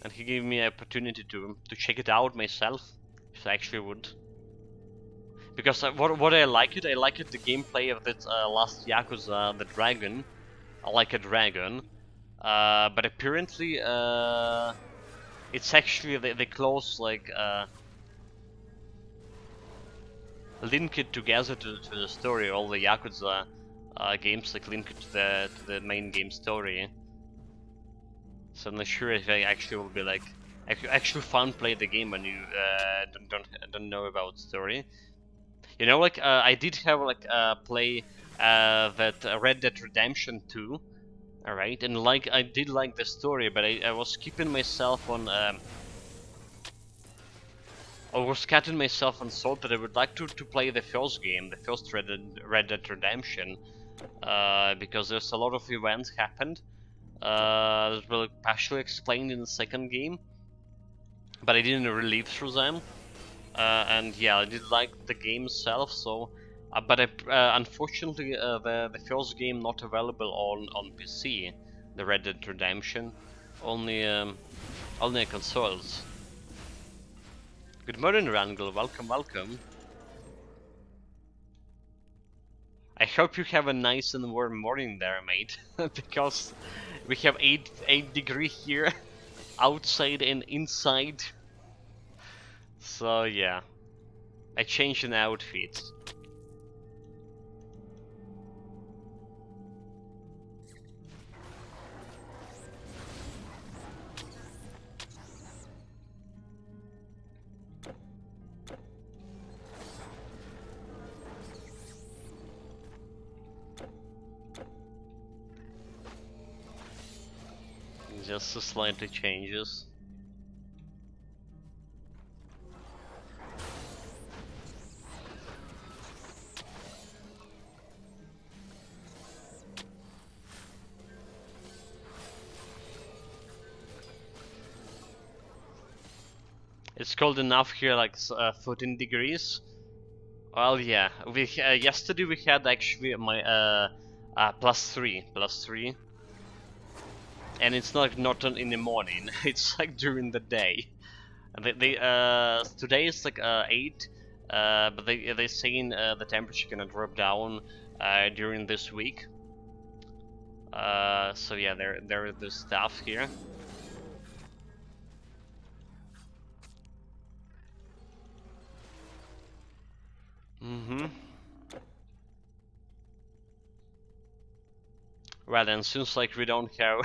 and he gave me an opportunity to check it out myself, if I actually would. Because what I like it the gameplay of that last Yakuza, the dragon. I like a dragon, but apparently it's actually they close like link it together to the story. All the Yakuza games like link it to the main game story. So I'm not sure if I actually will be like actually fun play the game when you don't know about story. You know, like I did have like play that Red Dead Redemption 2. All right, and like I did like the story, but I was keeping myself on. I was cutting myself on thought that I would like to play the first game, the first Red Dead Redemption, because there's a lot of events happened. That were partially explained in the second game, but I didn't really live through them. And yeah, I did like the game itself. So, but unfortunately, the first game not available on PC, the Red Dead Redemption, only only on consoles. Good morning, Rangel. Welcome, welcome. I hope you have a nice and warm morning there, mate. Because we have 8 degrees here, outside and inside. So yeah, I changed an outfit. Just slightly changes. It's cold enough here, like 14 degrees. Well, yeah. We yesterday we had actually my +3, and it's not in the morning. It's like during the day. And today is like 8, but they saying the temperature gonna drop down during this week. So yeah, there is this stuff here. Mm-hmm. Well, and since like we don't have,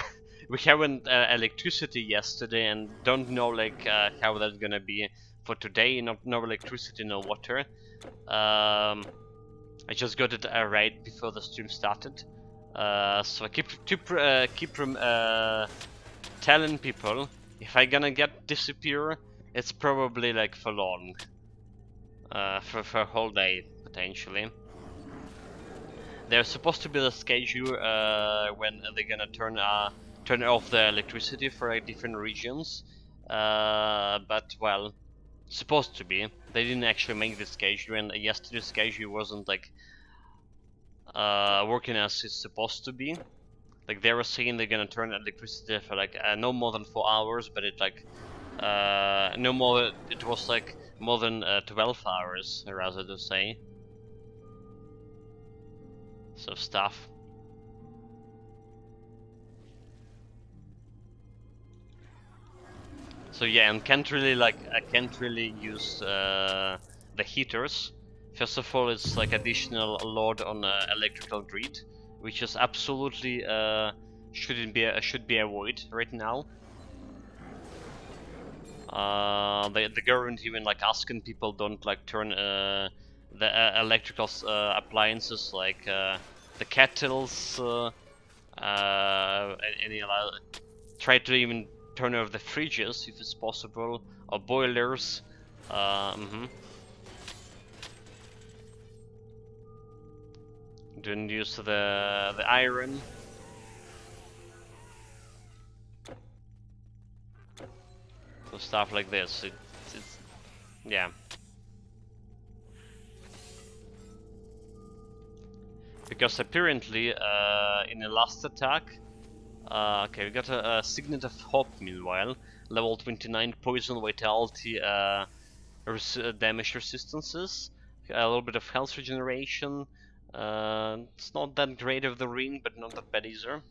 we haven't electricity yesterday, and don't know like how that's gonna be for today. No electricity, no water. I just got it right before the stream started. So I keep telling people if I gonna get disappear, it's probably like for long, for a whole day potentially. There's supposed to be the schedule when they're gonna turn off the electricity for different regions, but well, supposed to be. They didn't actually make the schedule, and yesterday's schedule wasn't like working as it's supposed to be. Like they were saying they're gonna turn electricity for like no more than 4 hours, but it like no more. It was like more than 12 hours, rather to say. So stuff. So yeah, and I can't really use the heaters. First of all, it's like additional load on electrical grid, which is absolutely should be avoided right now. The government even like asking people don't like turn the electrical appliances like the kettles, any try to even turn off the fridges if it's possible, or boilers. Don't use the iron. So stuff like this. It's yeah. because apparently in the last attack, okay, we got a Signet of Hope. Meanwhile, level 29 poison, vitality, damage resistances, a little bit of health regeneration. It's not that great of the ring, but not that bad either.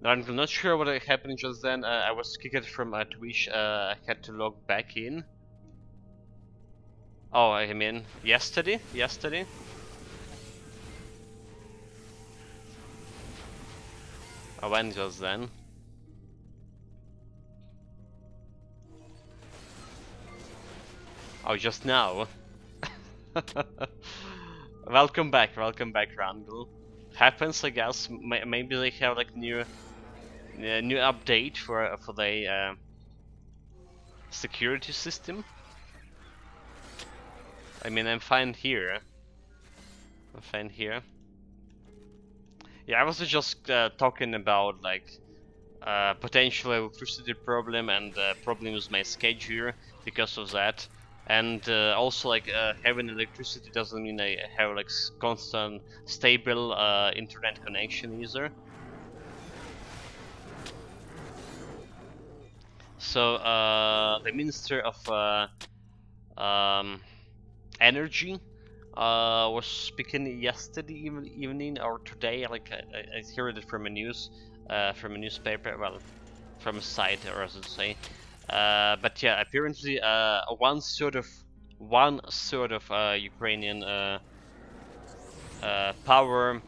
Now, I'm not sure what happened just then. I was kicked from Twitch. I had to log back in. Oh, I mean, yesterday? Yesterday? I went just then. Oh, just now? welcome back, Randall. Happens, I guess. Maybe they have like new update for the security system. I mean, I'm fine here. I'm fine here. Yeah, I was just talking about like potential electricity problem and problem with my schedule because of that. And also like having electricity doesn't mean I have like constant stable internet connection either. So the Minister of Energy was speaking yesterday evening or today. Like I heard it from a newspaper. Well, from a site, or I should say. But yeah, apparently one sort of Ukrainian power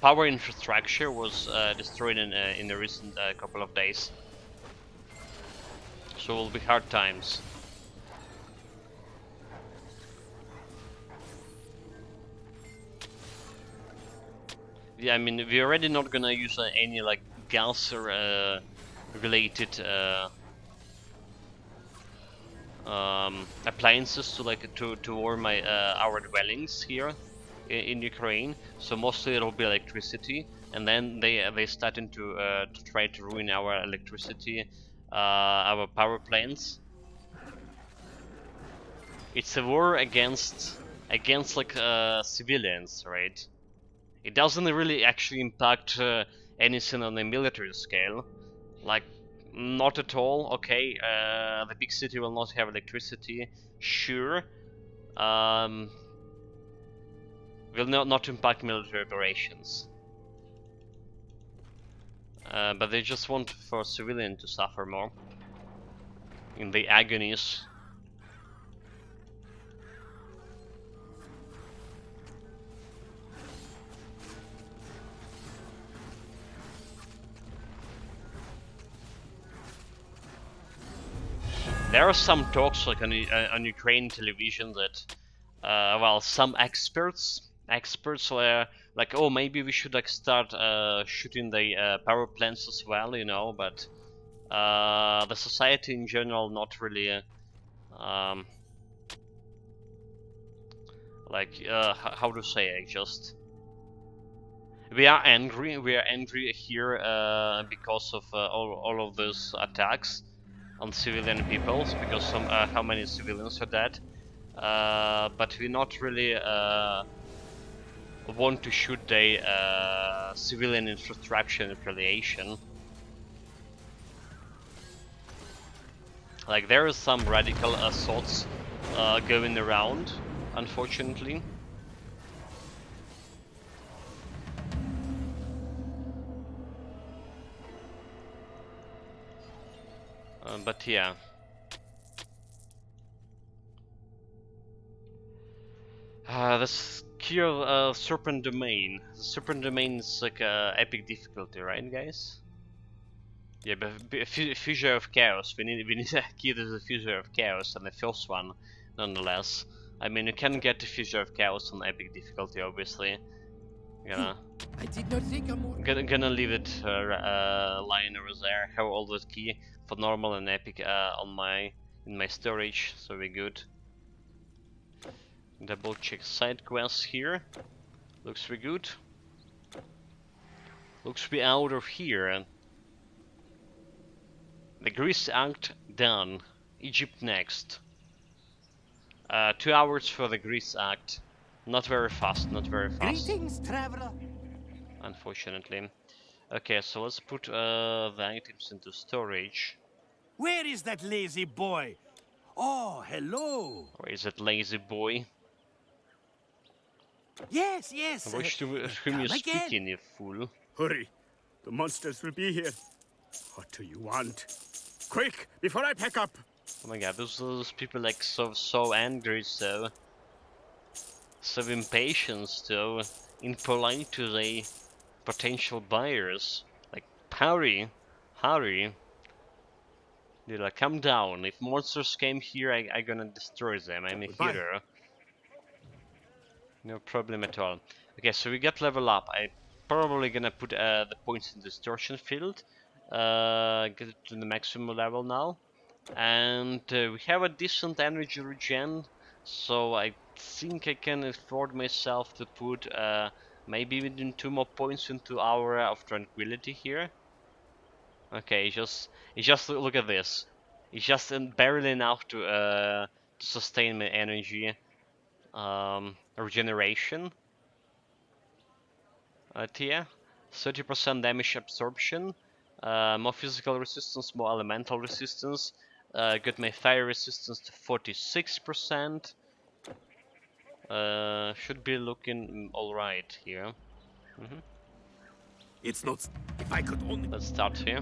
power infrastructure was destroyed in the recent couple of days. So it will be hard times. Yeah, I mean, we're already not gonna use any like gas related appliances to warm my our dwellings here in Ukraine. So mostly it'll be electricity, and then they starting to try to ruin our electricity, our power plants. It's a war against like civilians, right? It doesn't really actually impact anything on a military scale, like not at all. Okay, the big city will not have electricity, sure. Will not impact military operations, but they just want for civilians to suffer more in the agonies. There are some talks like on Ukraine television that, well, some experts were like, oh, maybe we should like start shooting the power plants as well, you know. But the society in general not really, like, how to say it, just. We are angry. We are angry here because of all of those attacks on civilian peoples, because how many civilians are dead. But we not really want to shoot the civilian infrastructure in retaliation. Like there is some radical thoughts going around, unfortunately. But yeah. The skill Serpent Domain. The Serpent Domain is like epic difficulty, right, guys? Yeah, but Fissure of Chaos. We need a key to the Fissure of Chaos, and the first one, nonetheless. I mean, you can get the Fissure of Chaos on epic difficulty, obviously. I did not think I'm more... Gonna leave it lying over there. Have all those key for normal and epic in my storage, so we're good. Double check side quests here. Looks pretty good. Looks to be out of here. The Greece Act done. Egypt next. 2 hours for the Greece Act. Not very fast, not very fast, Greetings, traveler. unfortunately. Okay, so let's put the items into storage. Where is that lazy boy? Oh, hello. Or is it lazy boy? Yes, yes. Which to whom you Come again. speaking, you fool? Hurry. The monsters will be here. What do you want? Quick, before I pack up. Oh my god, those people like so angry, so impatient, so impolite to the potential buyers. Like, hurry, dude, like, calm down. If monsters came here, I gonna destroy them. I'm a Goodbye. hero. No problem at all. Okay, so we got level up. I probably gonna put the points in distortion field. Get it to the maximum level now. And we have a decent energy regen, so I think I can afford myself to put maybe even 2 more points into Aura of Tranquility here. Okay, it's just look at this. It's just barely enough to sustain my energy regeneration. Here, 30% damage absorption, more physical resistance, more elemental resistance. Got my fire resistance to 46%. Should be looking alright here. It's not. If I could only. Let's start here.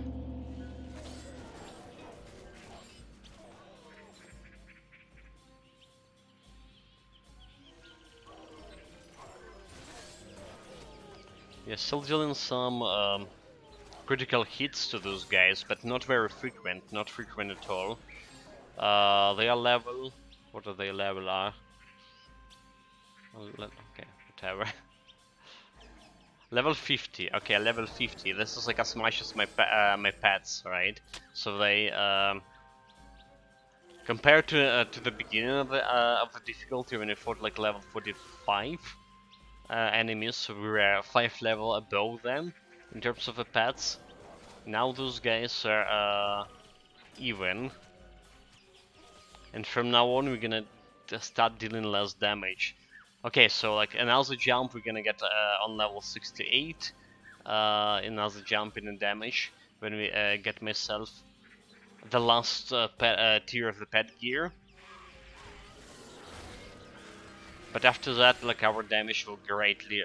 Yeah, still dealing some critical hits to those guys, but not very frequent, not frequent at all. They are level. What are they level are? Okay, whatever. Level 50. Okay, level 50. This is like as much as my pets, right? So they compared to the beginning of the difficulty when I fought like level 45 enemies, so we were 5 level above them in terms of the pets. Now those guys are even, and from now on we're gonna start dealing less damage. Okay, so like another jump we're gonna get on level 68. Another jump in the damage when we get myself the last tier of the pet gear. But after that, like our damage will greatly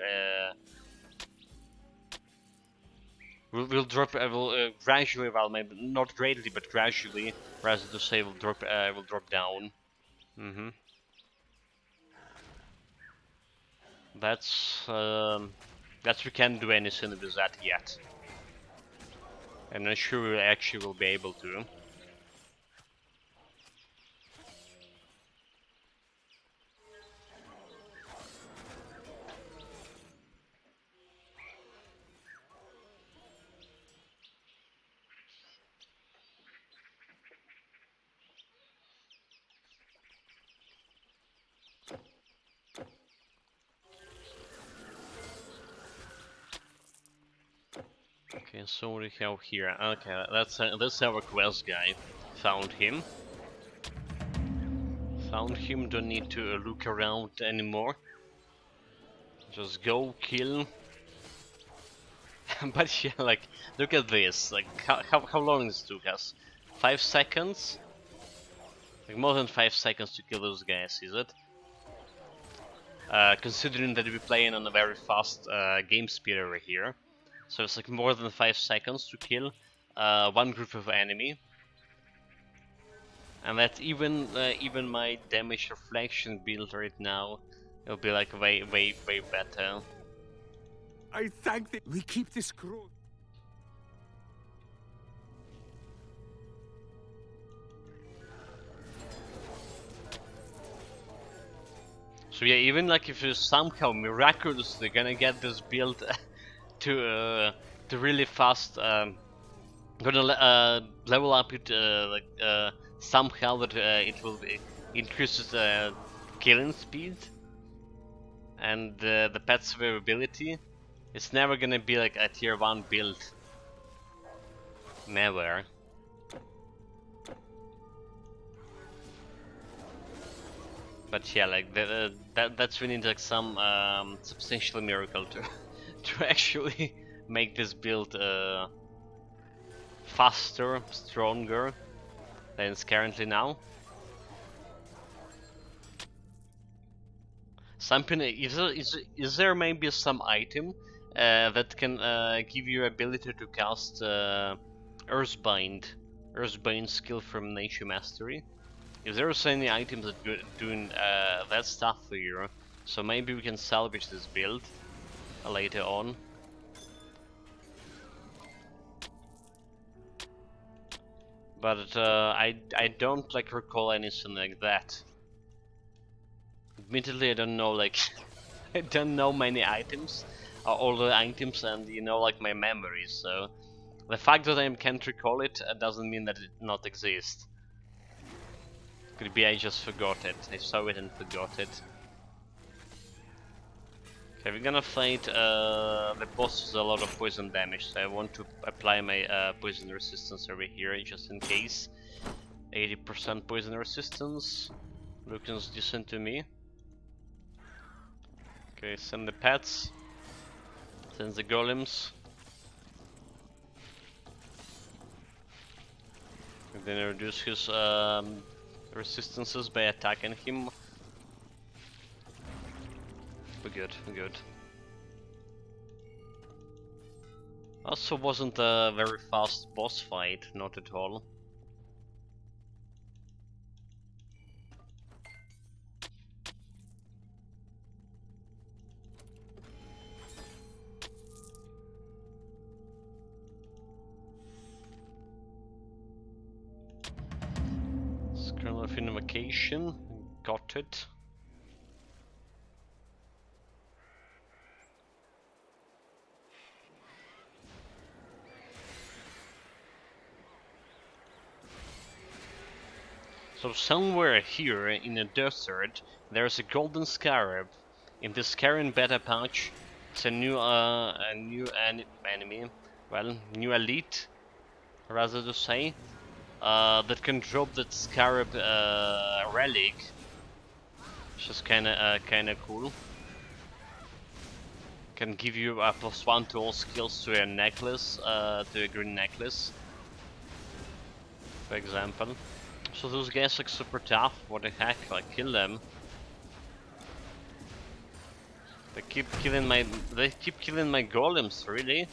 will drop. Will gradually, well, maybe not greatly, but gradually, rather to say, will drop down. Mm-hmm. That's we can't do anything with that yet. I'm not sure we actually will be able to. Okay, so what do we have here? Okay, that's our quest guy. Found him. Found him. Don't need to look around anymore. Just go kill. But yeah, like look at this. Like how long this took us? 5 seconds? Like more than 5 seconds to kill those guys, is it? Considering that we're playing on a very fast game speed over here. So it's like more than 5 seconds to kill one group of enemy. And that's even my damage reflection build right now. It'll be like way better. I thank thee. We keep this scroll. So yeah, even like if you somehow miraculously gonna get this build to really fast, gonna level up it somehow that it will increases killing speed and the pet survivability. It's never gonna be like a tier 1 build. Never. But yeah, like that's we need like some substantial miracle to to actually make this build faster, stronger than it's currently now. Something is there maybe some item that can give you ability to cast Earthbind, Earthbind skill from Nature Mastery? If there's any items that doing that stuff for you, so maybe we can salvage this build later on. But I don't like recall anything like that. Admittedly, I don't know like I don't know many items, all the items, and you know like my memories. So the fact that I can't recall it doesn't mean that it not exists. Could be I just forgot it. I saw it and forgot it. Okay, we're gonna fight the boss with a lot of poison damage, so I want to apply my poison resistance over here just in case. 80% poison resistance. Looks decent to me. Okay, send the pets. Send the golems. And then reduce his resistances by attacking him. We're good, we're good. Also wasn't a very fast boss fight, not at all. Kernel of Invocation, got it. So somewhere here in the desert, there's a golden scarab. In the Scarab beta pouch, it's a new enemy, well, new elite, rather to say, that can drop that scarab relic, which is kinda cool. Can give you a +1 to all skills to a necklace, to a green necklace, for example. So those guys look super tough. What the heck? Like kill them. They keep killing my golems, really?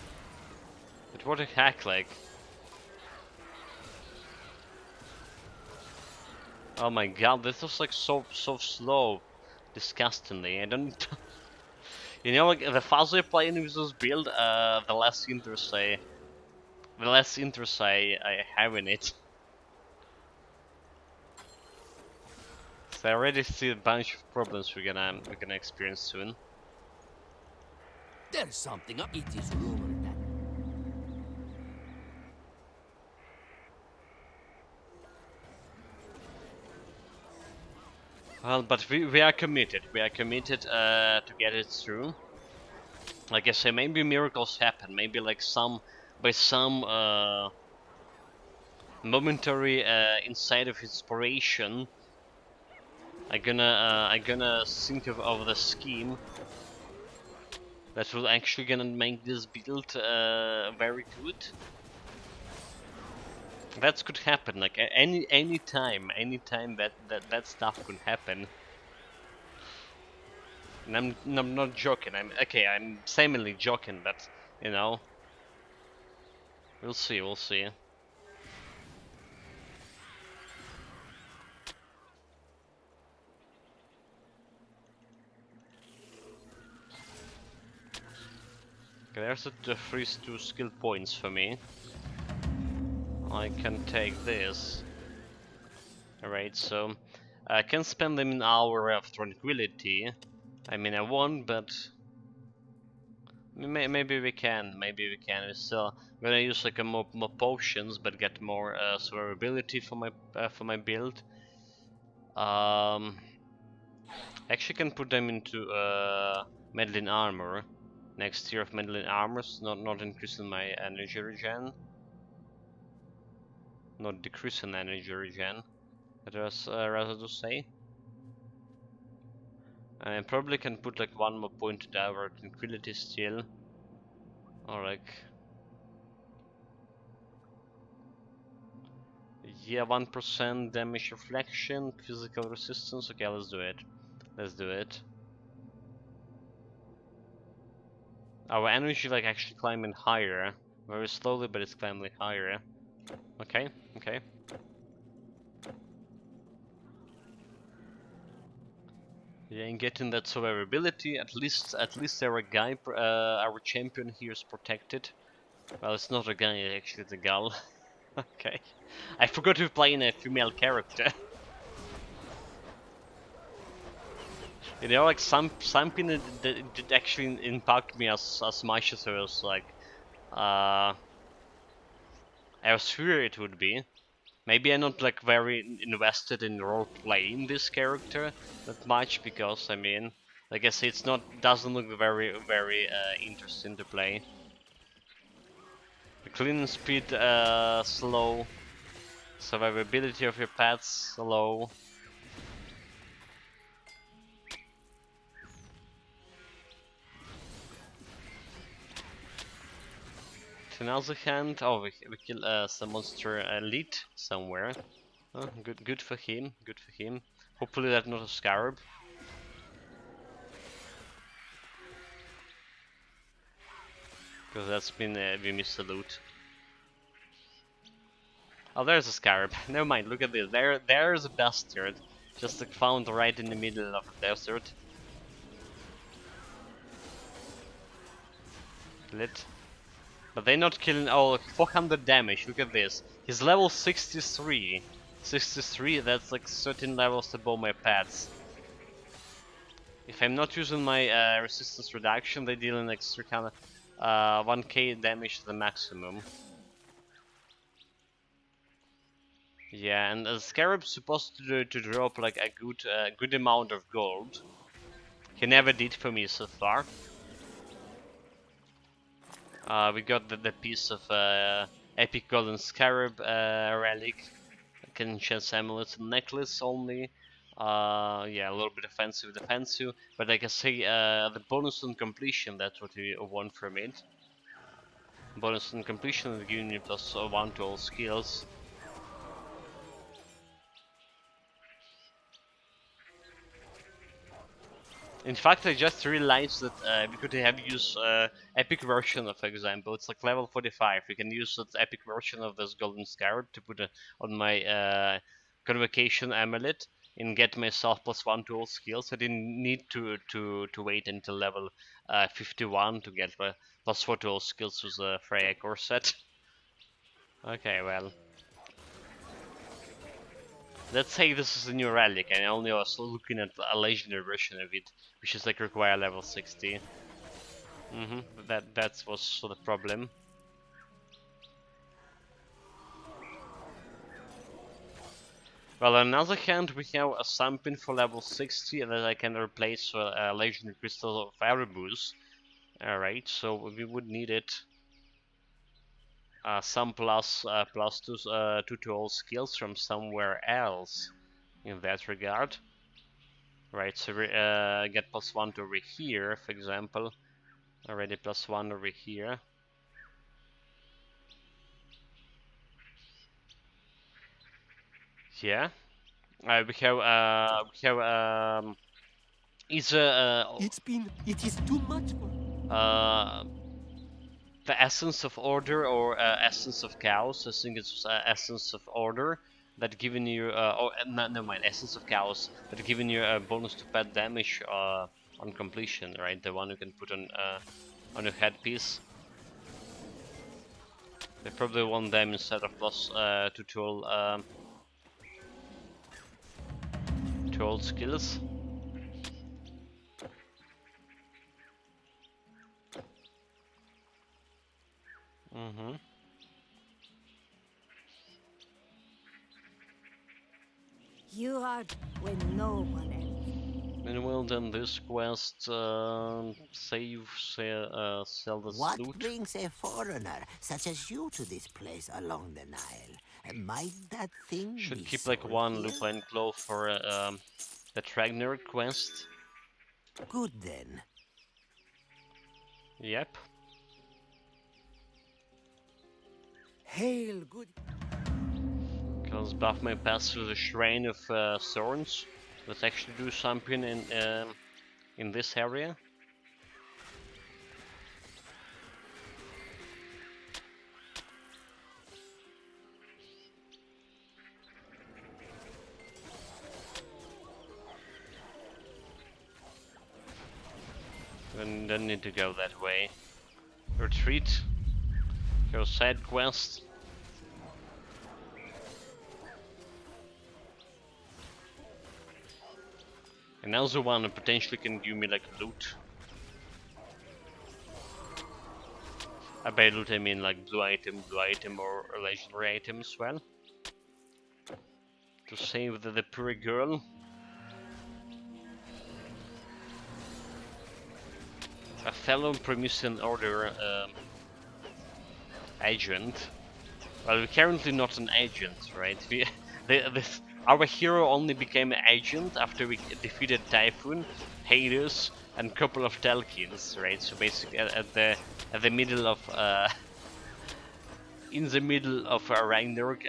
But what the heck, like? Oh my god, this is like so slow. Disgustingly. I don't you know, like the faster I play with this build, the less interest I have in it. So I already see a bunch of problems we're gonna experience soon. There's something up. It is rumored that Well, but we are committed. We are committed to get it through. Like I say, maybe miracles happen. Maybe like by some momentary insight of inspiration, I gonna think of the scheme that will actually gonna make this build very good. That could happen. Like any time that stuff could happen. And I'm not joking. I'm seemingly joking, but you know, we'll see. We'll see. Okay, there's a freeze 2 skill points for me. I can take this. Alright, so I can spend them in Hour of Tranquility. I mean, I won't, but maybe we can. Maybe we can. We're still gonna use like more potions, but get more survivability for my build. Actually, can put them into meddling armor. Next tier of meddling armors, not increasing my energy regen. Not decreasing energy regen, that was rather to say. I probably can put like one more point to our tranquility still. Or like... Yeah, 1% damage reflection, physical resistance. Okay, let's do it. Let's do it. Our energy like actually climbing higher. Very slowly, but it's climbing higher. Okay, okay. Yeah, and getting that survivability, at least our guy, our champion here is protected. Well, it's not a guy, actually, it's a girl. Okay. I forgot to play in a female character. You know, like something that did actually impact me as much as I was like, I was sure it would be. Maybe I'm not like very invested in role playing this character that much because I mean, like I say, it's not doesn't look very interesting to play. The cleaning speed slow, survivability of your pets low. On the other hand, oh, we kill some monster elite somewhere. Oh, good for him, good for him. Hopefully that's not a scarab. Because that's been, we missed the loot. Oh, there's a scarab. Never mind, look at this. There's a bastard. Just like found right in the middle of the desert. Kill it. But they're not killing. Oh, 400 damage. Look at this. He's level 63. 63, that's like 13 levels above my pets. If I'm not using my resistance reduction, they deal an extra kind of 1k damage to the maximum. Yeah, and the scarab's supposed to drop like a good amount of gold. He never did for me so far. We got the piece of epic golden scarab relic. Can enchant amulets and necklace only. Yeah, a little bit defensive. But like I say, the bonus on completion, that's what we want from it. Bonus on completion is giving you plus 1 to all skills. In fact, I just realized that we could have used epic version of, for example, it's like level 45. We can use that epic version of this golden scarab to put on my convocation amulet and get myself plus 1 to all skills. I didn't need to wait until level 51 to get plus 4 to all skills with the Freya corset. Okay, well. Let's say this is a new relic, and I only was looking at a legendary version of it, which is like require level 60. That was the problem. Well, on the other hand, we have a something for level 60 that I can replace with a legendary crystal of Erebus. Alright, so we would need it. Some plus two to all skills from somewhere else in that regard. Right, so we get plus 1 over here, for example. Already plus 1 over here. Yeah. We have is It is too much for... uh the essence of order or essence of chaos. I think it's essence of order that giving you no mind, essence of chaos that giving you a bonus to pet damage on completion, right? The one you can put on your headpiece. They probably want them instead of plus to all skills. You are when no one else. Meanwhile, then this quest, save, sell this What loot. brings a foreigner such as you to this place along the Nile? Might that thing Should be keep like sold one here? lupine claw for the Ragnar quest. Good then. Yep. Hail, good. Okay, let's buff my pass through the Shrine of Thorns. Let's actually do something in this area. And don't need to go that way. Retreat. Your side quest. Another one that potentially can give me like loot. By loot I mean like blue item, or a legendary item as well. To save the poor girl. A fellow Promethean Order agent. Well, we're currently not an agent, right? Our hero only became an agent after we defeated Typhoon, Hades, and a couple of Telkins, right? So basically, at the middle of in the middle of a Ragnarok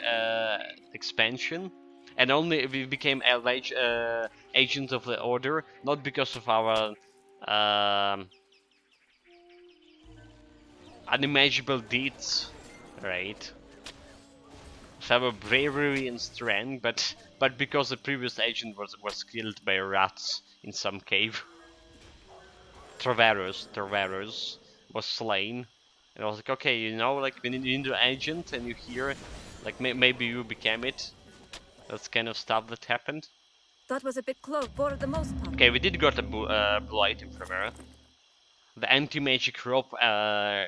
expansion, and only we became agent of the Order, not because of our unimaginable deeds, right? Of our bravery and strength, but because the previous agent was killed by rats in some cave. Traveros was slain, and I was like, okay, you know, like we need an agent, and you hear, like maybe you became it. That's kind of stuff that happened. That was a bit close for the most part. Okay, we did got a blue item from her. The anti-magic rope,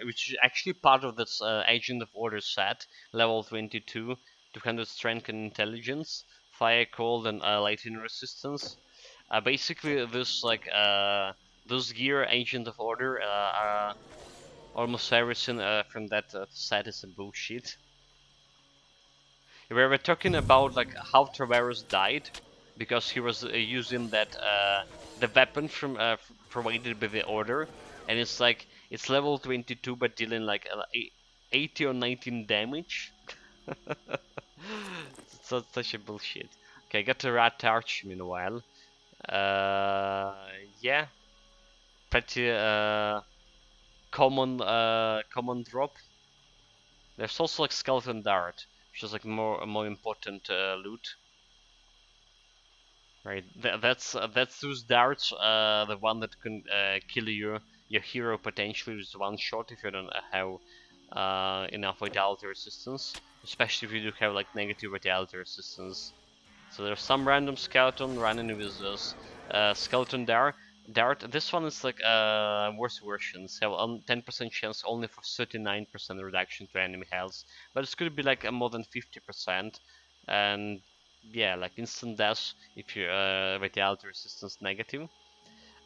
which is actually part of this Agent of Order set, level 22, 200 strength and intelligence, fire, cold, and lightning resistance. Basically, this gear, Agent of Order, almost everything from that set is a bullshit. We were talking about like how Traveros died because he was using that the weapon from provided by the Order, and it's like it's level 22 but dealing like 80 or 19 damage. Such a bullshit. Okay, I got the rat torch meanwhile. Yeah, pretty common drop. There's also like skeleton dart, which is like more important loot. Right, that's those darts. The one that can kill your hero potentially with one shot if you don't have enough vitality resistance, especially if you do have like negative vitality resistance. So there's some random skeleton running with this skeleton dart. This one is like worse versions. Have 10% chance only for 39% reduction to enemy health, but it's gonna be like a more than 50%, and yeah, like instant death if your vitality resistance negative.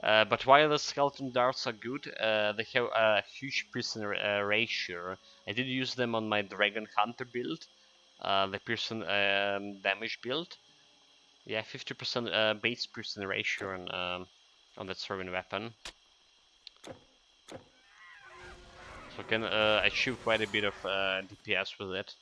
But while the skeleton darts are good, they have a huge piercing ratio. I did use them on my Dragon Hunter build, the piercing damage build. Yeah, 50% base piercing ratio on that throwing weapon. So I can achieve quite a bit of DPS with it.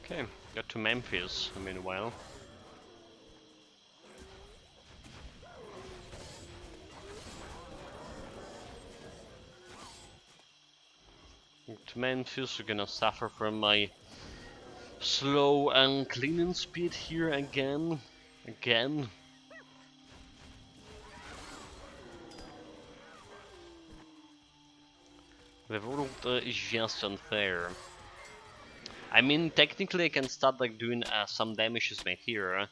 Okay, got to Memphis meanwhile. To Memphis, we're gonna suffer from my slow and cleaning speed here again. The world is just unfair. I mean, technically I can start like doing some damage with my hero.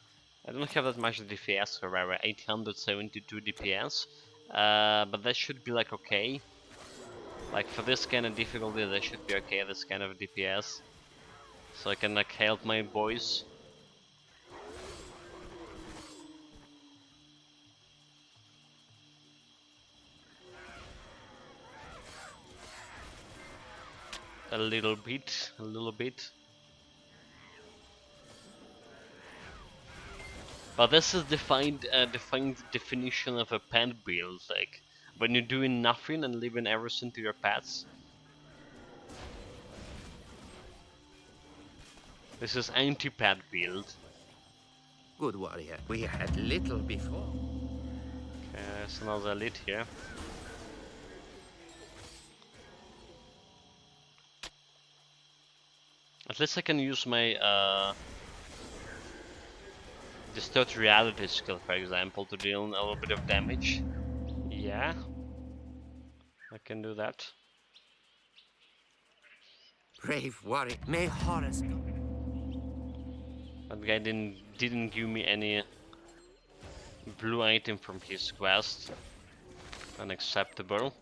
I don't have that much DPS, however, 872 DPS. But that should be like okay. Like for this kind of difficulty, that should be okay, this kind of DPS. So I can like help my boys. a little bit, a little bit. But this is defined definition of a pet build, like when you're doing nothing and leaving everything to your pets. This is anti-pet build. Good warrior, we had little before. Okay, there's another elite here. At least I can use my distort reality skill, for example, to deal a little bit of damage. Yeah, I can do that. Brave warrior, may Horus go. That guy didn't give me any blue item from his quest. Unacceptable.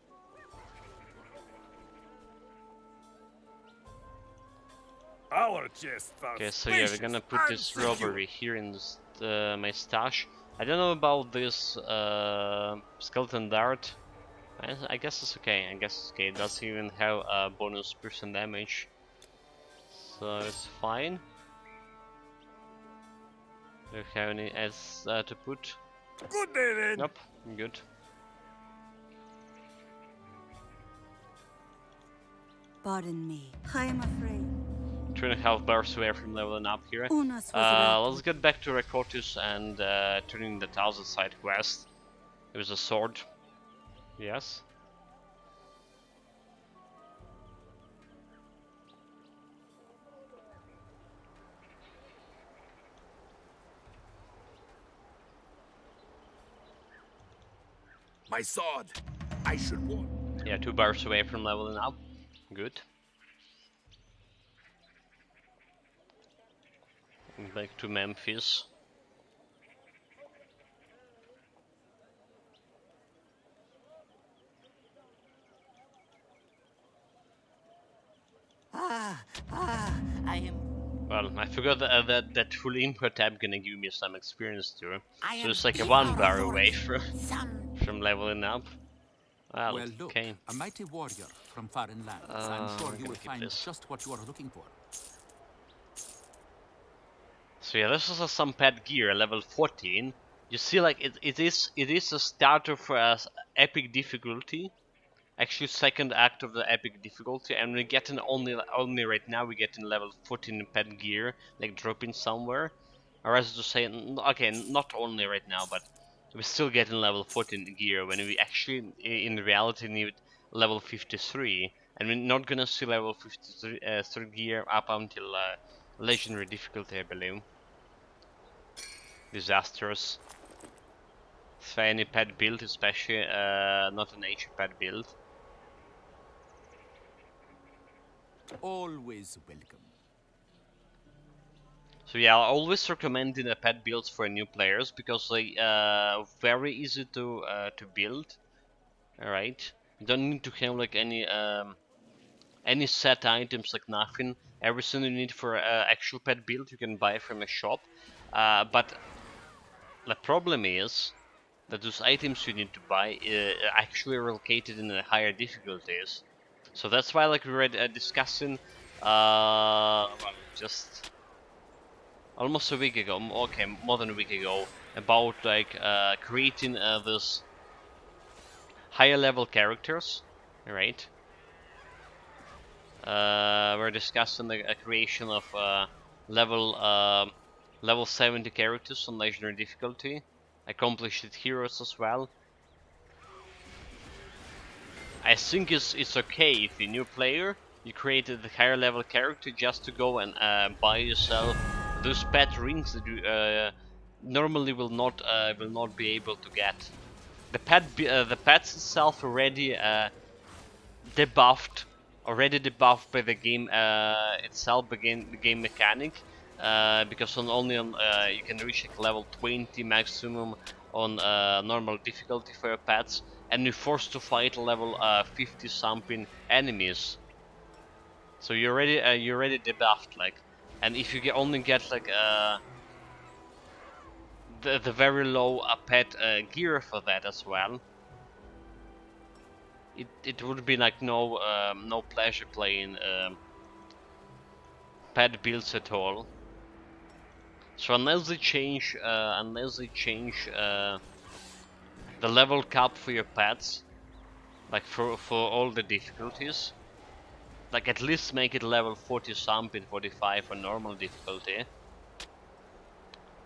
Our chests are Okay, so yeah, we're gonna put this robbery here in this, my stash. I don't know about this skeleton dart. I guess it's okay. I guess it's okay. It does even have bonus percent damage, so it's fine. Do you have any else to put? Good day then. Nope, I'm good. Pardon me. I am afraid. 2.5 bars away from leveling up here. Unas was Let's get back to Recortis and turning the 1000 side quest. It was a sword. Yes. My sword. I should warn. Yeah, 2 bars away from leveling up. Good. Back to Memphis. I am. Well, I forgot that full input tab gonna give me some experience too. I So am it's like a eager 1 bar for away some. from leveling up. Well, Well, look, okay. a mighty warrior from foreign lands. I'm sure I'm you will gonna keep find this. just what you are looking for. So yeah, this is some pet gear, level 14. You see, like it is a starter for us epic difficulty. Actually, second act of the epic difficulty, and we're getting only right now we're getting level 14 pet gear, like dropping somewhere. Or as to say, okay, not only right now, but we're still getting level 14 gear when we actually in reality need level 53, and we're not gonna see level 53 third gear up until legendary difficulty, I believe. Disastrous. So any pet build, especially not a nature pet build. Always welcome. So yeah, I always recommend the pet builds for new players because they very easy to build. All right, you don't need to have like any set items, like nothing. Everything you need for actual pet build you can buy from a shop. But the problem is that those items you need to buy actually are located in the higher difficulties. So that's why, like we were discussing, well, just almost a week ago, okay, more than a week ago, about like creating this higher level characters, right? We're discussing the creation of level 70 characters on legendary difficulty, accomplished heroes as well. I think it's okay if you're a new player, you created the higher level character just to go and buy yourself those pet rings that you normally will not be able to get. The pets itself already debuffed, by the game itself, the game mechanic, because only on you can reach like level 20 maximum on normal difficulty for your pets, and you're forced to fight level 50 something enemies. So you're already debuffed, like, and if you only get like the very low pet gear for that as well, it would be like no pleasure playing pet builds at all. So unless they change the level cap for your pets, like for all the difficulties, like at least make it level 40 something, 45 for normal difficulty,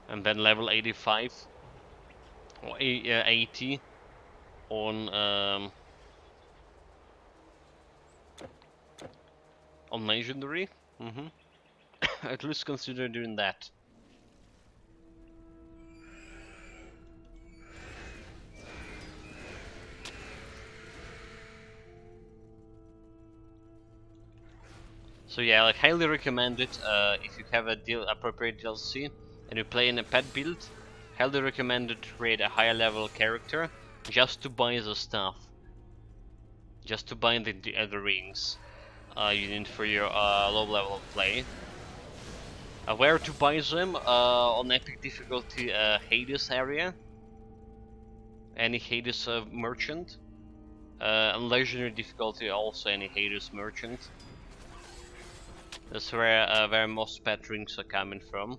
and then level 85 or 80 on legendary. At least consider doing that. So yeah, like highly recommend it if you have a appropriate DLC and you play in a pet build. Highly recommend it to create a higher level character just to buy the stuff, just to buy the rings you need for your low level play. Where to buy them? On epic difficulty, Hades area, any Hades merchant. On legendary difficulty, also any Hades merchant. That's where most pet rings are coming from.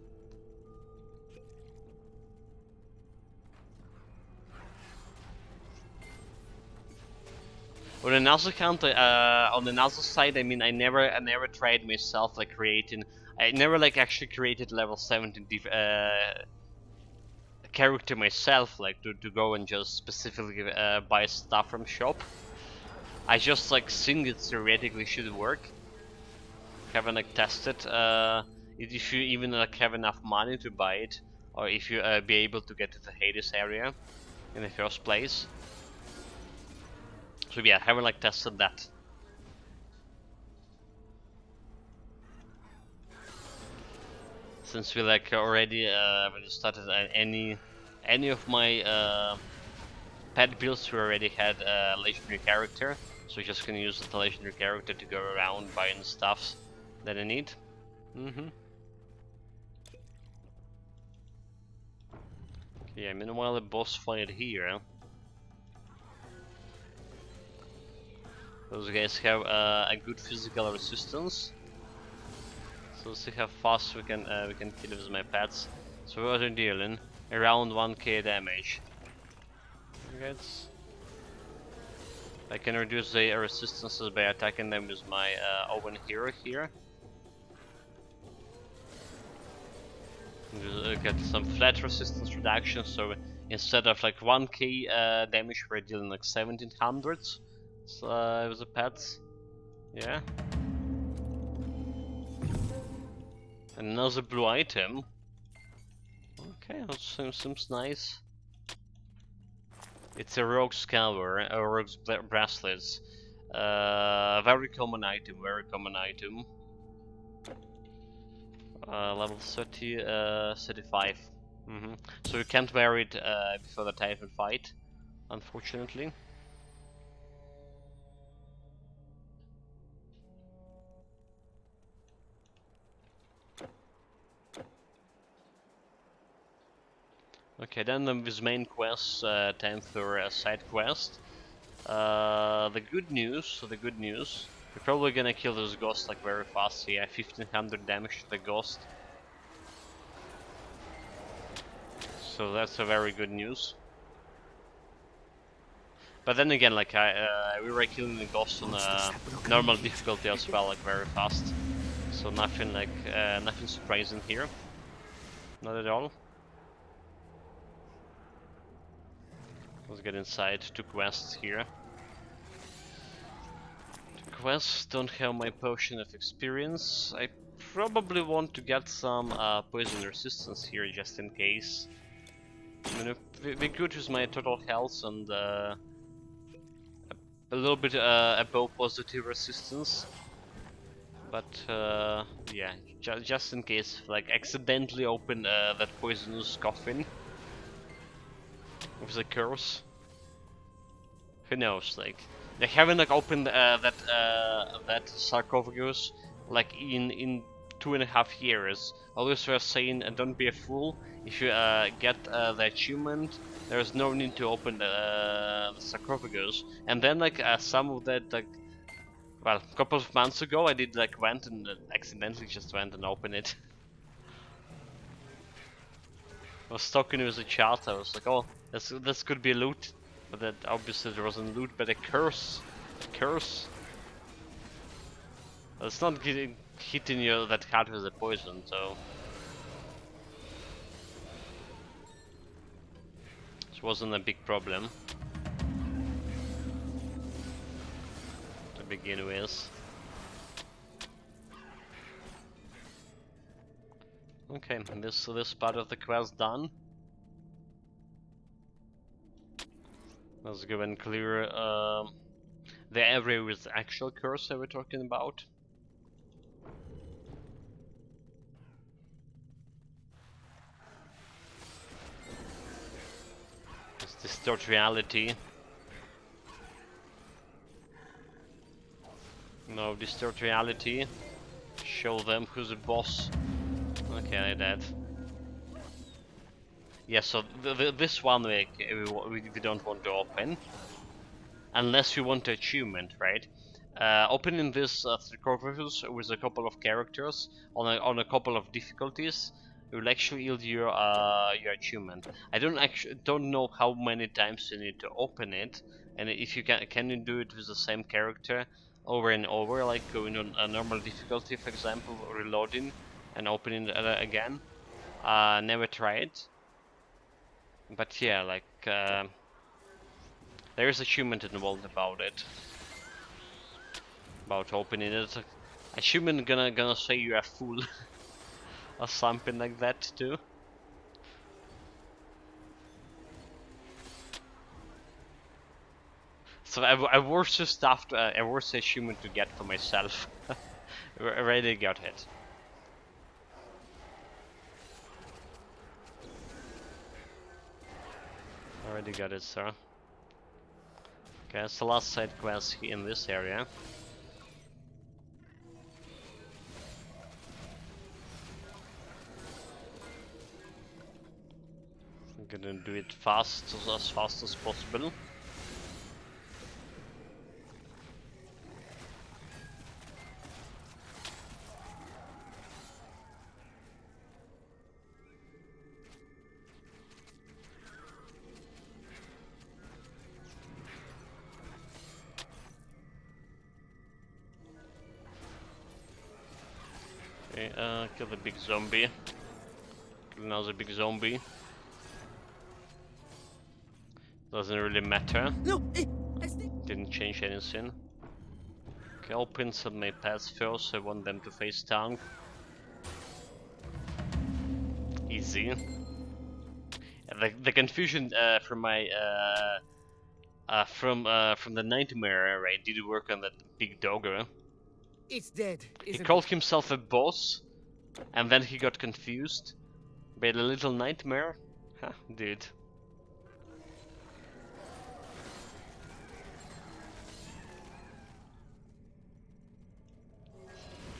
On another count, on another side, I mean, I never tried myself like creating. I never like actually created level 17 character myself, like to go and just specifically buy stuff from shop. I just like think it theoretically should work. Haven't like tested if you even like have enough money to buy it, or if you be able to get to the Hades area in the first place. So yeah, haven't like tested that. Since we like already when we started any of my pet builds, we already had a legendary character, so we're just gonna use the legendary character to go around buying stuffs that I need. Yeah, meanwhile the boss fight here. Those guys have a good physical resistance. So let's see how fast we can kill with my pets. So what are we dealing? Around 1k damage. Guys, I can reduce their resistances by attacking them with my open hero here. Get some flat resistance reduction, so instead of like 1k damage, we're dealing like 1700 with the pets. Yeah. Another blue item. Okay, that seems nice. It's a rogue scour, a rogue's bracelets. Very common item, very common item. Level 30, 35. So you can't wear it before the Titan fight, unfortunately. Okay, then with main quest, time for a side quest. The good news, we're probably gonna kill this ghost like very fast. Yeah, 1500 damage to the ghost. So that's a very good news. But then again, like we were killing the ghost on normal difficulty as well, like very fast. So nothing like nothing surprising here. Not at all. Let's get inside. 2 quests here. 2 quests don't have my potion of experience. I probably want to get some poison resistance here just in case. I mean, we good with my total health and a little bit above positive resistance. But yeah, just in case, like accidentally open that poisonous coffin with the curse. Who knows? Like they haven't like opened that sarcophagus like in 2.5 years. Always were saying, "Don't be a fool. if you get the achievement, there's no need to open the sarcophagus. And then like some of that, like, well, a couple of months ago, I did like went and accidentally just went and opened it. I was talking with a chat. I was like, oh, this could be loot, but that obviously there wasn't loot, but a curse, a curse. Well, it's not hitting you that hard with the poison, so it wasn't a big problem to begin with. Okay, this part of the quest done. Let's go and clear the area with the actual curse that we're talking about. Let's distort reality. No, distort reality. Show them who's the boss. Okay, I did. Yeah, so this one we don't want to open. Unless you want achievement, right? Opening this sarcophagus with a couple of characters on a couple of difficulties will actually yield your achievement. I don't know how many times you need to open it, and if you can you do it with the same character over and over, like going on a normal difficulty, for example, reloading and opening it again. Never tried, but yeah, like. There's achievement involved about it. About opening it. Achievement gonna say you're a fool. Or something like that too. So I worse stuff to, I worse achievement to get for myself. I already got it. Already got it, sir. Okay, it's the last side quest in this area. I'm gonna do it fast, as fast as possible. Okay, kill the big zombie. Kill another big zombie. Doesn't really matter. No, Didn't change anything. Okay, open some my paths first. I want them to face down. Easy. The confusion from my from the nightmare array did work on that big dogger. It's dead. He called himself a boss, and then he got confused by the little nightmare. Huh, dude.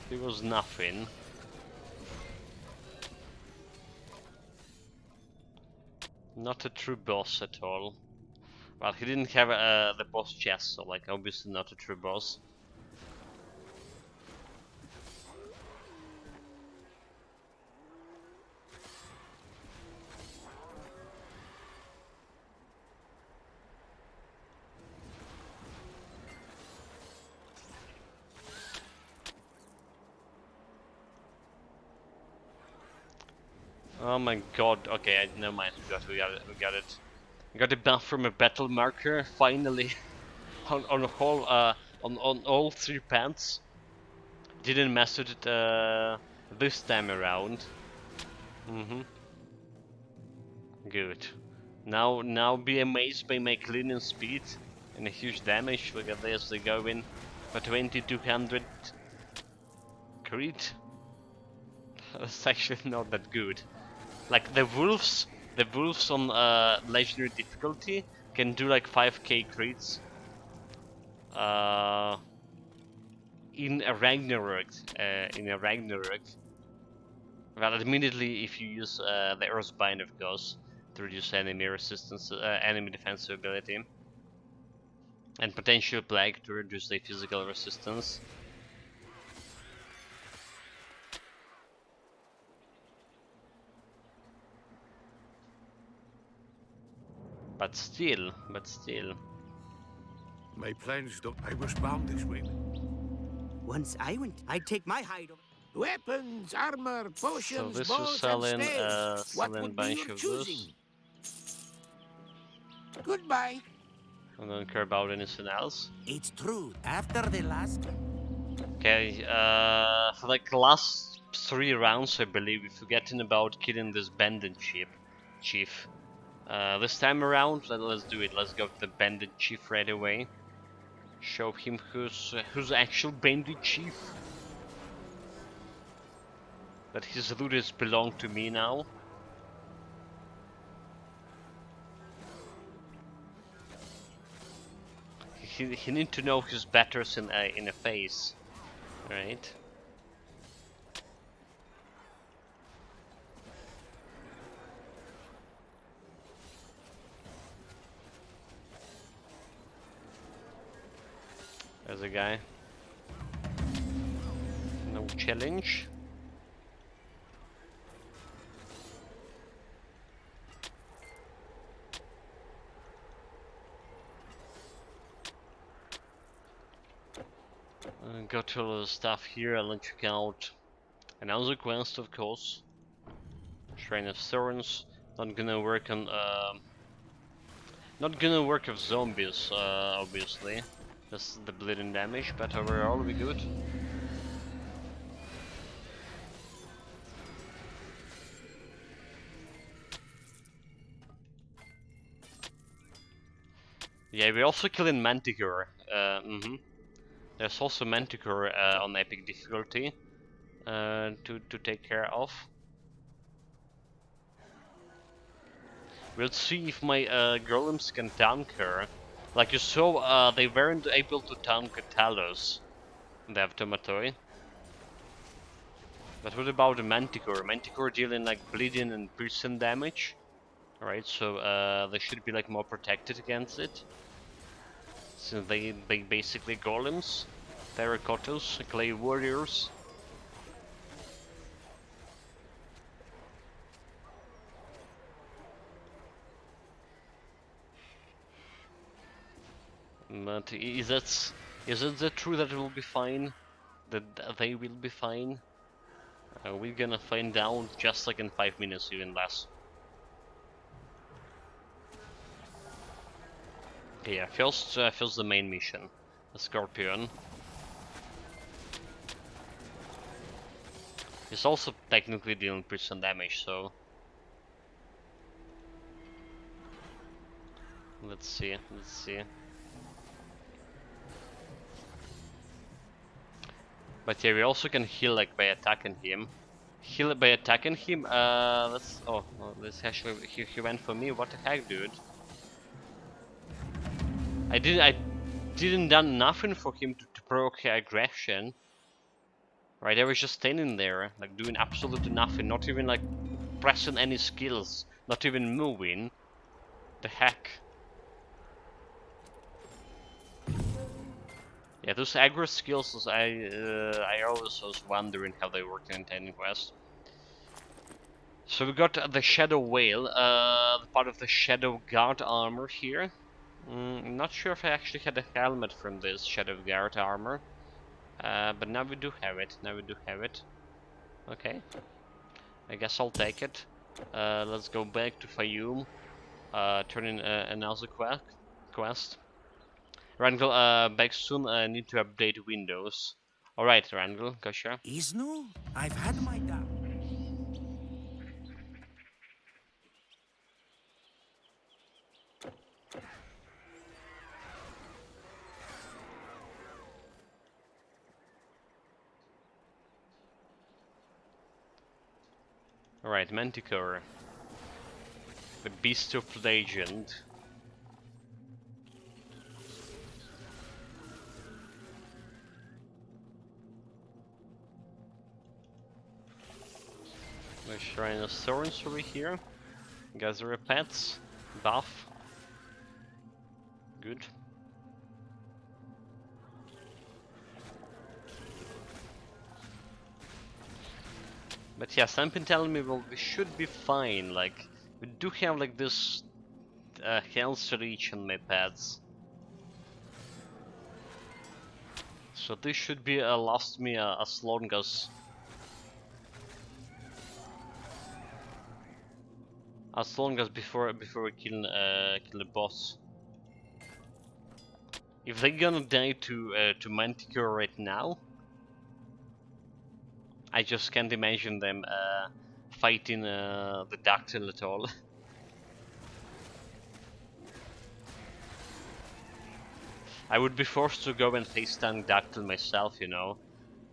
He was nothing. Not a true boss at all. Well, he didn't have the boss chest, so like obviously not a true boss. Oh my god, okay, never mind, we got it. We got a buff from a battle marker, finally. on a whole, on all 3 pants. Didn't mess with it this time around. Good. Now be amazed by my cleaning speed and a huge damage. Look at this, they go in for 2200 crit. That's actually not that good. Like the wolves on legendary difficulty can do like 5k crits in a Ragnarok. Well, immediately if you use the Earthbind, of course, to reduce enemy resistance, enemy defensive ability, and potential Plague to reduce their physical resistance. But still. My plans don't. I was bound this way. Once I went, I'd take my hide over. Weapons, armor, So potions, this will bows, sell and in staves. What a would be bunch your of choosing? this. Goodbye. I don't care about anything else. It's true. After the last Okay, for like last 3 rounds, I believe, we're forgetting about killing this bandit chief. This time around, let's do it. Let's go to the bandit chief right away. Show him who's actual bandit chief. That his loot is belong to me now. He need to know his batters in a face, right? There's a guy. No challenge. Got all the stuff here. I'll check out another quest, of course. Shrine of Thorns. Not gonna work on not gonna work with zombies, obviously. Just the bleeding damage, but overall we good. Yeah, we're also killing Manticore. There's also Manticore on epic difficulty to take care of. We'll see if my golems can tank her. Like you saw, they weren't able to tank Talos, the Automatoi. But what about the Manticore? Manticore dealing like bleeding and piercing damage. Alright, so they should be like more protected against it. Since they basically golems, terracottas, clay warriors. But is it true that it will be fine? That they will be fine? We're gonna find out just like in 5 minutes, even less. Okay, yeah, first the main mission, the Scorpion. He's also technically dealing prison damage, so let's see. But yeah, we also can heal like by attacking him. Heal by attacking him. Let's. Oh, well, this actually he went for me. What the heck, dude? I didn't done nothing for him to provoke aggression. Right, I was just standing there, like doing absolutely nothing, not even like pressing any skills, not even moving. The heck? Yeah, those aggro skills, I always was wondering how they work in Titan Quest. So we got the Shadow Whale, the part of the Shadow Guard armor here. I'm not sure if I actually had a helmet from this Shadow Guard armor. But now we do have it. Okay. I guess I'll take it. Let's go back to Fayum. Turn in another quest. Rangel, back soon. I need to update Windows. Alright, Rangel, gotcha. Isnu? I've had my doubt. Alright, Manticore. The Beast of Legend. My Shrine of Thorns over here. Gather pets. Buff. Good. But yeah, something telling me, well, we should be fine. Like, we do have like this health reach on my pets. So this should be last me as long as before we kill the boss. If they're gonna die to Manticore right now, I just can't imagine them fighting the Dactyl at all. I would be forced to go and face tank Dactyl myself, you know.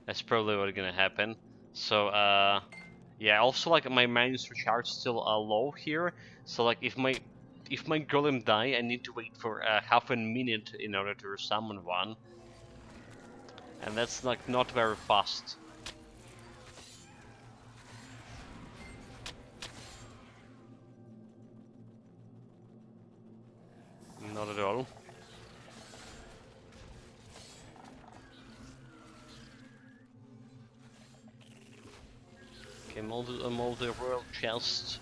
That's probably what's gonna happen. So yeah, also like my minus recharge still low here. So like if my golem die, I need to wait for half a minute in order to summon one. And that's like not very fast. Not at all. Okay, multi-world chest.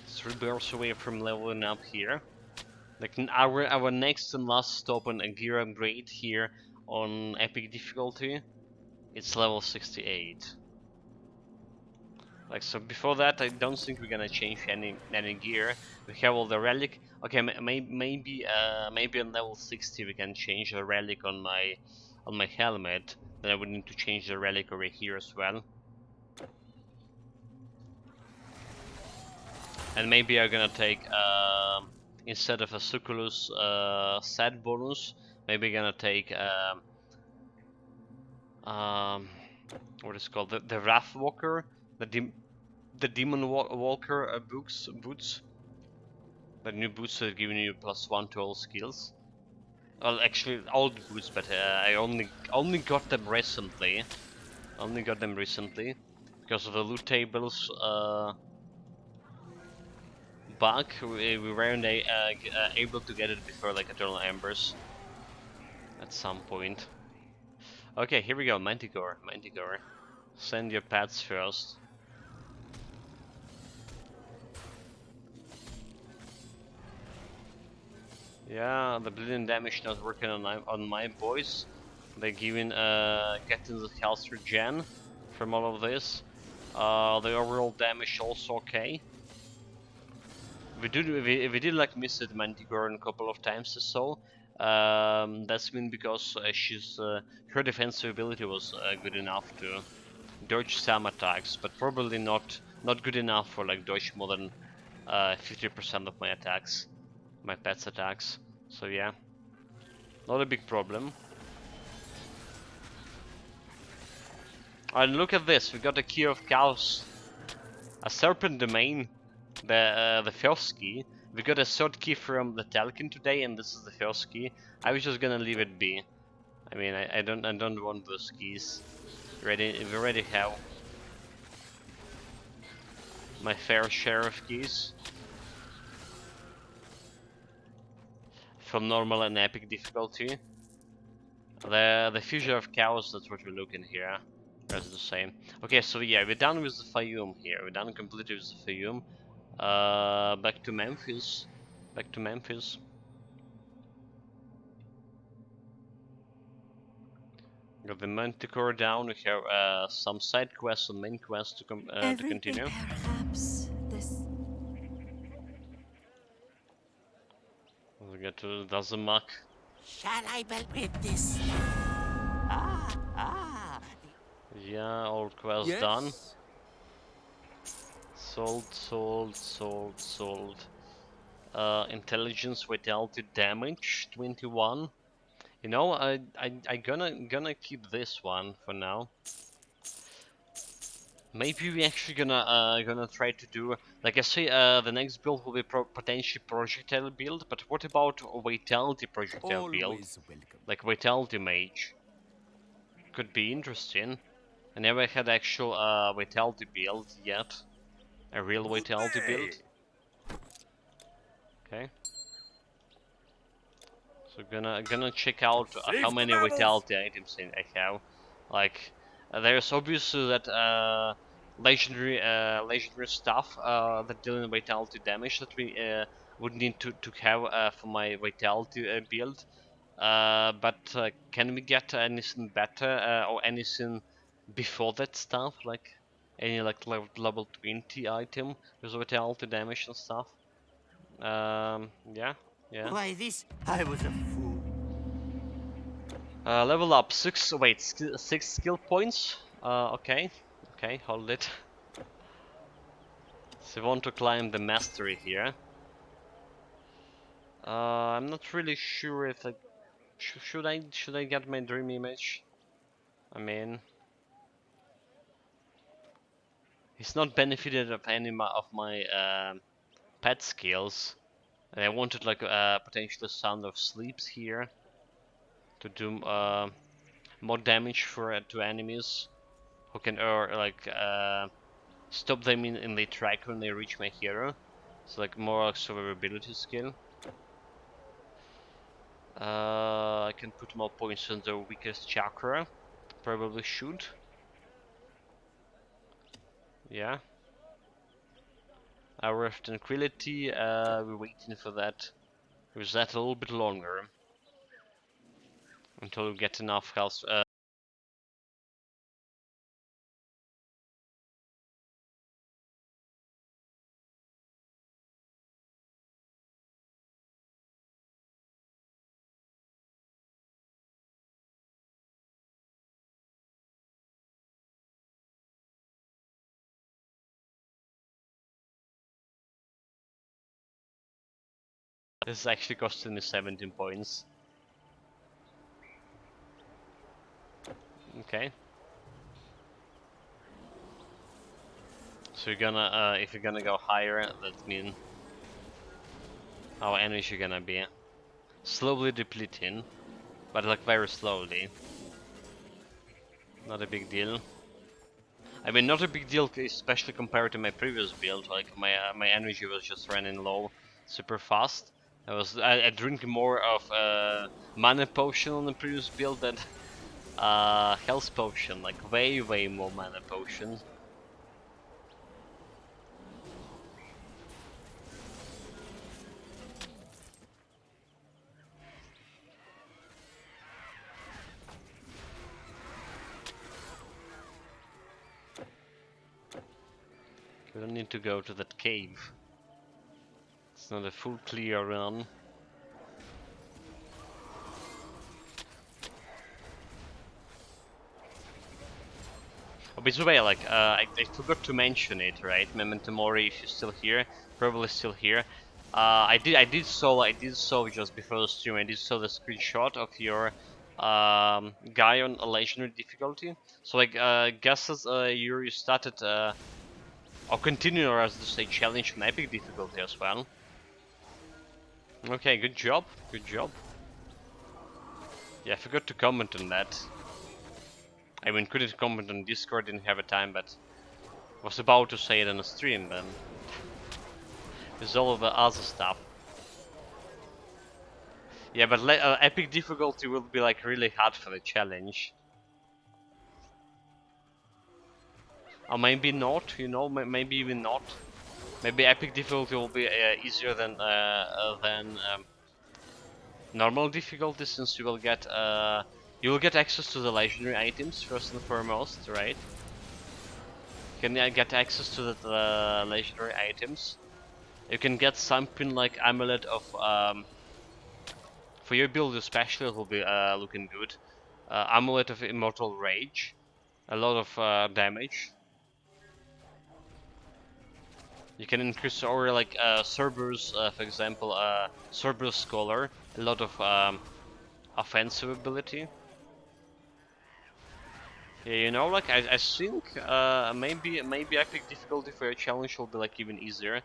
3 bursts away from leveling up here. Like our next and last stop on a gear upgrade here on epic difficulty. It's level 68. Like, so before that, I don't think we're gonna change any gear. We have all the relic. Okay, maybe on level 60 we can change the relic on my helmet. Then I would need to change the relic over here as well. And maybe I'm gonna take instead of a Succulus set bonus, maybe gonna take what is it called, the Wrath Walker, the Demon Walker boots. The new boots are giving you +1 to all skills. Well, actually, all the boots, but I only got them recently. Because of the loot tables bug. We weren't able to get it before like Eternal Embers. At some point. Okay, here we go. Manticore. Send your pets first. Yeah, the bleeding damage not working on my boys. They're giving getting the health regen from all of this. The overall damage also okay. We did like miss it Manticore a couple of times or so. That's been because her defensive ability was good enough to dodge some attacks, but probably not good enough for like dodge more than 50% of my attacks. My pet's attacks. So yeah, not a big problem. And look at this, we got a key of chaos, a serpent domain, the first key. We got a third key from the Talcon today, and this is the first key. I was just gonna leave it be. I mean, I don't want those keys. We already have my fair share of keys. From normal and epic difficulty. The fusion of chaos, that's what we're looking here. That's the same. Okay, so yeah, we're done with the Fayum here. We're done completely with the Fayum. Back to Memphis. Got the Manticore down. We have some side quests and main quests to continue. Perhaps this. We get to Dazamak. Shall I help with this? Yeah, all quests done. Sold. Intelligence, vitality, damage, 21. You know, I gonna keep this one for now. Maybe we actually gonna try to do, like I say, the next build will be potentially projectile build, but what about vitality projectile build? welcome. Like vitality mage. Could be interesting. I never had actual vitality build yet. a real vitality build. Okay. So gonna check out how many vitality items I have. Like there's obviously that legendary stuff that deal in vitality damage that we would need to have for my vitality build. But can we get anything better or anything before that stuff? Like any like level 20 item with vitality damage and stuff? Yeah, yeah. Why, this... I was a fool. Level up 6. Wait, 6 skill points. Okay, okay, hold it. So we want to climb the mastery here. I'm not really sure if I should I get my dream image. I mean, he's not benefited of any of my pet skills. And I wanted like potentially Sound of Sleeps here to do more damage for to enemies who can or like stop them in the track when they reach my hero. So like more like survivability skill. I can put more points on the weakest chakra. Probably should. Yeah. Hour of Tranquility, we're waiting for that. With that a little bit longer. Until we get enough health. This is actually costing me 17 points. Okay. So you're gonna, if you're gonna go higher, that means our energy gonna be slowly depleting, but like very slowly. Not a big deal. I mean, not a big deal, especially compared to my previous build. Like my energy was just running low, super fast. I drink more of mana potion on the previous build than health potion, like way more mana potion. We don't need to go to that cave. It's not a full clear run. Oh, by the way, like I forgot to mention it, right? Memento Mori, if you're still here, probably still here. I did saw just before the stream. I did saw the screenshot of your guy on a legendary difficulty. So like, guesses you started or continue, or as to say, challenge on epic difficulty as well. Okay, good job, good job. Yeah, I forgot to comment on that. I mean, couldn't comment on Discord, didn't have a time, but was about to say it on the stream then. With all of the other stuff. Yeah, but epic difficulty will be like really hard for the challenge. Or maybe not, you know, maybe even not. Maybe epic difficulty will be easier than normal difficulty, since you will get access to the legendary items first and foremost, right? You can get access to the legendary items. You can get something like Amulet of for your build especially, it will be looking good. Amulet of Immortal Rage, a lot of damage. You can increase or like Cerberus, for example, Cerberus Scholar, a lot of offensive ability. Yeah, you know, like I think maybe epic difficulty for your challenge will be like even easier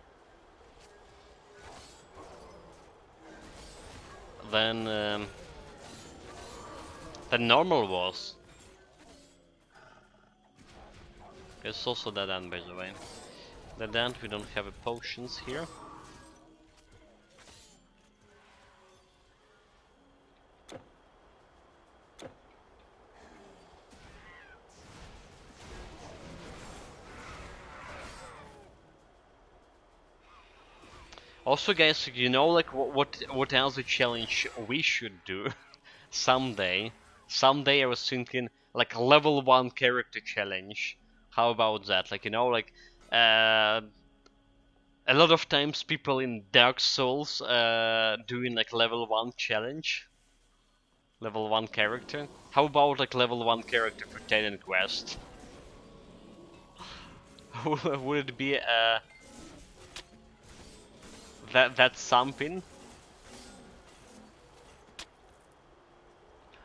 than normal was. It's also that end, by the way. Neidan, we don't have potions here. Also, guys, you know, like what else a challenge we should do someday? Someday I was thinking like a level 1 character challenge. How about that? Like, you know, like a lot of times people in Dark Souls doing like level 1 challenge, level 1 character. How about like level 1 character for Titan Quest? Would it be that's something?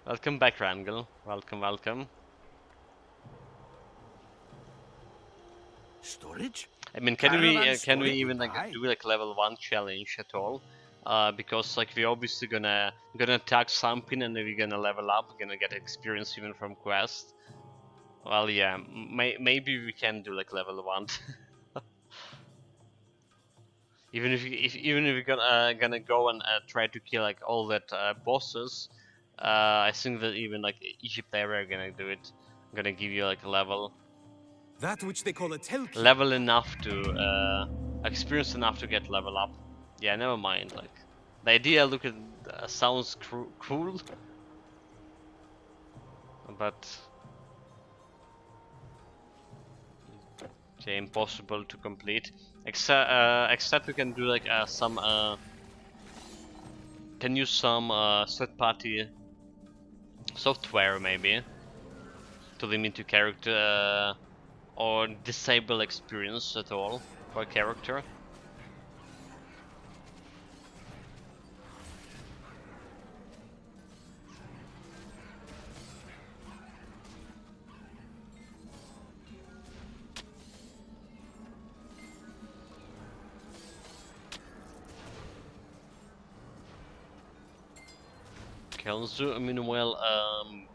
Welcome back, Rangel. Welcome, welcome. Storage? I mean, Caravan can we storage? even like Aye. do like level 1 challenge at all? Because like we're obviously gonna attack something and then we're gonna level up, we're gonna get experience even from quest. Well, yeah, maybe we can do like level 1. Even even if we're gonna go and try to kill like all that bosses, I think that even like Egypt area are gonna do it. Gonna give you like a That which they call a telki. level enough to experience enough to get level up. Yeah, never mind. Like the idea, look at sounds cool, but okay, impossible to complete. Except we can do like some can use some third-party software maybe to limit your character or disable experience at all for a character. Kelzu, meanwhile,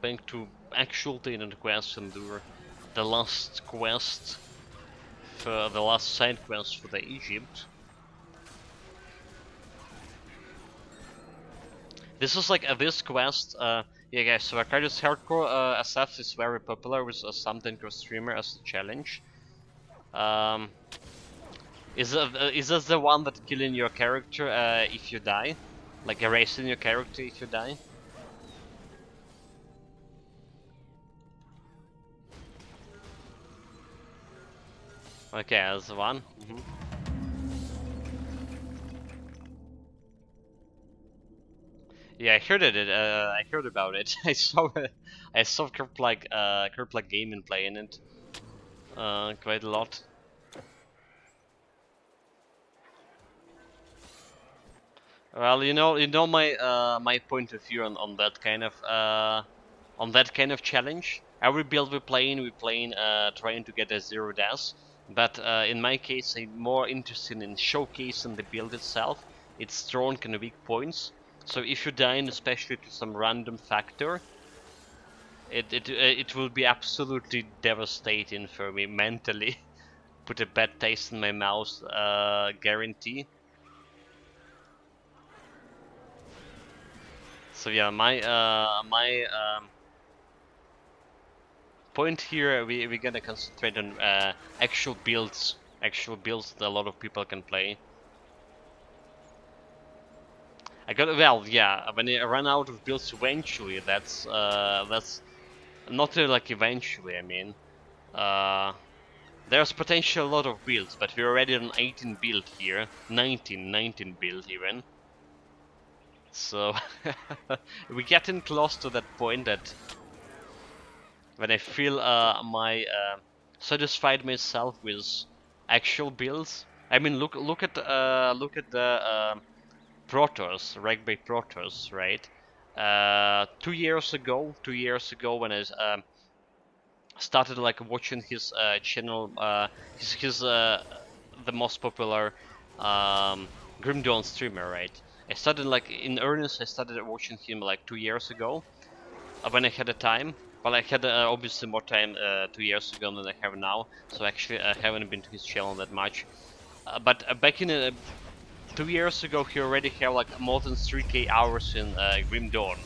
back to actual Titan quest and do the last quest for the last side quest for the Egypt. This is like this quest. Yeah, guys. So Arcadius Hardcore SF is very popular with some Tinker streamer as a challenge. Is this the one that killing your character if you die, like erasing your character if you die? Okay, that's the one. Yeah, I heard it. I heard about it. I saw Kerplak Gaming playing it quite a lot. Well, you know my my point of view on that kind of challenge. Every build we're playing trying to get a 0 deaths. But in my case, I'm more interested in showcasing the build itself, its strong and weak points. So if you die, especially to some random factor, it will be absolutely devastating for me mentally. Put a bad taste in my mouth, guarantee. So yeah, my point here, we're gonna concentrate on actual builds that a lot of people can play. Well, yeah, when I run out of builds eventually, that's not like eventually, I mean. There's potential a lot of builds, but we're already on 18 build here, 19 build even. So we're getting close to that point that when I feel my satisfied myself with actual builds. I mean, look at the Protoss, Rugby Protoss, right? 2 years ago when I started like watching his channel, his the most popular Grim Dawn streamer, right? I started like in earnest. I started watching him like 2 years ago when I had the time. Well, I had obviously more time 2 years ago than I have now, so actually I haven't been to his channel that much. But back in 2 years ago, he already had like more than 3k hours in Grim Dawn.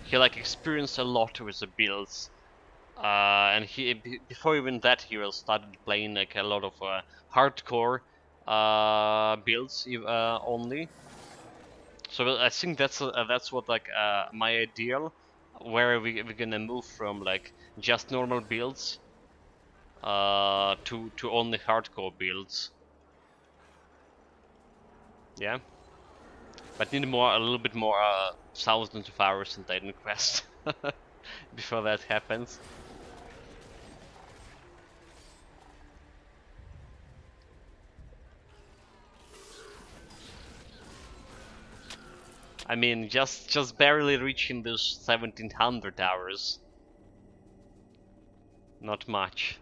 He like experienced a lot with the builds, and before even that, he was started playing like a lot of hardcore builds only. So I think that's what like my ideal, where we're gonna move from like just normal builds to only hardcore builds. Yeah, but need a little bit more thousands of hours in Titan Quest before that happens. I mean, just barely reaching those 1700 hours. Not much.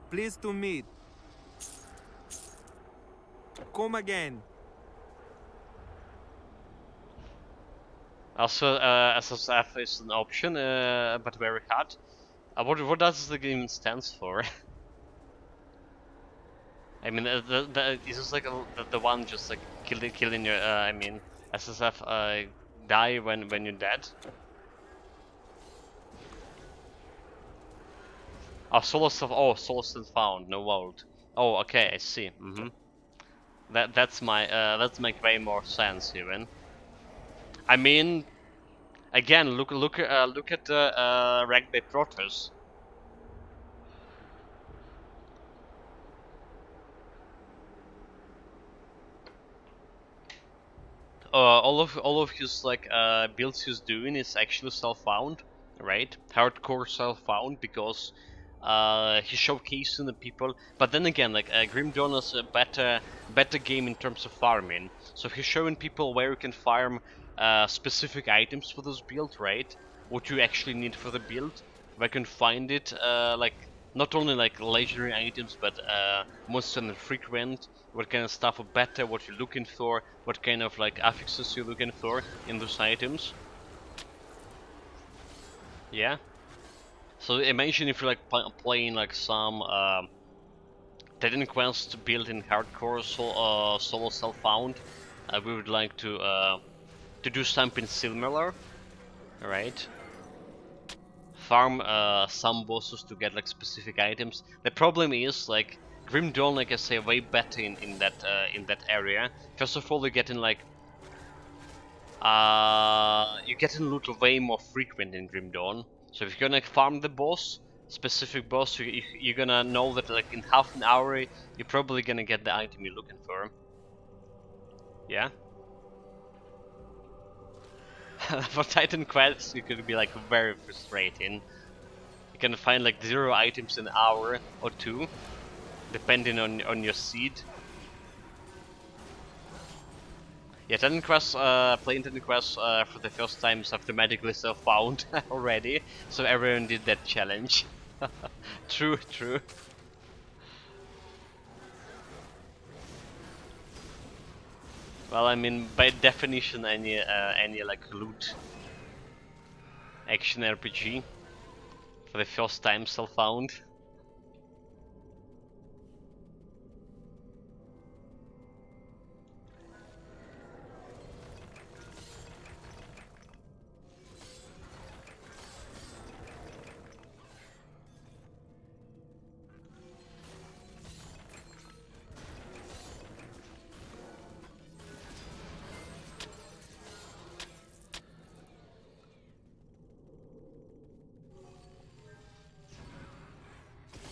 Pleased to meet. Come again. Also, SSF is an option, but very hard. What does the game stands for? I mean, is this like the one just like killing your? I mean, SSF die when you're dead. Oh, solo stuff. Oh, solo still found. No world. Oh, okay, I see. That's make way more sense even. I mean, again, look at the Ranked by Protoss. All of his like builds he's doing is actually self-found, right? Hardcore self-found because he's showcasing the people. But then again, like Grim Dawn is a better game in terms of farming. So he's showing people where you can farm specific items for this build, right? What you actually need for the build. Where you can find it, like not only like legendary items, but most frequent. What kind of stuff are better? What you're looking for? What kind of like affixes you're looking for in those items? Yeah. So imagine if you're like playing like some Titan Quest built in hardcore solo self-found. We would like to do something similar, right? Farm some bosses to get like specific items. The problem is like Grim Dawn, like I say, way better in that area. First of all, you're getting like loot way more frequent in Grim Dawn. So if you're gonna farm the boss, specific boss, you're gonna know that like in half an hour you're probably gonna get the item you're looking for. Yeah. For Titan Quest, it could be like very frustrating. You can find like 0 items in an hour or 2, depending on your seed. Yeah, Titan Quest, playing Titan Quest for the first time is automatically self-found already, so everyone did that challenge. True, true. Well, I mean, by definition, any like loot action RPG for the first time self-found.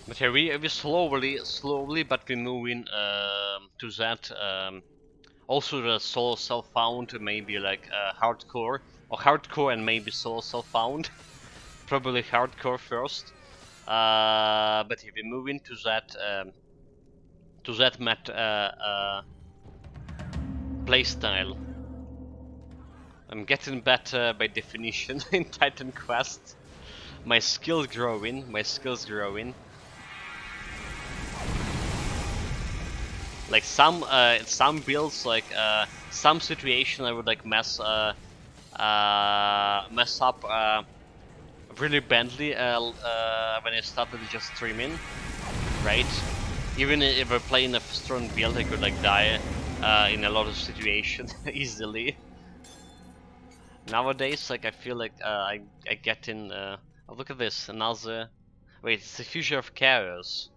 But here we slowly, but we're moving to that. Also, the solo self-found, maybe like hardcore, or hardcore and maybe solo self-found. Probably hardcore first. But if we move into that playstyle, I'm getting better by definition in Titan Quest. My skills growing. Like some builds, like some situation I would like mess mess up really badly when I started just streaming, right? Even if I play in a strong build, I could like die in a lot of situations easily. Nowadays, like I feel like I get in. Oh, look at this, another. Wait, it's the future of chaos.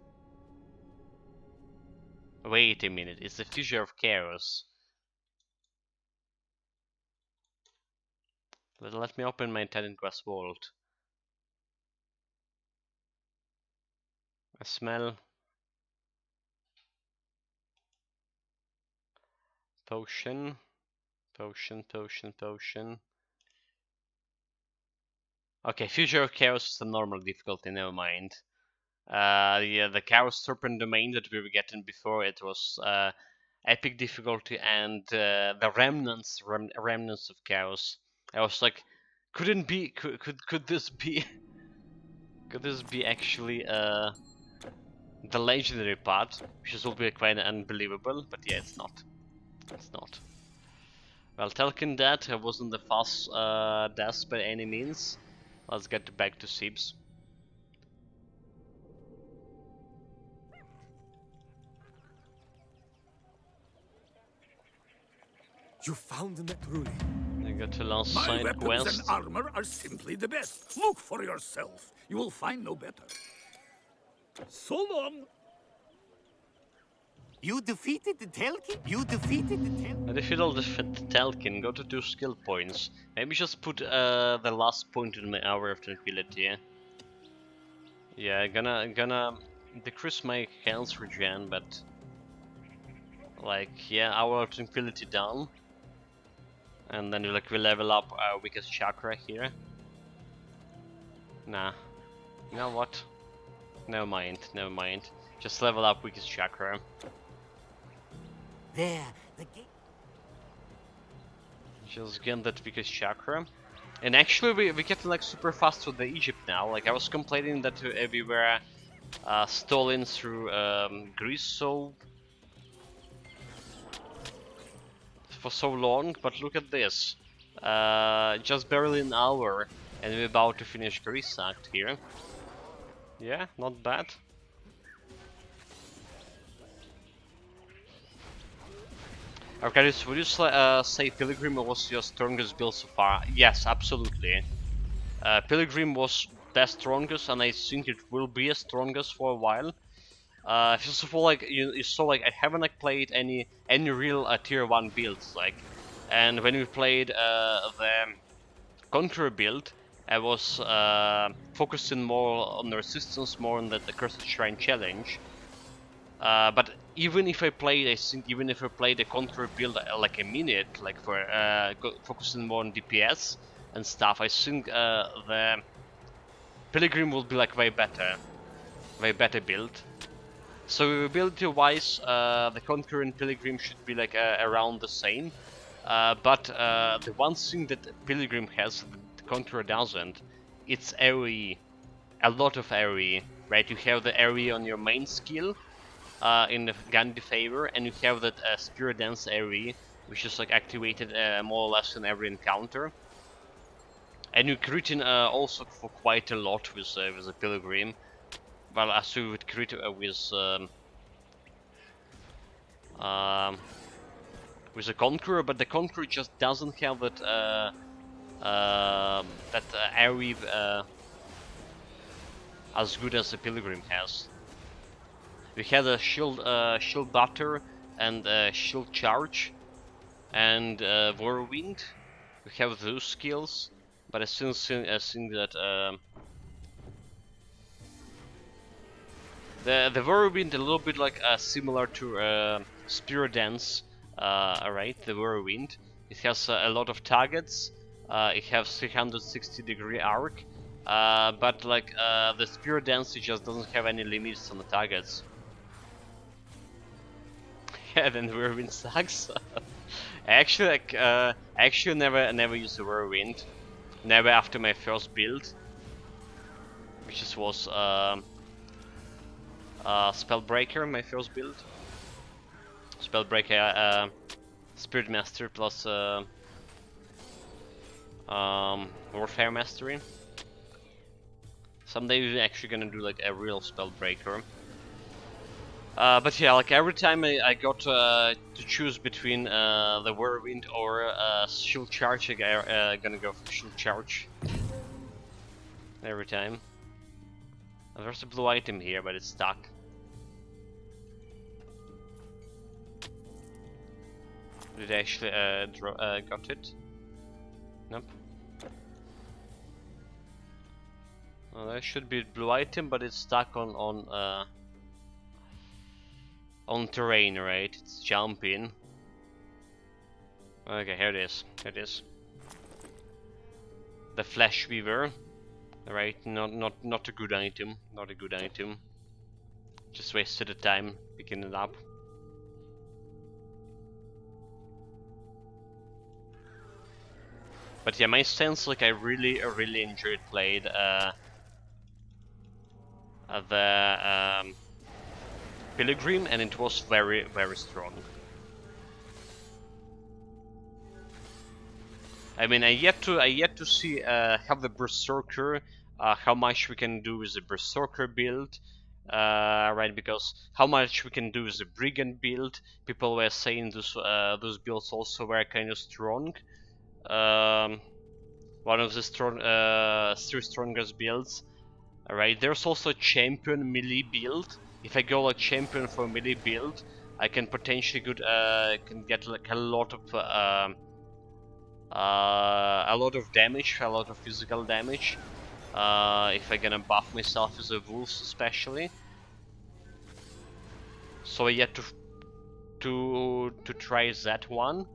Wait a minute, it's the future of chaos. Let me open my Intelligent Grass Vault. I smell potion, potion. Okay, future of chaos is the normal difficulty. Never mind. Yeah, the Chaos Serpent domain that we were getting before, it was epic difficulty, and the remnants of chaos. I was like, could this be could this be actually the legendary part, which is will be quite unbelievable, but yeah, it's not. It's not. Well, Telkin dead wasn't the fast death by any means. Let's get back to Sibs. You found that ruby. I got to last My side weapons quest. and armor are simply the best. Look for yourself. You will find no better. So long. You defeated the Telkin? You defeated the Telkin? I defeat all the Telkin, go to 2 skill points. Maybe just put the last point in my Hour of Tranquility. Yeah, gonna decrease my health regen, but like yeah, Hour of Tranquility down. And then like we level up our weakest chakra here. Nah. You know what? Never mind. Just level up weakest chakra. There, the gate. Just get that weakest chakra. And actually we get like super fast with the Egypt now. Like I was complaining that we were stolen through Greece for so long, but look at this. Just barely an hour and we're about to finish Greece act here. Yeah, not bad. Arcadius, would you say Pilgrim was your strongest build so far? Yes, absolutely. Pilgrim was the strongest, and I think it will be the strongest for a while. First of all, like you saw, like I haven't like played any real tier 1 builds, like, and when we played the Conqueror build, I was focusing more on the resistance, more on the Cursed Shrine challenge. But even if I played, I think even if I played the Conqueror build like a minute, like for focusing more on DPS and stuff, I think the Pilgrim will be like way better build. So ability wise, the Conqueror and Pilgrim should be like around the same. But the one thing that Pilgrim has, the Conqueror doesn't, it's AoE. A lot of AoE, right? You have the AoE on your main skill in the Gandhi favor, and you have that Spirit Dance AoE, which is like activated more or less in every encounter. And you crit in also for quite a lot with a Pilgrim. Well, as you would crit with a Conqueror, but the Conqueror just doesn't have that AoE as good as the Pilgrim has. We had a shield butter and shield charge and Whirlwind. We have those skills, but I still think that the Whirlwind a little bit like similar to Spirit Dance. Alright, the Whirlwind. It has a lot of targets. It has 360-degree arc, but like the Spirit Dance, it just doesn't have any limits on the targets. Yeah, then Whirlwind sucks. Actually, like, never used the Whirlwind. Never after my first build, which was Spellbreaker, my first build. Spellbreaker, Spirit Master plus Warfare Mastery. Someday we're actually gonna do like a real spell breaker. But yeah, like every time I got to choose between the Whirlwind or Shield Charge, I'm gonna go for Shield Charge. Every time. There's a blue item here, but it's stuck. Did I actually got it? Nope. Well, there should be a blue item, but it's stuck on terrain, right? It's jumping. Okay, here it is. Here it is. The Flesh Weaver. Right, not a good item. Not a good item. Just wasted the time picking it up. But yeah, my sense, like I really enjoyed playing the Pilgrim, and it was very strong. I mean, I yet to see how the Berserker, how much we can do with the Berserker build, right? Because how much we can do with the Brigand build. People were saying those builds also were kind of strong. One of the three strongest builds. Alright, there's also a champion melee build. If I go like champion for melee build, I can potentially can get like a lot of damage, a lot of physical damage. If I'm gonna buff myself as a wolf, especially. So I yet to try that one.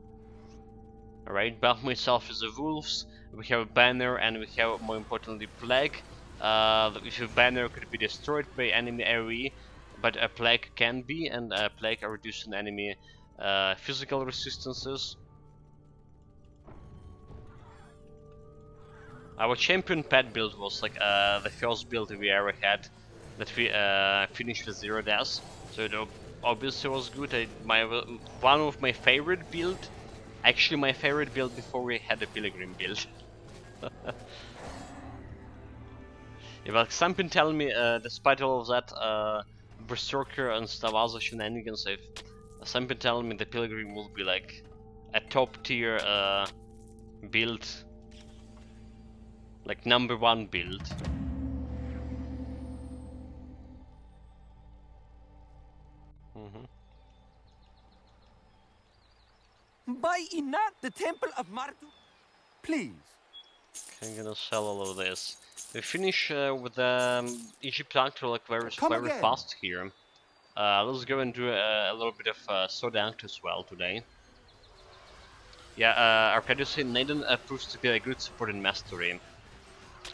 Alright, buff myself as a wolves. We have a banner, and we have, more importantly, plague. If a banner could be destroyed by enemy AoE, but a plague can be, and a plague are reducing enemy physical resistances. Our champion pet build was like the first build we ever had that we finished with 0 deaths, so it obviously was good. One of my favorite build, actually my favorite build before we had the Pilgrim build. Yeah, but something tell me, despite all of that, Berserker and stuff, other shenanigans, something telling me the Pilgrim will be like a top tier build, like #1 build. By Inat, the Temple of Mardu. Please. Okay, I'm gonna sell all of this. We finish with Egypt Actor like very fast here. Let's go and do a little bit of Sword Act as well today. Yeah, Arcadius Neidan proves to be a good support in Mastery.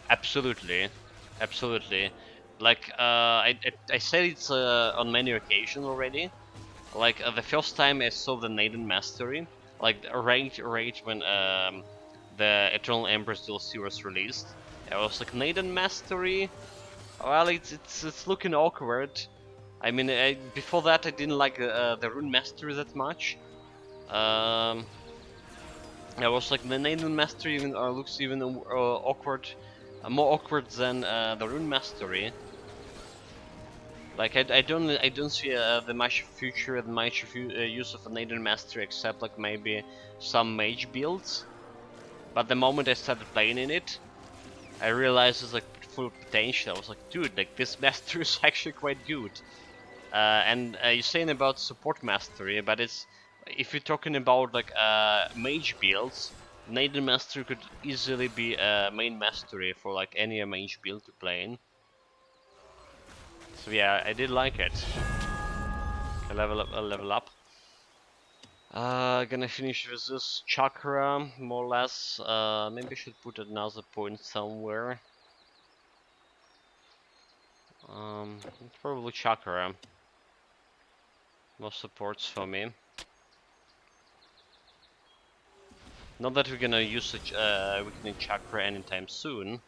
Absolutely, absolutely. Like I said it on many occasions already. Like the first time I saw the Neidan Mastery, like right when the Eternal Empress DLC was released, I was like, Neidan Mastery. Well, it's looking awkward. I mean, before that I didn't like the Rune Mastery that much. I was like, the Neidan Mastery even looks even awkward, more awkward than the Rune Mastery. Like I don't see the much future and much use of a Neidan Mastery except like maybe some mage builds. But the moment I started playing in it, I realized it's like full potential. I was like, dude, like this mastery is actually quite good. And you're saying about support mastery, but if you're talking about like mage builds, Neidan Mastery could easily be a main mastery for like any mage build to play in. So yeah, I did like it. Okay, level up. Gonna finish with this chakra, more or less. Maybe I should put another point somewhere. It's probably chakra. More supports for me. Not that we're gonna use weakening chakra anytime soon.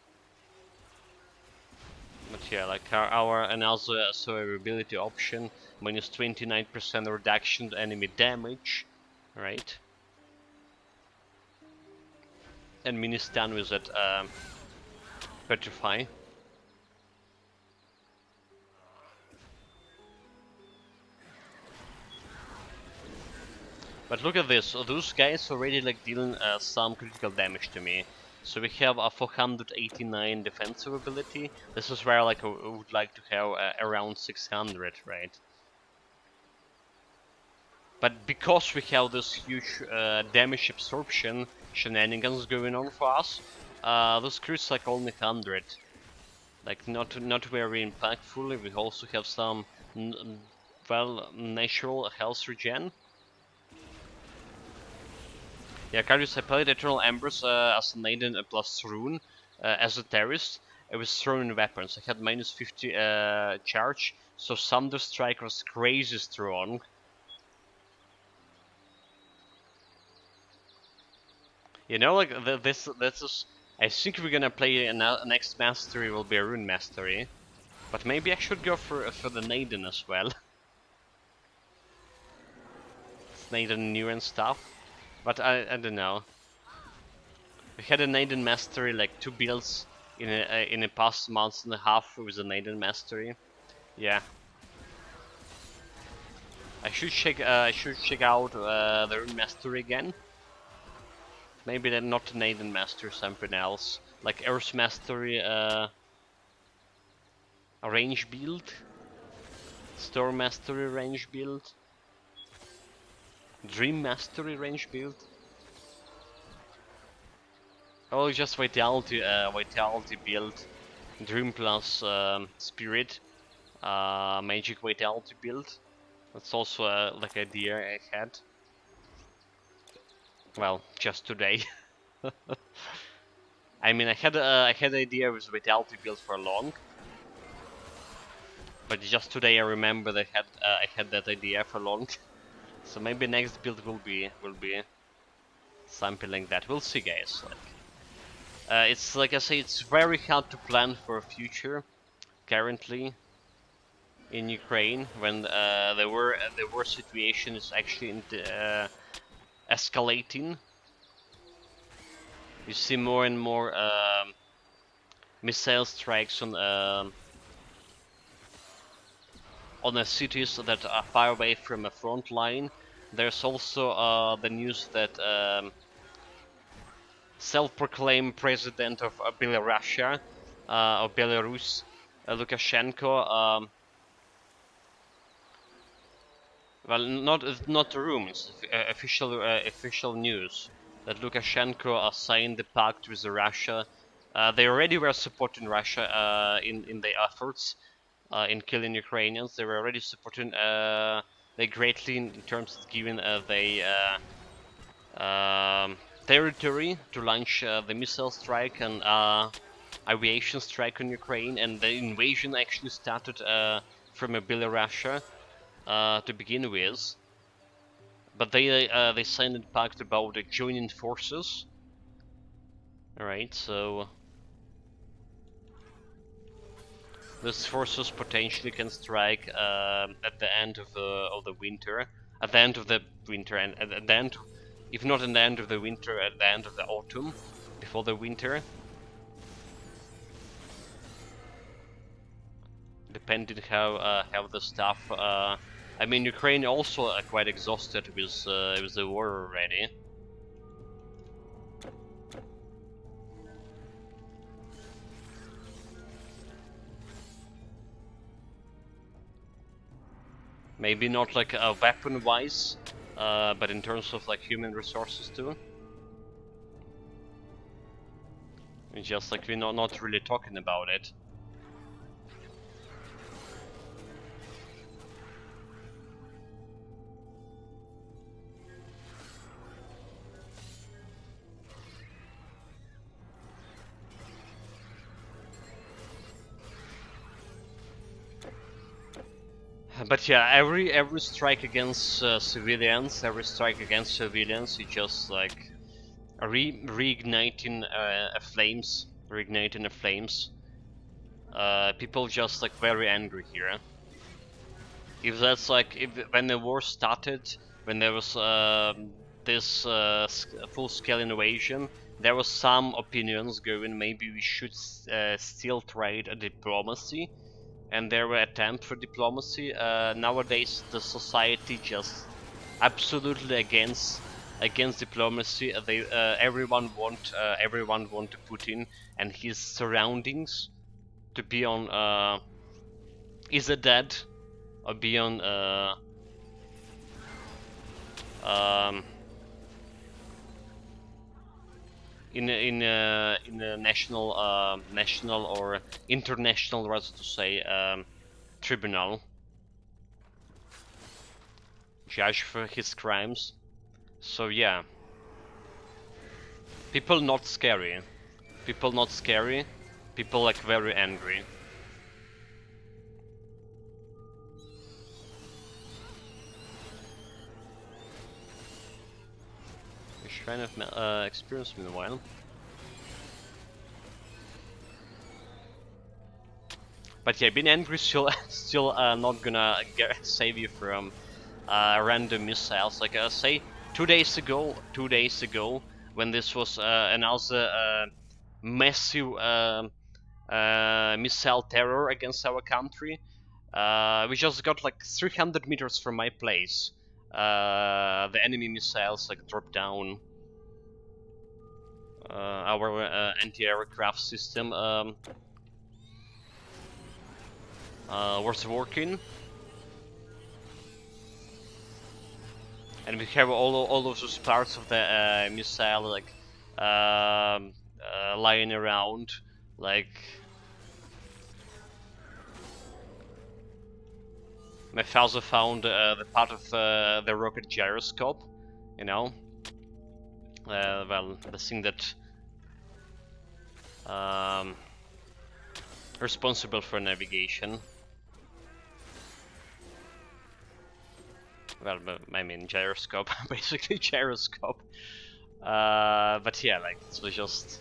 But yeah, like our another survivability option, minus 29% reduction to enemy damage, right? And Ministan was at Petrify. But look at this, those guys already like dealing some critical damage to me. So we have a 489 defensive ability. This is where like I would like to have around 600, right? But because we have this huge damage absorption shenanigans going on for us, those crits like only 100. Like not very impactful. We also have some well natural health regen. Yeah, Carius, I played Eternal Embers as Neidan plus Rune as a terrorist. I was throwing weapons. I had minus 50 charge, so Thunder Strike was crazy strong. You know, like this is. I think we're gonna play next mastery will be a Rune mastery, but maybe I should go for the Neidan as well. It's Neidan new and stuff, but I don't know. We had a Neidan mastery like 2 builds in a past month and a half with a Neidan mastery. Yeah. I should check out the Rune mastery again. Maybe then not Neidan mastery, something else like Earth mastery, a range build, Storm mastery range build, Dream mastery range build. Oh, just vitality build, Dream plus Spirit, magic vitality build. That's also like idea I had. Well, just today. I mean, I had the idea with vitality build for long, but just today I remember that I had that idea for long. So maybe next build will be something like that. We'll see, guys. Like, it's like I say, it's very hard to plan for a future currently in Ukraine when the war situation is actually escalating. You see more and more missile strikes on the cities that are far away from a front line. There's also the news that self-proclaimed president of Belarus, Lukashenko. Well, not rumors, official news that Lukashenko signed the pact with Russia. They already were supporting Russia in their efforts in killing Ukrainians. They were already supporting they greatly in terms of giving territory to launch the missile strike and aviation strike on Ukraine, and the invasion actually started from Belarus to begin with. But they signed a pact about joining forces. All right, so these forces potentially can strike at the end of the winter, at the end of the winter, and at the end, if not at the end of the winter, at the end of the autumn, before the winter, depending how the stuff. I mean, Ukraine also are quite exhausted with the war already. Maybe not like weapon-wise, but in terms of like human resources too. It's just like we're not really talking about it. But yeah, every strike against civilians, is just like reigniting flames, reigniting the flames. People just like very angry here. If that's like when the war started, when there was this full-scale invasion, there was some opinions going maybe we should still trade a diplomacy, and there were attempts for diplomacy. Nowadays the society just absolutely against diplomacy. They everyone want Putin and his surroundings to be on either dead or be on um, in a national or international, rather to say, tribunal, judge for his crimes. So yeah, people not scary, people like very angry. Shrine of experience meanwhile. But yeah, being angry still not gonna save you from random missiles. Like say 2 days ago, when this was another massive missile terror against our country, we just got like 300 meters from my place. The enemy missiles like dropped down. Our anti-aircraft system was working, and we have all of those parts of the missile like lying around, like my father found the part of the rocket gyroscope, you know, well, the thing that responsible for navigation. Well, I mean gyroscope, basically gyroscope. But yeah, like it was just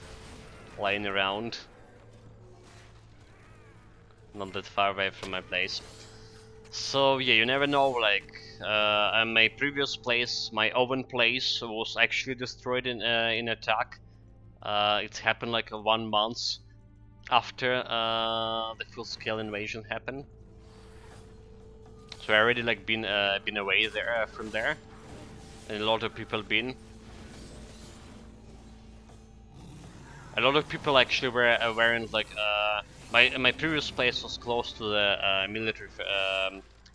lying around, not that far away from my place. So yeah, you never know. Like my previous place, my oven place, was actually destroyed in attack. It happened like 1 month after the full-scale invasion happened. So I already like been away there from there, and a lot of people been. A lot of people actually weren't like my previous place was close to the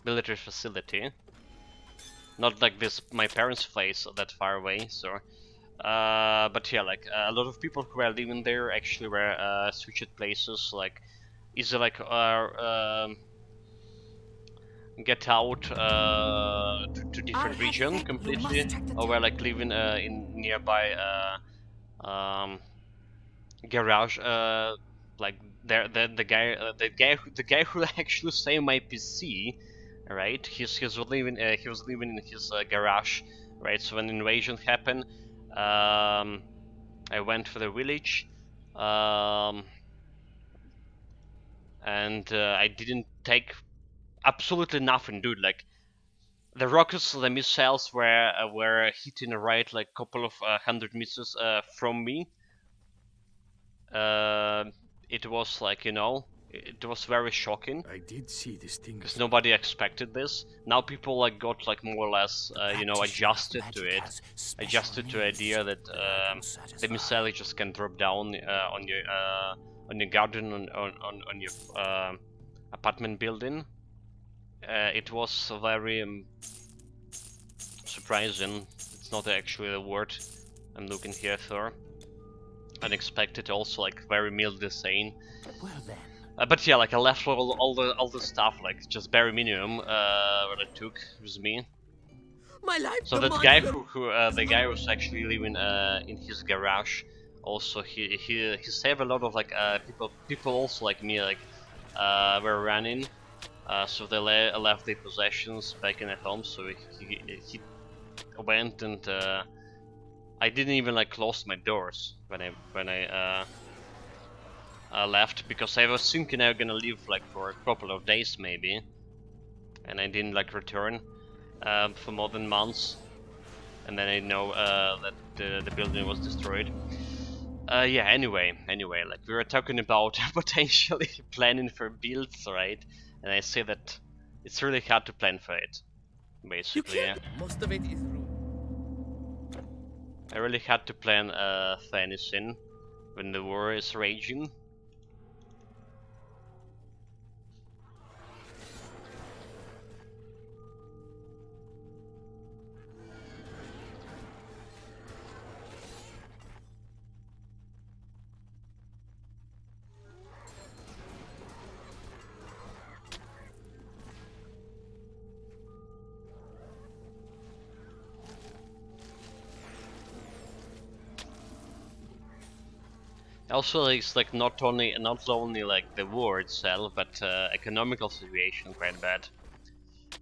military facility. Not like this my parents' place that far away. So, but yeah, like a lot of people who were living there actually were switched places. Like either like get out to different region completely, or were like living in nearby garage. Like the guy who actually saved my PC, right? He was living in his garage, right? So when invasion happened, I went to the village, and I didn't take absolutely nothing, dude. Like the rockets, the missiles were hitting right like couple of 100 meters from me. It was like, you know, it was very shocking. I did see this thing. Because nobody expected this. Now people like got like more or less, you know, adjusted to it. Adjusted to the idea that the missile just can drop down on your garden, on your apartment building. It was very surprising. It's not actually the word I'm looking here for. Unexpected, also like very mildly sane. Well then. But yeah, like I left all the stuff, like just bare minimum, what I took with me. My life. So that guy who the guy was actually living in his garage. Also, he saved a lot of like people also like me, like were running. So they left their possessions back in at home. So he went, and I didn't even like close my doors when I left, because I was thinking I was gonna leave like for a couple of days maybe, and I didn't like return for more than months, and then I know that the building was destroyed. Yeah, anyway, like we were talking about potentially planning for builds, right? And I say that it's really hard to plan for it, You basically, yeah. can't. Most of it is ruined. I really had to plan for anything when the war is raging. Also, it's like not only like the war itself, but economical situation quite bad.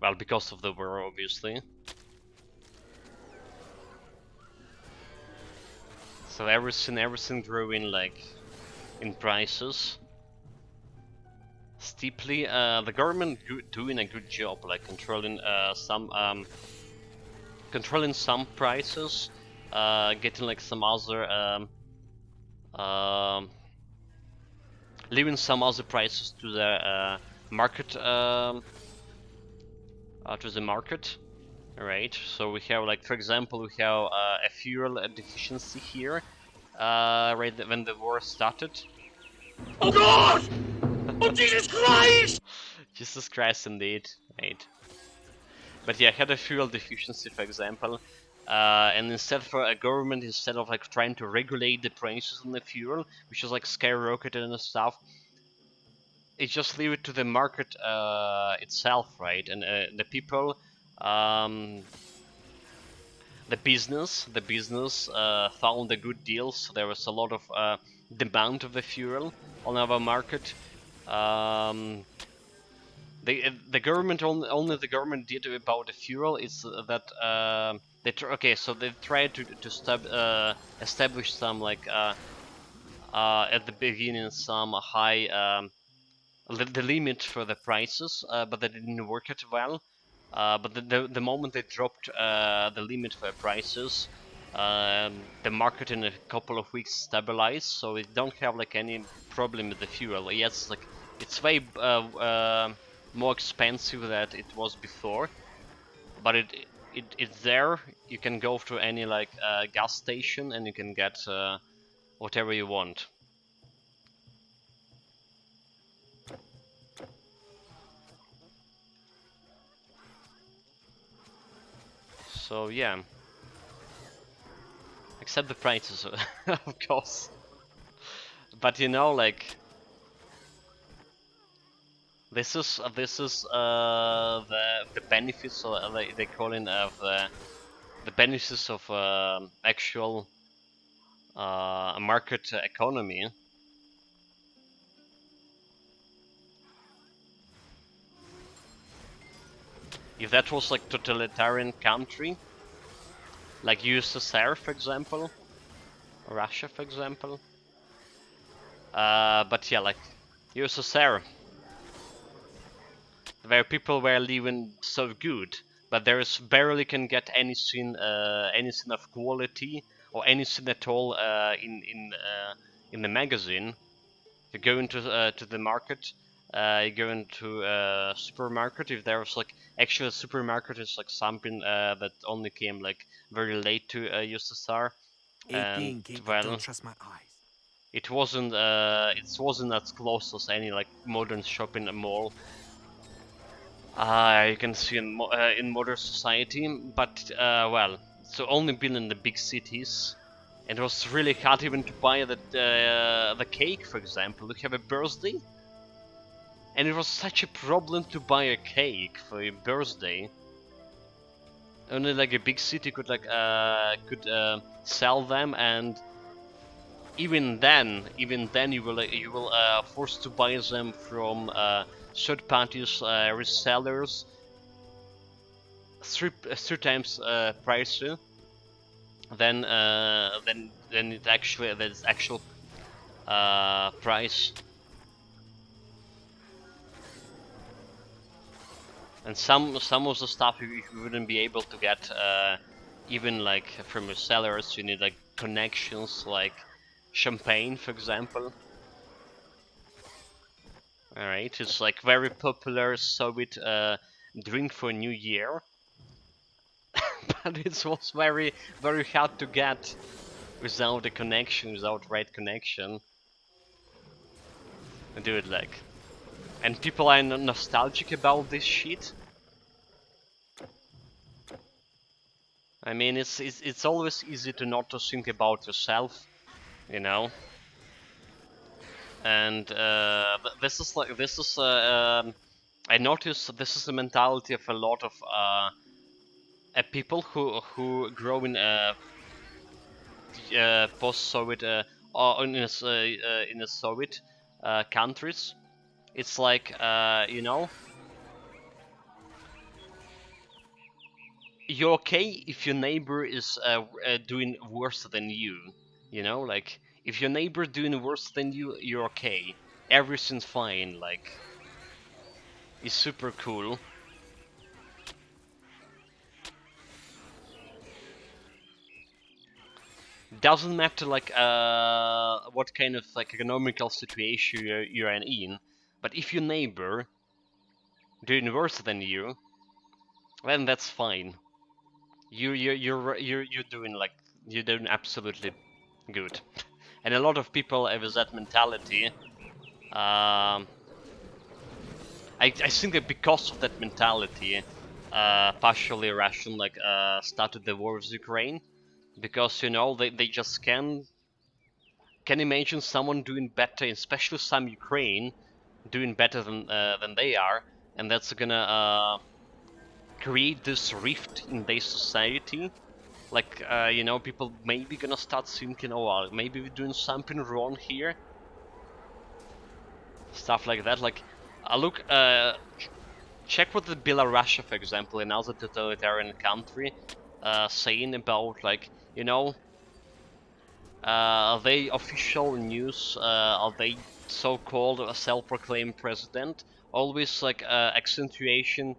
Well, because of the war, obviously. So everything grew in like in prices steeply. The government doing a good job, like controlling some prices, getting like some other um, leaving some other prices to the market to the market. Right, so we have like, for example, we have a fuel deficiency here, right when the war started. Oh God! Oh Jesus Christ! Jesus Christ, indeed, right. But yeah, I had a fuel deficiency, for example, and instead of like trying to regulate the prices on the fuel, which is like skyrocketed and stuff, it just leave it to the market itself, right? And the people, um, the business found a good deal, so there was a lot of demand of the fuel on our market. Um, the government only the government did about the fuel is that so they tried to establish some like at the beginning some high the limit for the prices, but that didn't work it well. But the moment they dropped the limit for prices, the market in a couple of weeks stabilized, so we don't have like any problem with the fuel. Yes, like it's way more expensive than it was before, but it's there. You can go to any like gas station and you can get whatever you want. So yeah. Except the prices, of course. But you know, like this is the benefits, or they call it of the benefits of actual market economy. If that was like totalitarian country, like USSR, for example, or Russia, for example. But yeah, like USSR, where people were living so good, but there is barely can get anything of quality or anything at all in the magazine. You go into to the market, you go into a supermarket. If there was like actually a supermarket is like something that only came like very late to USSR, and 18 King, I well, don't trust my eyes. it wasn't as close as any like modern shopping mall you can see in modern society, but well, so only been in the big cities, and it was really hard even to buy the cake, for example. You have a birthday, and it was such a problem to buy a cake for your birthday. Only like a big city could could sell them, and even then you will forced to buy them from third parties resellers three times pricier than it actually that's actual price. And some of the stuff you wouldn't be able to get even like from your sellers. You need like connections, like champagne, for example. Alright, it's like very popular Soviet drink for New Year. But it was very, very hard to get without a connection, without right connection. Dude, like... And people are nostalgic about this shit. I mean, it's always easy to not to think about yourself, you know. And this is like I noticed this is the mentality of a lot of people who grow in post-Soviet or in a Soviet countries. It's like you know, you're okay if your neighbor is doing worse than you. You know, like if your neighbor doing worse than you, you're okay. Everything's fine. Like it's super cool. Doesn't matter like what kind of like economical situation you're in, but if your neighbor doing worse than you, then that's fine. You're doing like you're doing absolutely good. And a lot of people have that mentality. I think that because of that mentality, partially Russian like started the war with Ukraine, because you know they just can imagine someone doing better, especially some Ukraine doing better than they are, and that's gonna create this rift in their society. Like you know, people maybe gonna start thinking, oh, well, maybe we're doing something wrong here, stuff like that. Like, look, check what the Belarus, for example, another totalitarian country, saying about like, you know, are they official news? Are they so-called self-proclaimed president? Always like accentuation,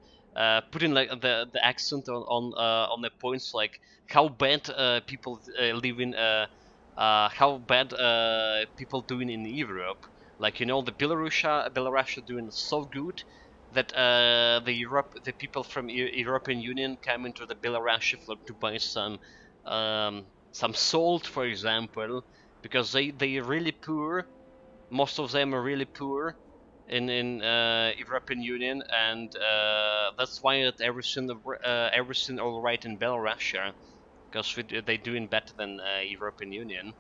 putting like the accent on the points like how bad people live in, how bad people doing in Europe. Like you know, the Belarus are doing so good that the people from European Union come into the Belarus to buy some salt, for example, because they are really poor. Most of them are really poor in European Union, and that's why everything all right in Belarus, because they doing better than European Union.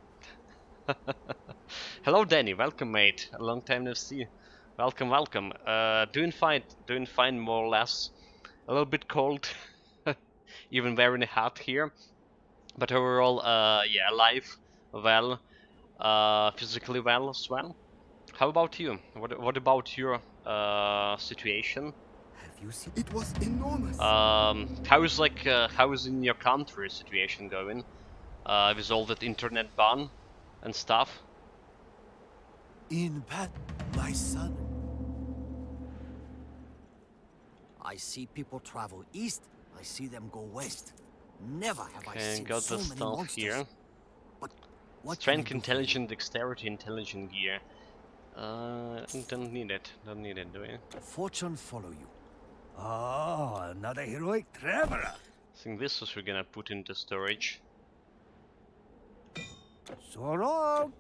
Hello, Danny. Welcome, mate. A long time no see. Welcome, welcome. Doing fine, more or less. A little bit cold, even very hot here, but overall, yeah, alive, well, physically well as well. How about you? What about your situation? Have you seen? It was enormous. How is in your country situation going? With all that internet ban and stuff. In Pat, my son. I see people travel east, I see them go west. Never have I Okay, seen got so the many stuff monsters. here. But what can I Strength, do for you? intelligent, dexterity, intelligent gear. Don't need it. Don't need it, do we? Fortune follow you. Oh, another heroic traveler. I think this is we're gonna put into storage. So long.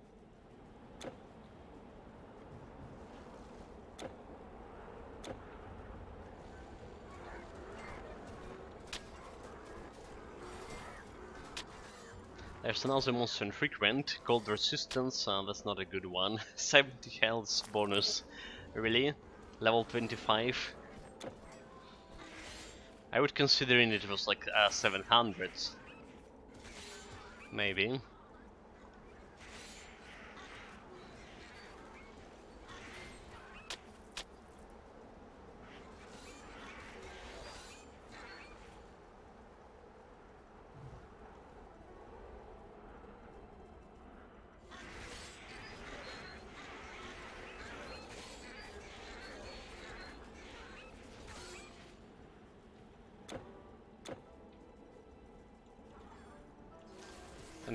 There's another monster infrequent called Resistance. That's not a good one. 70 health bonus. Really? Level 25? I would consider it was like 700s. Maybe.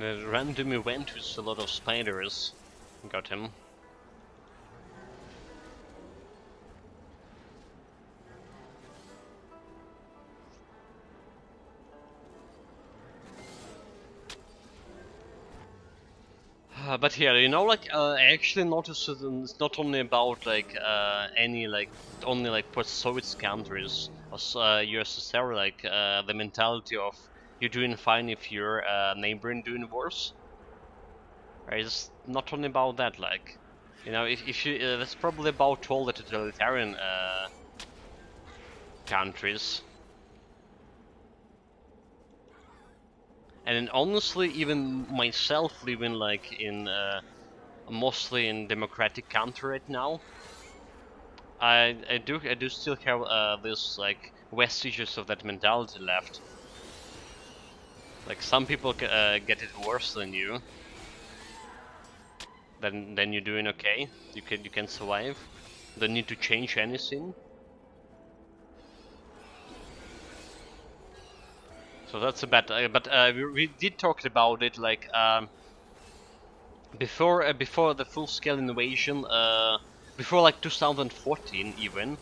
And a random event with a lot of spiders. Got him. But here, you know, like, I actually noticed that it's not only about like any like only like post-Soviet countries or USSR, like the mentality of you're doing fine if your neighboring doing worse. Right? It's not only about that, like, you know, if you that's probably about all the totalitarian countries. And honestly, even myself living like in mostly in democratic country right now, I do still have this like vestiges of that mentality left. Like some people get it worse than you, then you're doing okay. You can survive. Don't need to change anything. So that's a bad. But we did talk about it like before the full scale invasion. Before like 2014 even.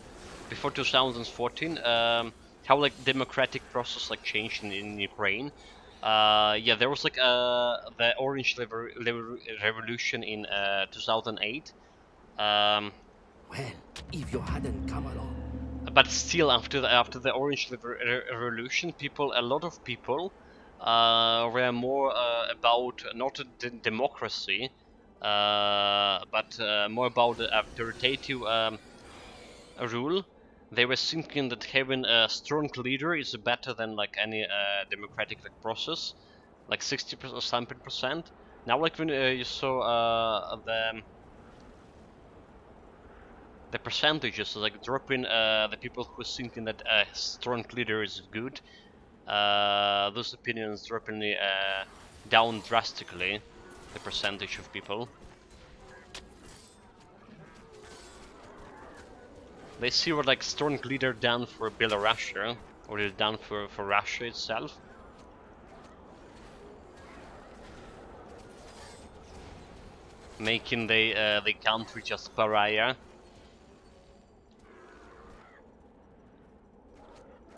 Before 2014, how like democratic process like changed in Ukraine. Yeah, there was like the Orange Revolution in 2008. Um, Well, if you hadn't come along. but still, after the Orange Revolution, a lot of people, were more about not democracy, but more about the authoritative rule. They were thinking that having a strong leader is better than like any democratic like process, like 60% or 70%. Now, like when you saw the percentages like dropping, the people who are thinking that a strong leader is good, those opinions dropping down drastically, the percentage of people. They see what like strong leader done for Belarus, or is done for Russia itself. Making the country just pariah.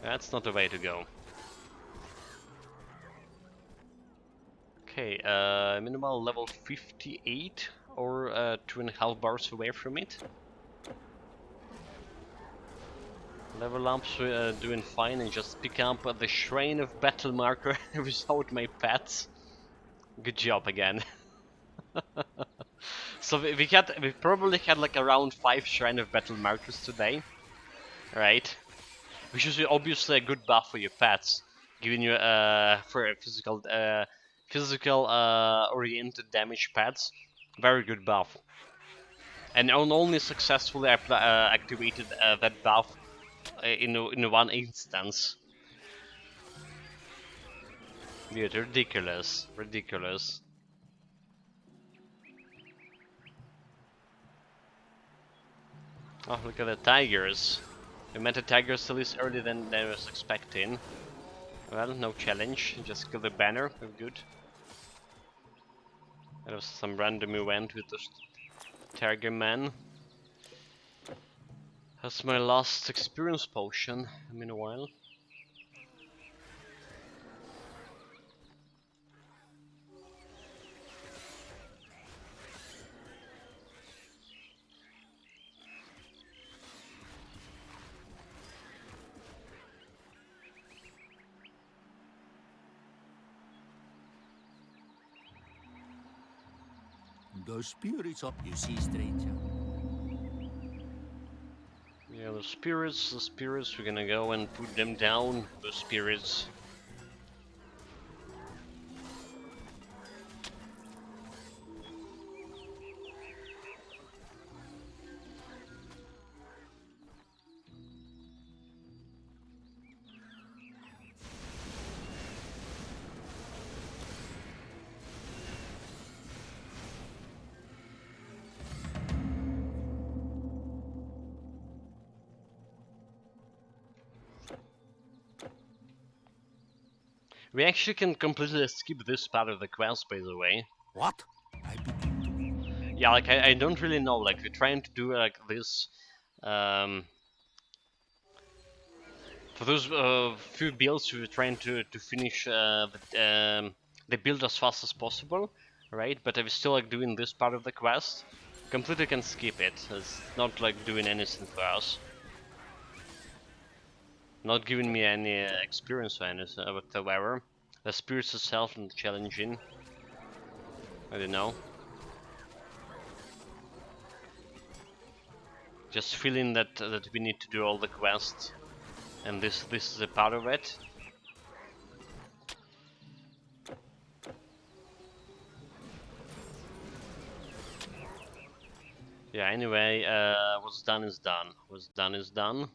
That's not the way to go. Okay, minimal level 58 or 2.5 bars away from it. Level ups doing fine, and just pick up the Shrine of Battle marker without my pets. Good job again. So we probably had like around 5 Shrine of Battle markers today, right? Which is obviously a good buff for your pets, giving you for a physical oriented damage pets. Very good buff. And only successfully activated that buff in one instance. Dude, ridiculous, ridiculous. Oh, look at the tigers. We met the tigers at least earlier than I was expecting. Well, no challenge, just kill the banner, we're good. There was some random event with those tiger men. That's my last experience potion, meanwhile. The spirits of you see, stranger. Yeah, the spirits, we're gonna go and put them down, the spirits. We actually can completely skip this part of the quest, by the way. What? I begin Yeah, like I don't really know. Like we're trying to do like this. For those few builds, we're trying to finish the build as fast as possible, right? But if we're still like doing this part of the quest, completely can skip it. It's not like doing anything for us. Not giving me any experience or anything whatsoever. The spirits itself not challenging. I don't know. Just feeling that we need to do all the quests, and this is a part of it. Yeah. Anyway, what's done is done. What's done is done.